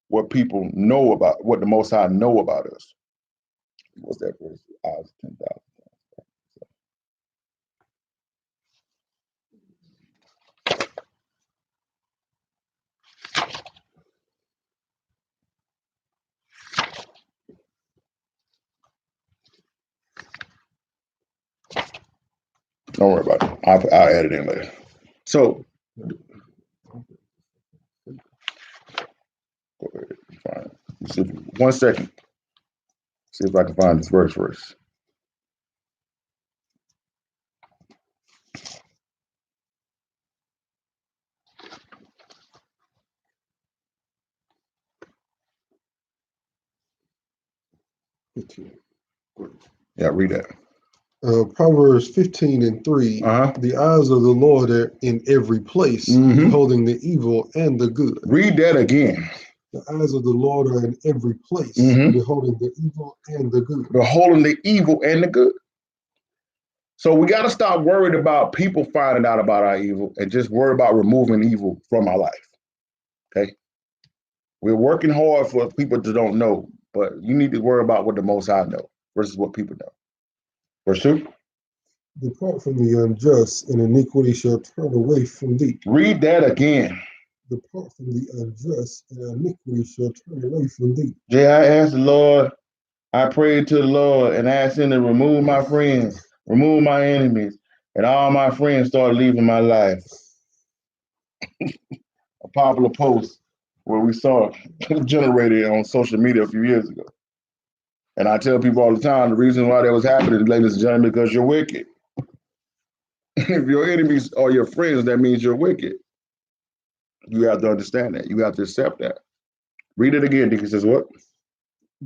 what people know about, what the Most High know about us. What's that verse? Eyes 10,000. Don't worry about it. I'll add it in later. So, go ahead. Fine. See, 1 second. See if I can find this verse first. Yeah, read that. Proverbs 15:3. The eyes of the Lord are in every place, beholding the evil and the good. Read that again. The eyes of the Lord are in every place, beholding the evil and the good. Beholding the evil and the good. So we got to stop worried about people finding out about our evil and just worry about removing evil from our life. Okay? We're working hard for people that don't know, but you need to worry about what the Most High know versus what people know. Verse 2. Depart from the unjust, and iniquity shall turn away from thee. Read that again. Depart from the unjust, and iniquity shall turn away from thee. Jay, I asked the Lord, I prayed to the Lord and asked him to remove my friends, remove my enemies, and all my friends started leaving my life. A popular post where we saw generated on social media a few years ago. And I tell people all the time, the reason why that was happening, ladies and gentlemen, because you're wicked. If your enemies are your friends, that means you're wicked. You have to understand that. You have to accept that. Read it again, Deacon says what?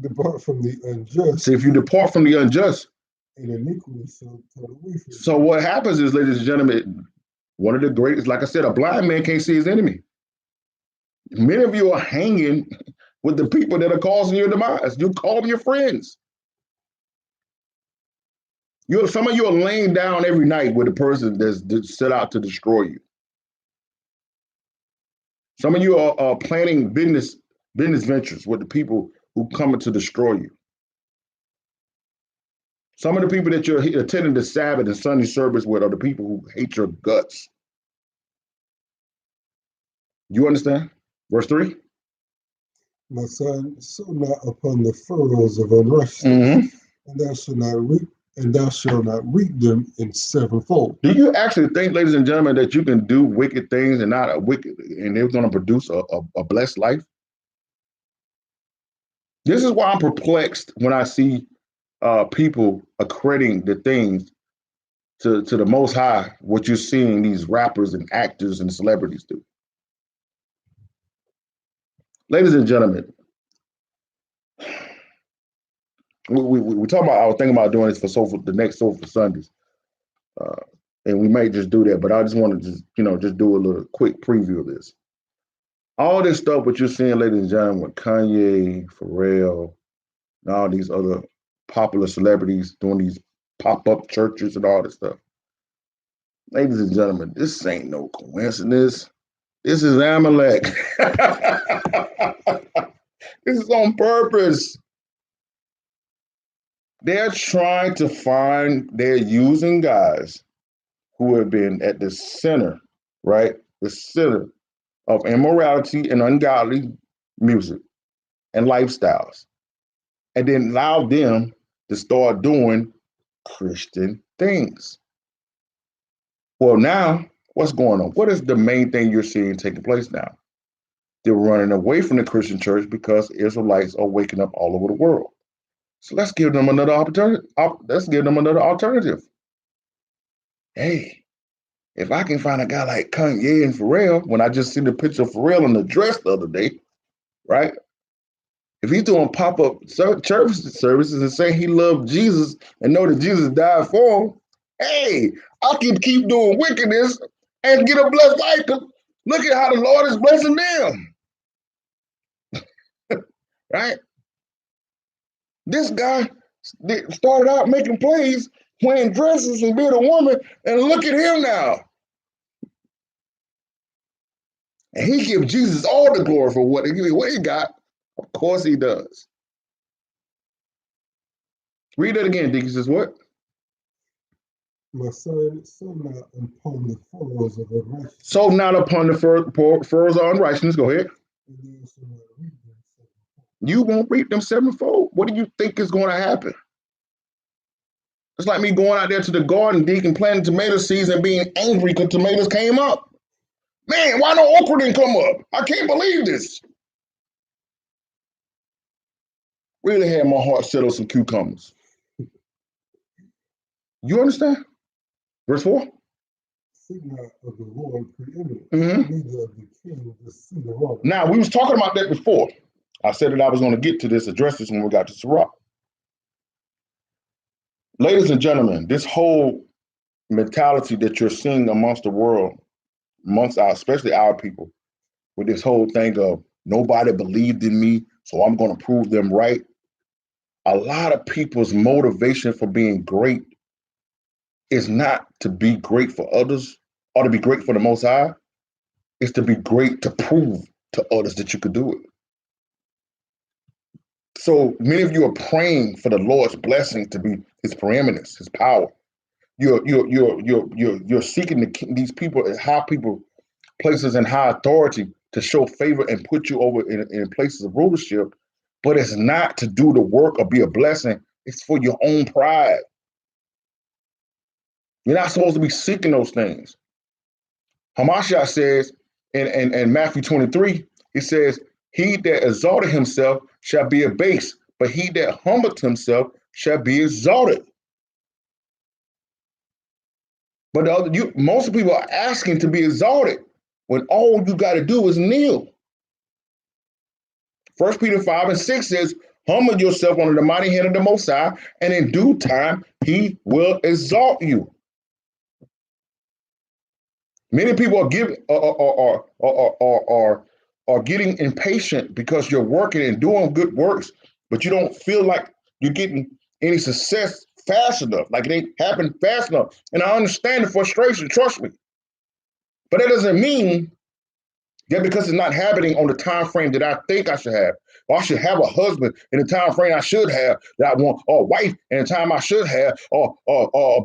Depart from the unjust. See, if you depart from the unjust, and iniquity shall turn away from so what happens is, ladies and gentlemen, one of the greatest, like I said, a blind man can't see his enemy. Many of you are hanging with the people that are causing your demise. You call them your friends. Some of you are laying down every night with a person that's set out to destroy you. Some of you are planning business ventures with the people who come to destroy you. Some of the people that you're attending the Sabbath and Sunday service with are the people who hate your guts. You understand? Verse 3. My son, sow not upon the furrows of unrighteousness, and thou shalt not reap, and thou shalt not reap them in sevenfold. Do you actually think, ladies and gentlemen, that you can do wicked things and not a wicked, and they're going to produce a blessed life? This is why I'm perplexed when I see people accrediting the things to the Most High, what you're seeing these rappers and actors and celebrities do. Ladies and gentlemen, we talking about. I was thinking about doing this for the next Soulful Sundays, uh, and we may just do that. But I just wanted to just do a little quick preview of this. All this stuff, what you're seeing, ladies and gentlemen, with Kanye, Pharrell, and all these other popular celebrities doing these pop-up churches and all this stuff. Ladies and gentlemen, this ain't no coincidence. This is Amalek. This is on purpose. They're trying to they're using guys who have been at the center, right? The center of immorality and ungodly music and lifestyles, and then allow them to start doing Christian things. Well, now, what's going on? What is the main thing you're seeing taking place now? They're running away from the Christian church because Israelites are waking up all over the world. So let's give them another opportunity. Let's give them another alternative. Hey, if I can find a guy like Kanye and Pharrell, when I just see the picture of Pharrell in the dress the other day, right? If he's doing pop-up services and saying he loved Jesus and know that Jesus died for him, hey, I can keep doing wickedness and get a blessed life. Look at how the Lord is blessing them. Right? This guy started out making plays, wearing dresses and being a woman, and look at him now. And he gives Jesus all the glory for what he got. Of course he does. Read that again, Deacon. Says what? My son, so not upon the furrows of unrighteousness. So not upon the furrows of unrighteousness. Go ahead. You won't reap them sevenfold. What do you think is going to happen? It's like me going out there to the garden, Deacon, planting tomato seeds and being angry because tomatoes came up. Man, why no okra didn't come up? I can't believe this. Really had my heart set on some cucumbers. You understand? Verse 4. Seek not of the Lord preeminence, neither of the king the seat of honor. Now, we was talking about that before. I said that I was going to get to this, address this when we got to Sirach. Ladies and gentlemen, this whole mentality that you're seeing amongst the world, especially our people, with this whole thing of nobody believed in me, so I'm going to prove them right. A lot of people's motivation for being great is not to be great for others or to be great for the Most High. It's to be great to prove to others that you could do it. So many of you are praying for the Lord's blessing to be His preeminence, His power. You're seeking these people, high people, places in high authority to show favor and put you over in places of rulership, but it's not to do the work or be a blessing. It's for your own pride. You're not supposed to be seeking those things. Hamashiach says in Matthew 23, he says, he that exalted himself shall be abased, but he that humbled himself shall be exalted. But most people are asking to be exalted when all you got to do is kneel. 1 Peter 5 and 6 says, humble yourself under the mighty hand of the Most High, and in due time he will exalt you. Many people are getting impatient because you're working and doing good works, but you don't feel like you're getting any success fast enough, like it ain't happened fast enough. And I understand the frustration, trust me. But that doesn't mean that because it's not happening on the time frame that I think I should have, or I should have a husband in the time frame I should have that I want, or a wife in the time I should have, or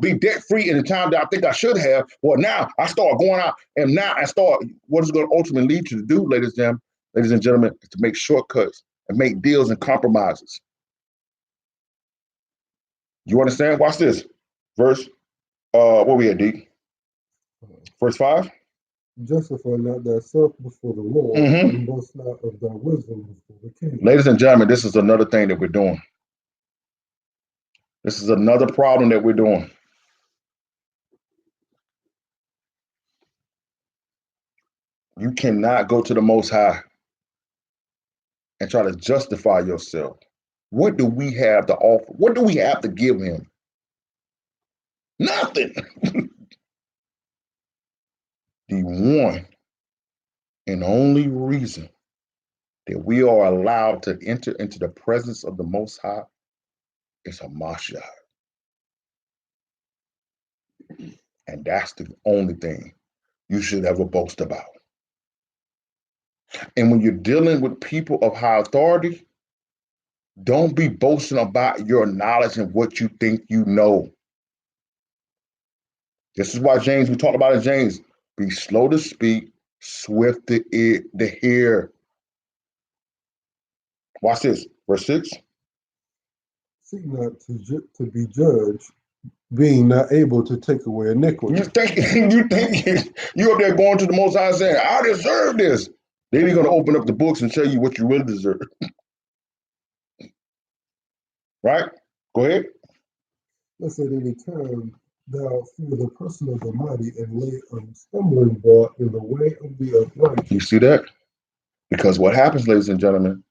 be debt free in the time that I think I should have. Well, now I start going out and now I start what is going to ultimately lead you to do, ladies and gentlemen, is to make shortcuts and make deals and compromises. You understand? Watch this. Verse, what we at, D? Verse 5. Justify not thyself before the Lord, and boast not of thy wisdom before the king. Ladies and gentlemen, this is another thing that we're doing. This is another problem that we're doing. You cannot go to the Most High and try to justify yourself What do we have to offer? What do we have to give him? Nothing. The one and only reason that we are allowed to enter into the presence of the Most High is Hamashiach. And that's the only thing you should ever boast about. And when you're dealing with people of high authority, don't be boasting about your knowledge and what you think you know. This is why James, we talked about in James, be slow to speak, swift to hear. Watch this, verse 6. Seek not to be judged, being not able to take away iniquity. You think you up there going to the Most High saying, I deserve this. Then he's going to open up the books and tell you what you really deserve. Right? Go ahead. Lest at any time thou fear the person of the mighty and lay a stumbling block in the way of the upright. You see that? Because what happens, ladies and gentlemen,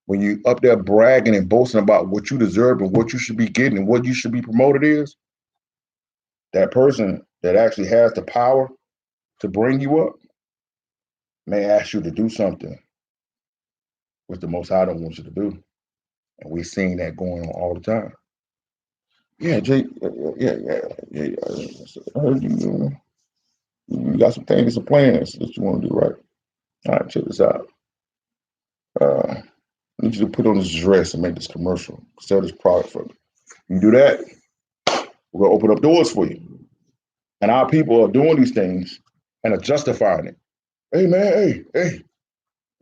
when you up there bragging and boasting about what you deserve and what you should be getting and what you should be promoted is, that person that actually has the power to bring you up may ask you to do something which the Most High don't want you to do. And we're seeing that going on all the time. Yeah, Jay, yeah. I heard you got some things, some plans that you want to do, right? All right, check this out. I need you to put on this dress and make this commercial, sell this product for me. You do that, we're gonna open up doors for you. And our people are doing these things and are justifying it. Hey man, hey,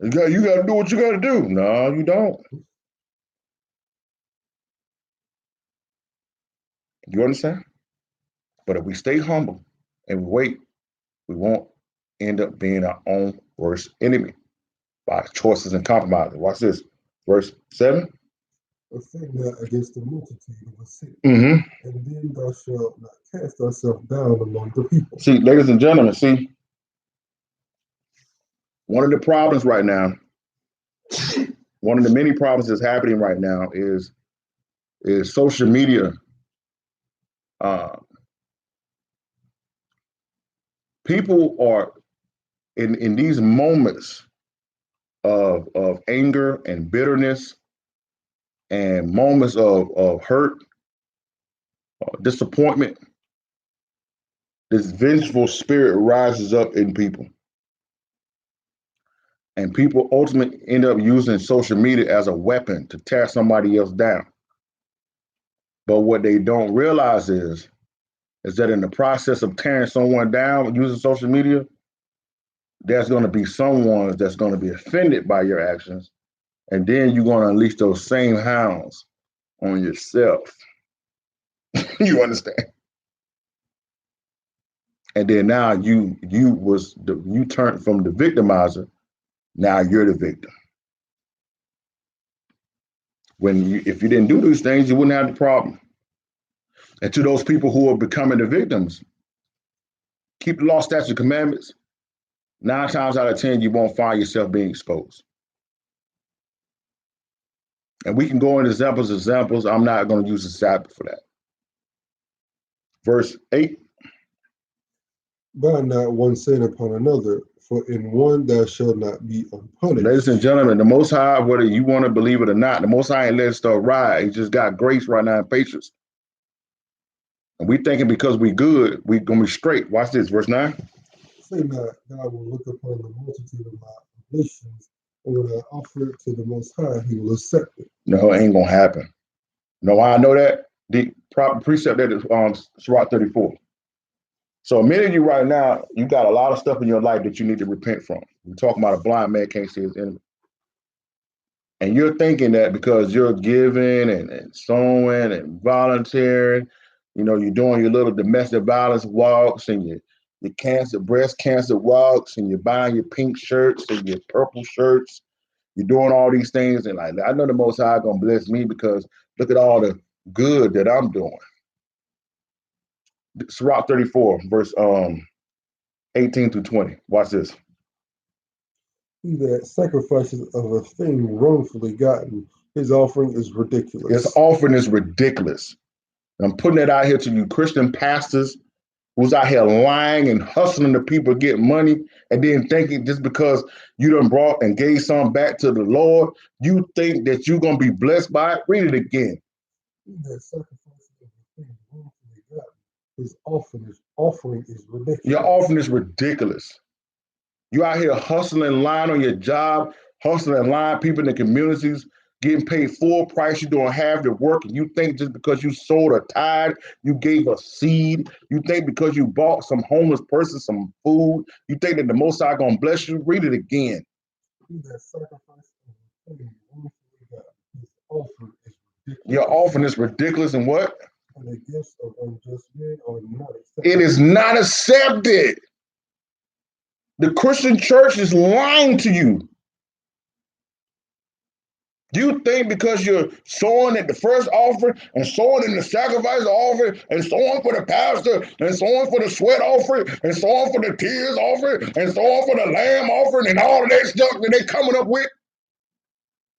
you gotta do what you gotta do. No, you don't. You understand? But if we stay humble and wait, we won't end up being our own worst enemy by choices and compromises. Watch this, verse 7. Offend not against the multitude of a city, Mm-hmm. and then thou shalt not cast thyself down among the people. See, ladies and gentlemen, see, one of the problems right now, one of the many problems that's happening right now is social media. People are in these moments of anger and bitterness and moments of hurt, disappointment. This vengeful spirit rises up in people. And people ultimately end up using social media as a weapon to tear somebody else down. But what they don't realize is that in the process of tearing someone down using social media, there's going to be someone that's going to be offended by your actions. And then you're going to unleash those same hounds on yourself. You understand? And then now you turned from the victimizer. Now you're the victim. If you didn't do these things, you wouldn't have the problem. And to those people who are becoming the victims, keep the law, statutes, and commandments. 9 times out of 10, you won't find yourself being exposed. And we can go into examples. I'm not going to use the Sabbath for that. Verse 8. Bind not one sin upon another, for in one thou shalt not be unpunished. Ladies and gentlemen, the Most High, whether you want to believe it or not, the Most High ain't let us start ride. He just got grace right now and patience. And we thinking because we good, we going to be straight. Watch this, verse 9. Say not, God will look upon the multitude of my afflictions, and when I offer it to the Most High, he will accept it. No, it ain't going to happen. You know why I know that? The proper precept that is Sirach 34. So many of you right now, you got a lot of stuff in your life that you need to repent from. We're talking about a blind man can't see his enemy. And you're thinking that because you're giving and sowing and volunteering, you're doing your little domestic violence walks and your breast cancer walks, and you're buying your pink shirts and your purple shirts. You're doing all these things. And I know the Most High going to bless me because look at all the good that I'm doing. Sirach 34, verse 18 through 20. Watch this. He that sacrifices of a thing wrongfully gotten His offering is ridiculous. His offering is ridiculous. I'm putting it out here to you Christian pastors who's out here lying and hustling the people to get money and then thinking just because you done brought and gave some back to the Lord, you think that you're going to be blessed by it? Read it again. That sacrifice of the thing wrongfully gotten. His offering is ridiculous. Your offering is ridiculous. You out here hustling, lying on your job, hustling, lying people in the communities, getting paid full price. You're doing half the work, and you think just because you sold a tithe, you gave a seed, you think because you bought some homeless person some food, you think that the Most High gonna bless you? Read it again. That sacrifice of the thing wrongfully gotten. His offering is ridiculous. Your offering is ridiculous, and what? And the gifts of unjust men are not accepted. It is not accepted. The Christian church is lying to you. You think because you're sowing at the first offering and sowing in the sacrifice offering and sowing for the pastor and sowing for the sweat offering and sowing for the tears offering and sowing for the lamb offering and all of that stuff that they're coming up with,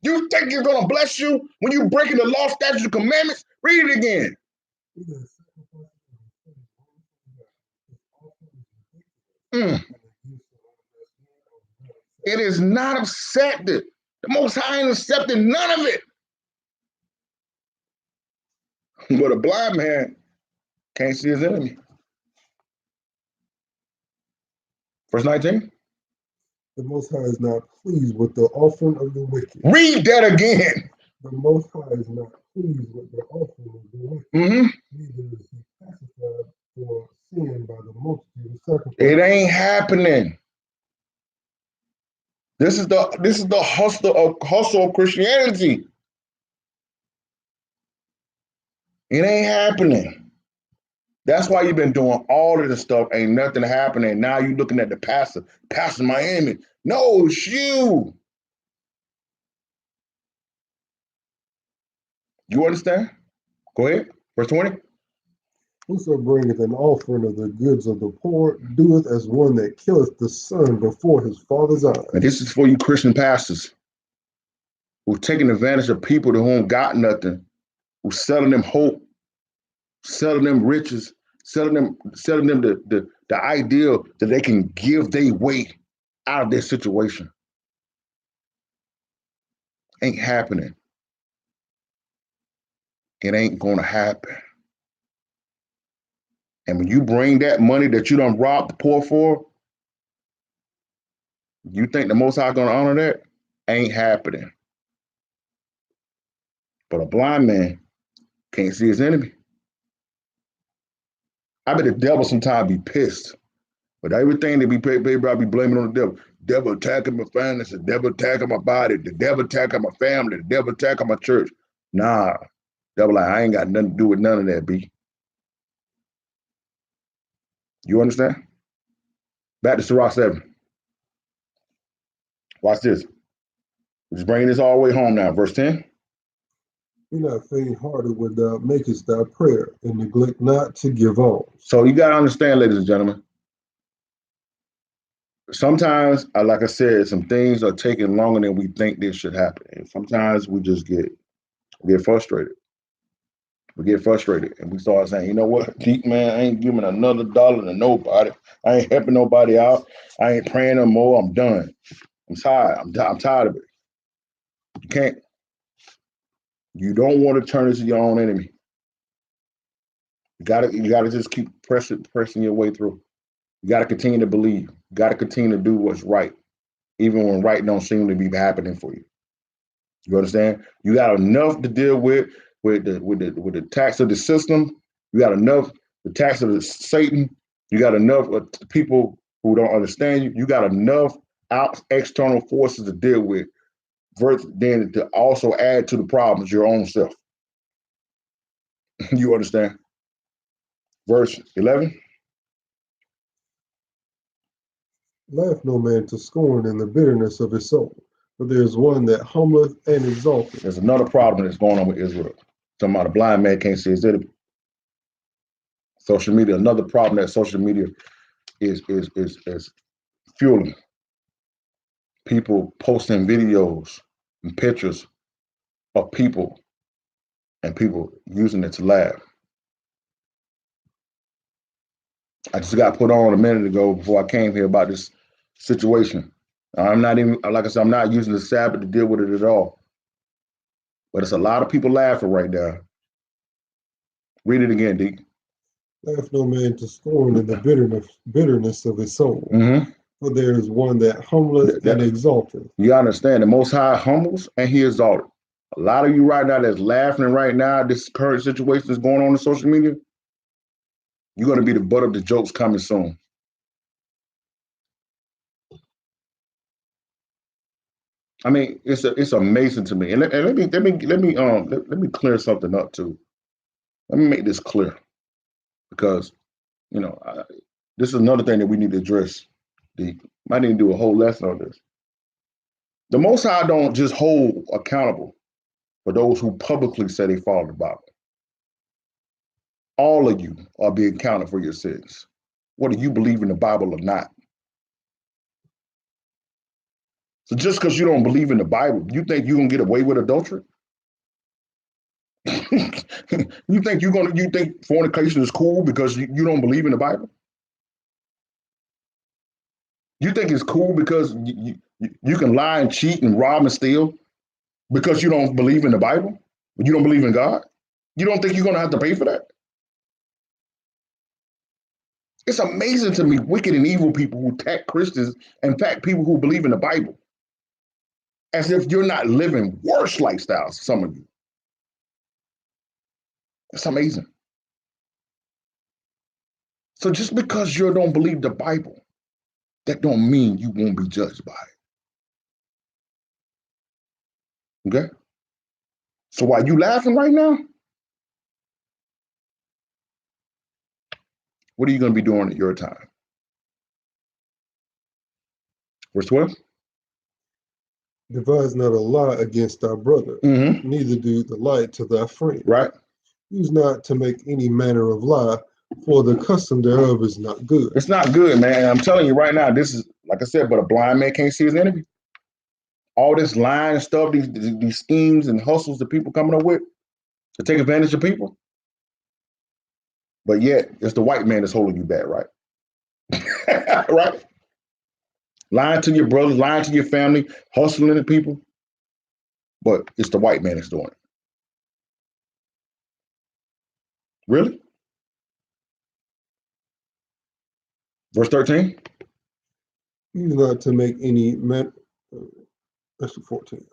you think you're going to bless you when you breaking the law, statutes, and commandments? Read it again. It is not accepted. The Most High ain't accepting none of it. But a blind man can't see his enemy. Verse 19. The Most High is not pleased with the offering of the wicked. Read that again. The Most High is not pleased with the offering of the wicked. Neither is he pacified for sin by the multitude of sacrifices. It ain't happening. This is the hustle of Christianity. It ain't happening. That's why you've been doing all of this stuff. Ain't nothing happening. Now you're looking at the pastor Miami. No, it's you. You understand? Go ahead. Verse 20. Whoso bringeth an offering of the goods of the poor doeth as one that killeth the son before his father's eyes. And this is for you Christian pastors who are taking advantage of people to whom got nothing, who selling them hope, selling them riches, selling them the ideal that they can give their way out of their situation. Ain't happening. It ain't gonna happen. And when you bring that money that you done robbed the poor for, you think the Most High gonna honor that? Ain't happening. But a blind man can't see his enemy. I bet the devil sometimes be pissed. But everything that be paid, I be blaming on the devil. Devil attacking my finances, the devil attacking my body, the devil attacking my family, the devil attacking my church. Nah, devil like, I ain't got nothing to do with none of that, B. You understand? Back to Sirach 7. Watch this. We're just bringing this all the way home now. Verse 10. Be not faint-hearted when thou makest thy prayer, and neglect not to give alms. So you got to understand, ladies and gentlemen, sometimes, like I said, some things are taking longer than we think they should happen. And sometimes we just get frustrated. We get frustrated and we start saying, you know what, Deep man, I ain't giving another dollar to nobody. I ain't helping nobody out. I ain't praying no more. I'm done. I'm tired. I'm tired of it. You can't. You don't want to turn into your own enemy. You gotta just keep pressing your way through. You gotta continue to believe. You gotta continue to do what's right, even when right don't seem to be happening for you. You understand? You got enough to deal with the tax of the system. You got enough the tax of the Satan. You got enough people who don't understand you. You got enough external forces to deal with. Then to also add to the problems your own self. You understand? Verse 11. Laugh no man to scorn in the bitterness of his soul, but there is one that humbleth and exalteth. There's another problem that's going on with Israel. Talking about a blind man can't see his enemy. Social media, another problem that social media is fueling. People posting videos and pictures of people and people using it to laugh. I just got put on a minute ago before I came here about this situation. I'm not even, like I said, I'm not using the Sabbath to deal with it at all. But it's a lot of people laughing right now. Read it again, Deke. Laugh no man to scorn in the bitterness of his soul. Mm-hmm. For there is one that humbleth and exalteth. You understand, the Most High humbles and he exalted. A lot of you right now that's laughing right now, this current situation that's going on in social media, you're going to be the butt of the jokes coming soon. I mean, it's amazing to me. And let me clear something up too. Let me make this clear, because this is another thing that we need to address. Might need to do a whole lesson on this. The Most High don't just hold accountable for those who publicly say they follow the Bible. All of you are being counted for your sins, whether you believe in the Bible or not. So just because you don't believe in the Bible, you think you're gonna get away with adultery? you think fornication is cool because you don't believe in the Bible? You think it's cool because you can lie and cheat and rob and steal because you don't believe in the Bible? You don't believe in God? You don't think you're gonna have to pay for that? It's amazing to me, wicked and evil people who attack Christians and attack people who believe in the Bible, as if you're not living worse lifestyles, some of you. It's amazing. So just because you don't believe the Bible, that don't mean you won't be judged by it. Okay? So while you laughing right now, what are you going to be doing at your time? Verse 12. Devise not a lie against thy brother, neither do the lie to thy friend. Right. Use not to make any manner of lie, for the custom thereof is not good. It's not good, man. I'm telling you right now, this is, like I said, but a blind man can't see his enemy. All this lying stuff, these schemes and hustles that people coming up with to take advantage of people. But yet, it's the white man that's holding you back, right? Right? Lying to your brothers, lying to your family, hustling at people. But it's the white man that's doing it. Really? Verse 13. Use not to make any that's 14.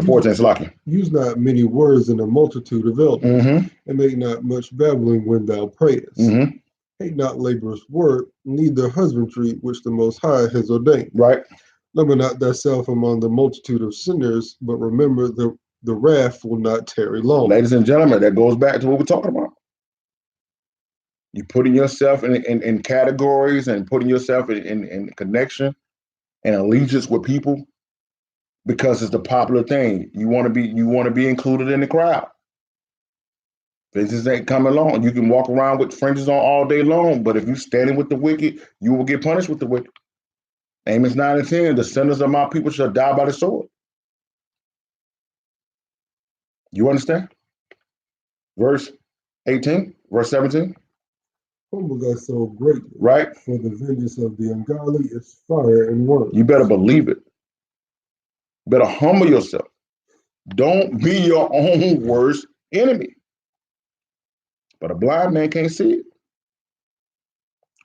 14 is locking. Use not many words in a multitude of elders, and make not much babbling when thou prayest. Hate not labor's work, neither husbandry which the Most High has ordained. Right. Number not thyself among the multitude of sinners, but remember the wrath will not tarry long. Ladies and gentlemen, that goes back to what we're talking about. You're putting yourself in categories and putting yourself in connection and allegiance with people because it's the popular thing. You want to be included in the crowd. Business ain't coming along. You can walk around with fringes on all day long, but if you're standing with the wicked, you will get punished with the wicked. Amos 9 and 10, the sinners of my people shall die by the sword. You understand? Verse 18, verse 17. Humble thyself greatly. Right. For the vengeance of the ungodly is fire and worms. You better believe it. Better humble yourself. Don't be your own worst enemy. But a blind man can't see it.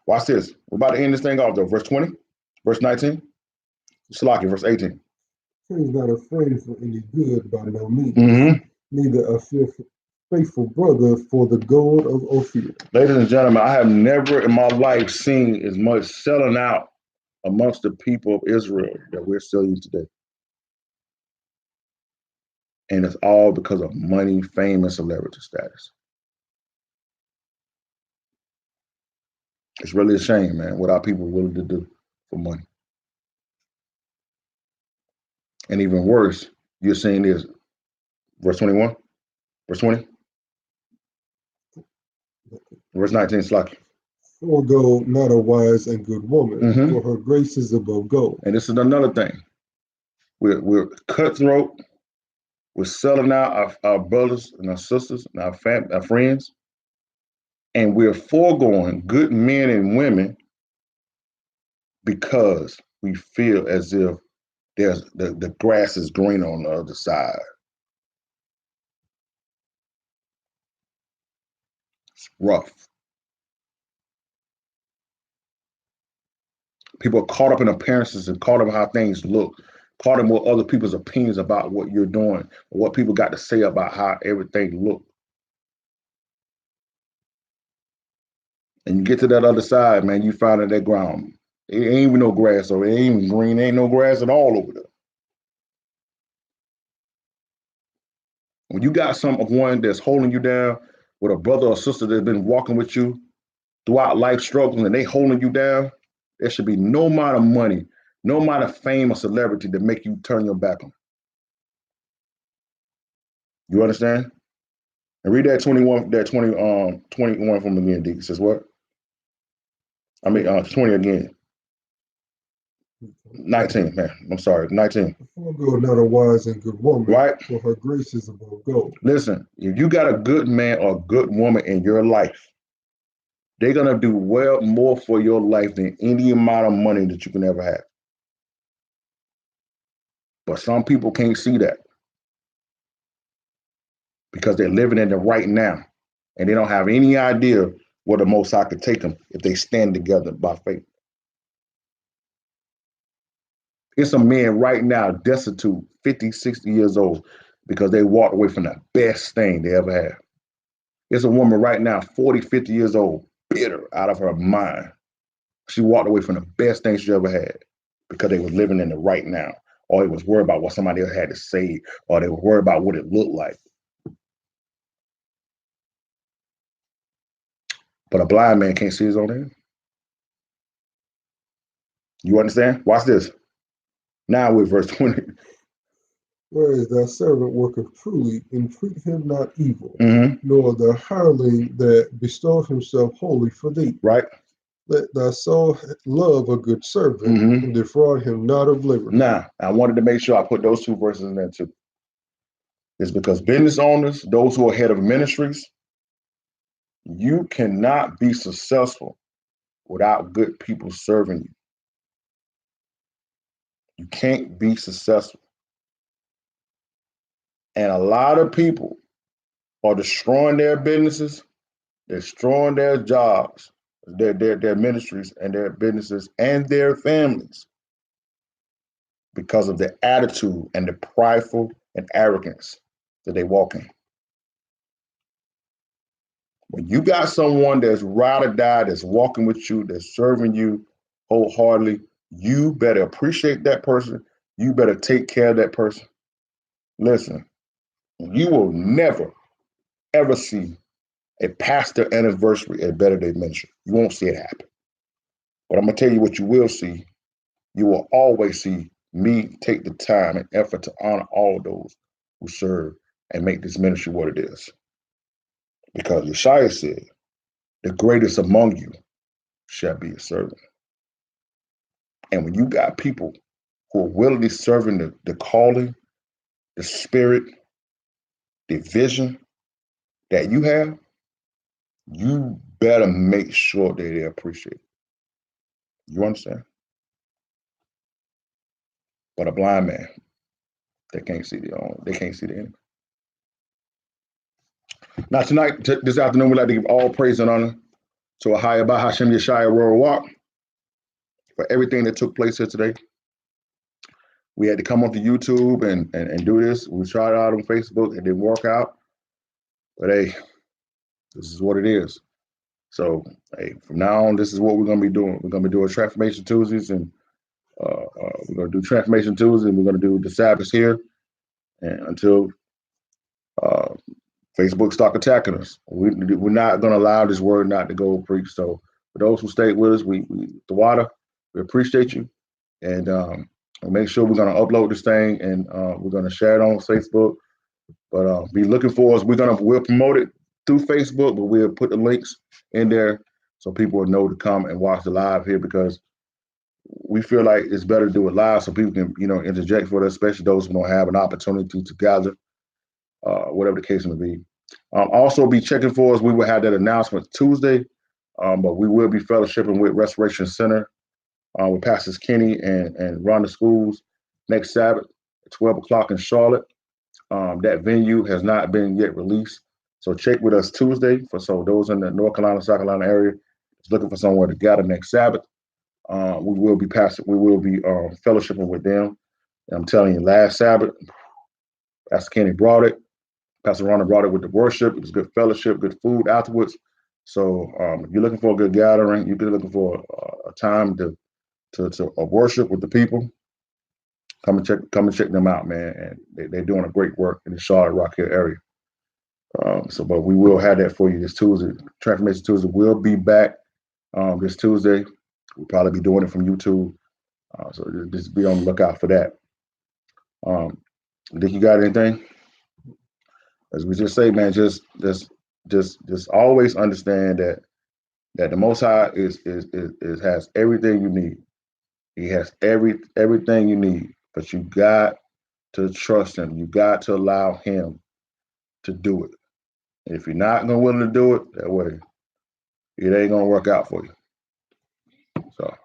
Watch this. We're about to end this thing off though. Verse 20, verse 19. Slaki, verse 18. He is not afraid for any good by no means. Neither a faithful brother for the gold of Ophir. Ladies and gentlemen, I have never in my life seen as much selling out amongst the people of Israel that we're seeing today. And it's all because of money, fame, and celebrity status. It's really a shame, man, what our people are willing to do for money. And even worse, you're seeing this, verse 21, verse 20, verse 19, Slaki. Forego not a wise and good woman, for her grace is above gold. And this is another thing. We're cutthroat. We're selling out our brothers and our sisters and our friends, and we're foregoing good men and women because we feel as if the grass is green on the other side. It's rough. People are caught up in appearances and caught up in how things look, caught up with other people's opinions about what you're doing, or what people got to say about how everything looks. And you get to that other side, man, you find that ground. It ain't even no grass, or it ain't even green, ain't no grass at all over there. When you got someone that's holding you down, with a brother or sister that's been walking with you throughout life struggles, and they holding you down, there should be no amount of money, no amount of fame or celebrity to make you turn your back on. You understand? And read that 21 from again, D. It says what? 20 again. 19, man. I'm sorry, 19. Forego not a wise and good woman, right? For her grace is above gold. Listen, if you got a good man or a good woman in your life, they're gonna do well more for your life than any amount of money that you can ever have. But some people can't see that because they're living in the right now, and they don't have any idea where the Most High could take them if they stand together by faith. It's some men right now destitute, 50, 60 years old, because they walked away from the best thing they ever had. It's a woman right now, 40, 50 years old, bitter out of her mind. She walked away from the best thing she ever had because they were living in the right now, or they was worried about what somebody else had to say, or they were worried about what it looked like. But a blind man can't see his own end. You understand? Watch this. Now with verse 20. Whereas thy servant worketh truly, entreat him not evil, Mm-hmm. nor the hireling that bestoweth himself wholly for thee. Right. Let thy soul love a good servant, Mm-hmm. and defraud him not of liberty. Now, I wanted to make sure I put those two verses in there too. It's because business owners, those who are head of ministries, you cannot be successful without good people serving you. You can't be successful. And a lot of people are destroying their businesses, destroying their jobs, their ministries and their businesses and their families because of the attitude and the prideful and arrogance that they walk in. When you got someone that's ride or die, that's walking with you, that's serving you wholeheartedly, you better appreciate that person. You better take care of that person. Listen, you will never, ever see a pastor anniversary at Better Day Ministry. You won't see it happen. But I'm going to tell you what you will see. You will always see me take the time and effort to honor all those who serve and make this ministry what it is. Because Yeshua said, the greatest among you shall be a servant. And when you got people who are willingly serving the calling, the spirit, the vision that you have, you better make sure that they appreciate it. You understand? But a blind man, they can't see the enemy. Now tonight, this afternoon, we'd like to give all praise and honor to Ahayabah Hashem Yeshaya Royal Walk for everything that took place here today. We had to come onto YouTube and do this. We tried it out on Facebook. It didn't work out. But hey, this is what it is. So hey, from now on, this is what we're going to be doing. We're going to be doing Transformation Tuesdays, and we're going to do Transformation Tuesdays, and we're going to do the Sabbath here, and until Facebook start attacking us. We're not going to allow this word not to go preach. So for those who stayed with us, the water, we appreciate you, and we'll make sure we're going to upload this thing, and we're going to share it on Facebook. But be looking for us. We'll promote it through Facebook, but we'll put the links in there so people will know to come and watch the live here, because we feel like it's better to do it live so people can, interject for us, especially those who don't have an opportunity to gather whatever the case may be. Also be checking for us. We will have that announcement Tuesday, but we will be fellowshipping with Restoration Center with Pastors Kenny and Rhonda Schools next Sabbath at 12 o'clock in Charlotte. That venue has not been yet released. So check with us Tuesday so those in the North Carolina, South Carolina area is looking for somewhere to gather next Sabbath. We will be fellowshipping with them. And I'm telling you, last Sabbath, Pastor Kenny brought it. Pastor Rhonda brought it with the worship. It was good fellowship, good food afterwards. So if you're looking for a good gathering, you're looking for a time to worship with the people, come and check them out, man. And they're doing a great work in the Charlotte Rock Hill area. But we will have that for you this Tuesday. Transformation Tuesday will be back this Tuesday. We'll probably be doing it from YouTube. So just be on the lookout for that. Dick, you got anything? As we just say, man, just always understand that the Most High has everything you need. He has everything you need, but you got to trust him. You got to allow him to do it. And if you're not willing to do it that way, it ain't gonna work out for you. So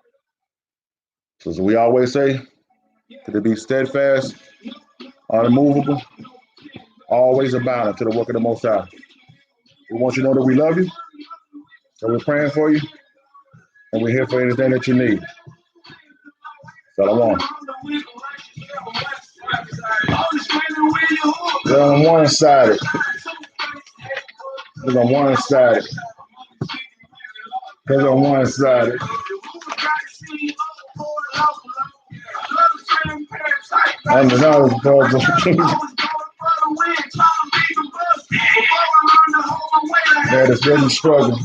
as we always say, to be steadfast, unmovable, always abounding to the work of the Most High. We want you to know that we love you, that we're praying for you, and we're here for anything that you need. Shalom. We're on one-sided. We're on one-sided. We're on one-sided. I'm the knowledge brother. Man, it's really struggling.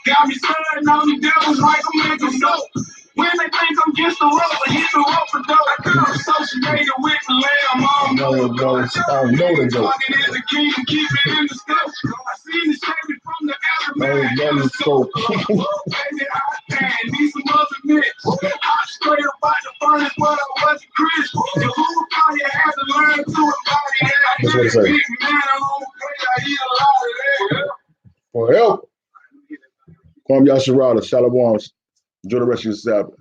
Got me sweating on the devils like I'm making dope. When they think I'm just a rover, hit the rope for dope. I'm associated with the lamb. I know the dope. I know the dope. Keep it in the scope. I seen the shady from the aftermath. Scope. Baby, I need some other mix. I straight up by the furnace, but I wasn't Chris. The who probably had to learn to embody that. That's what it says. I eat a lot of that. For help. Kwame Yasharada, Shalom. Enjoy the rest of your Sabbath.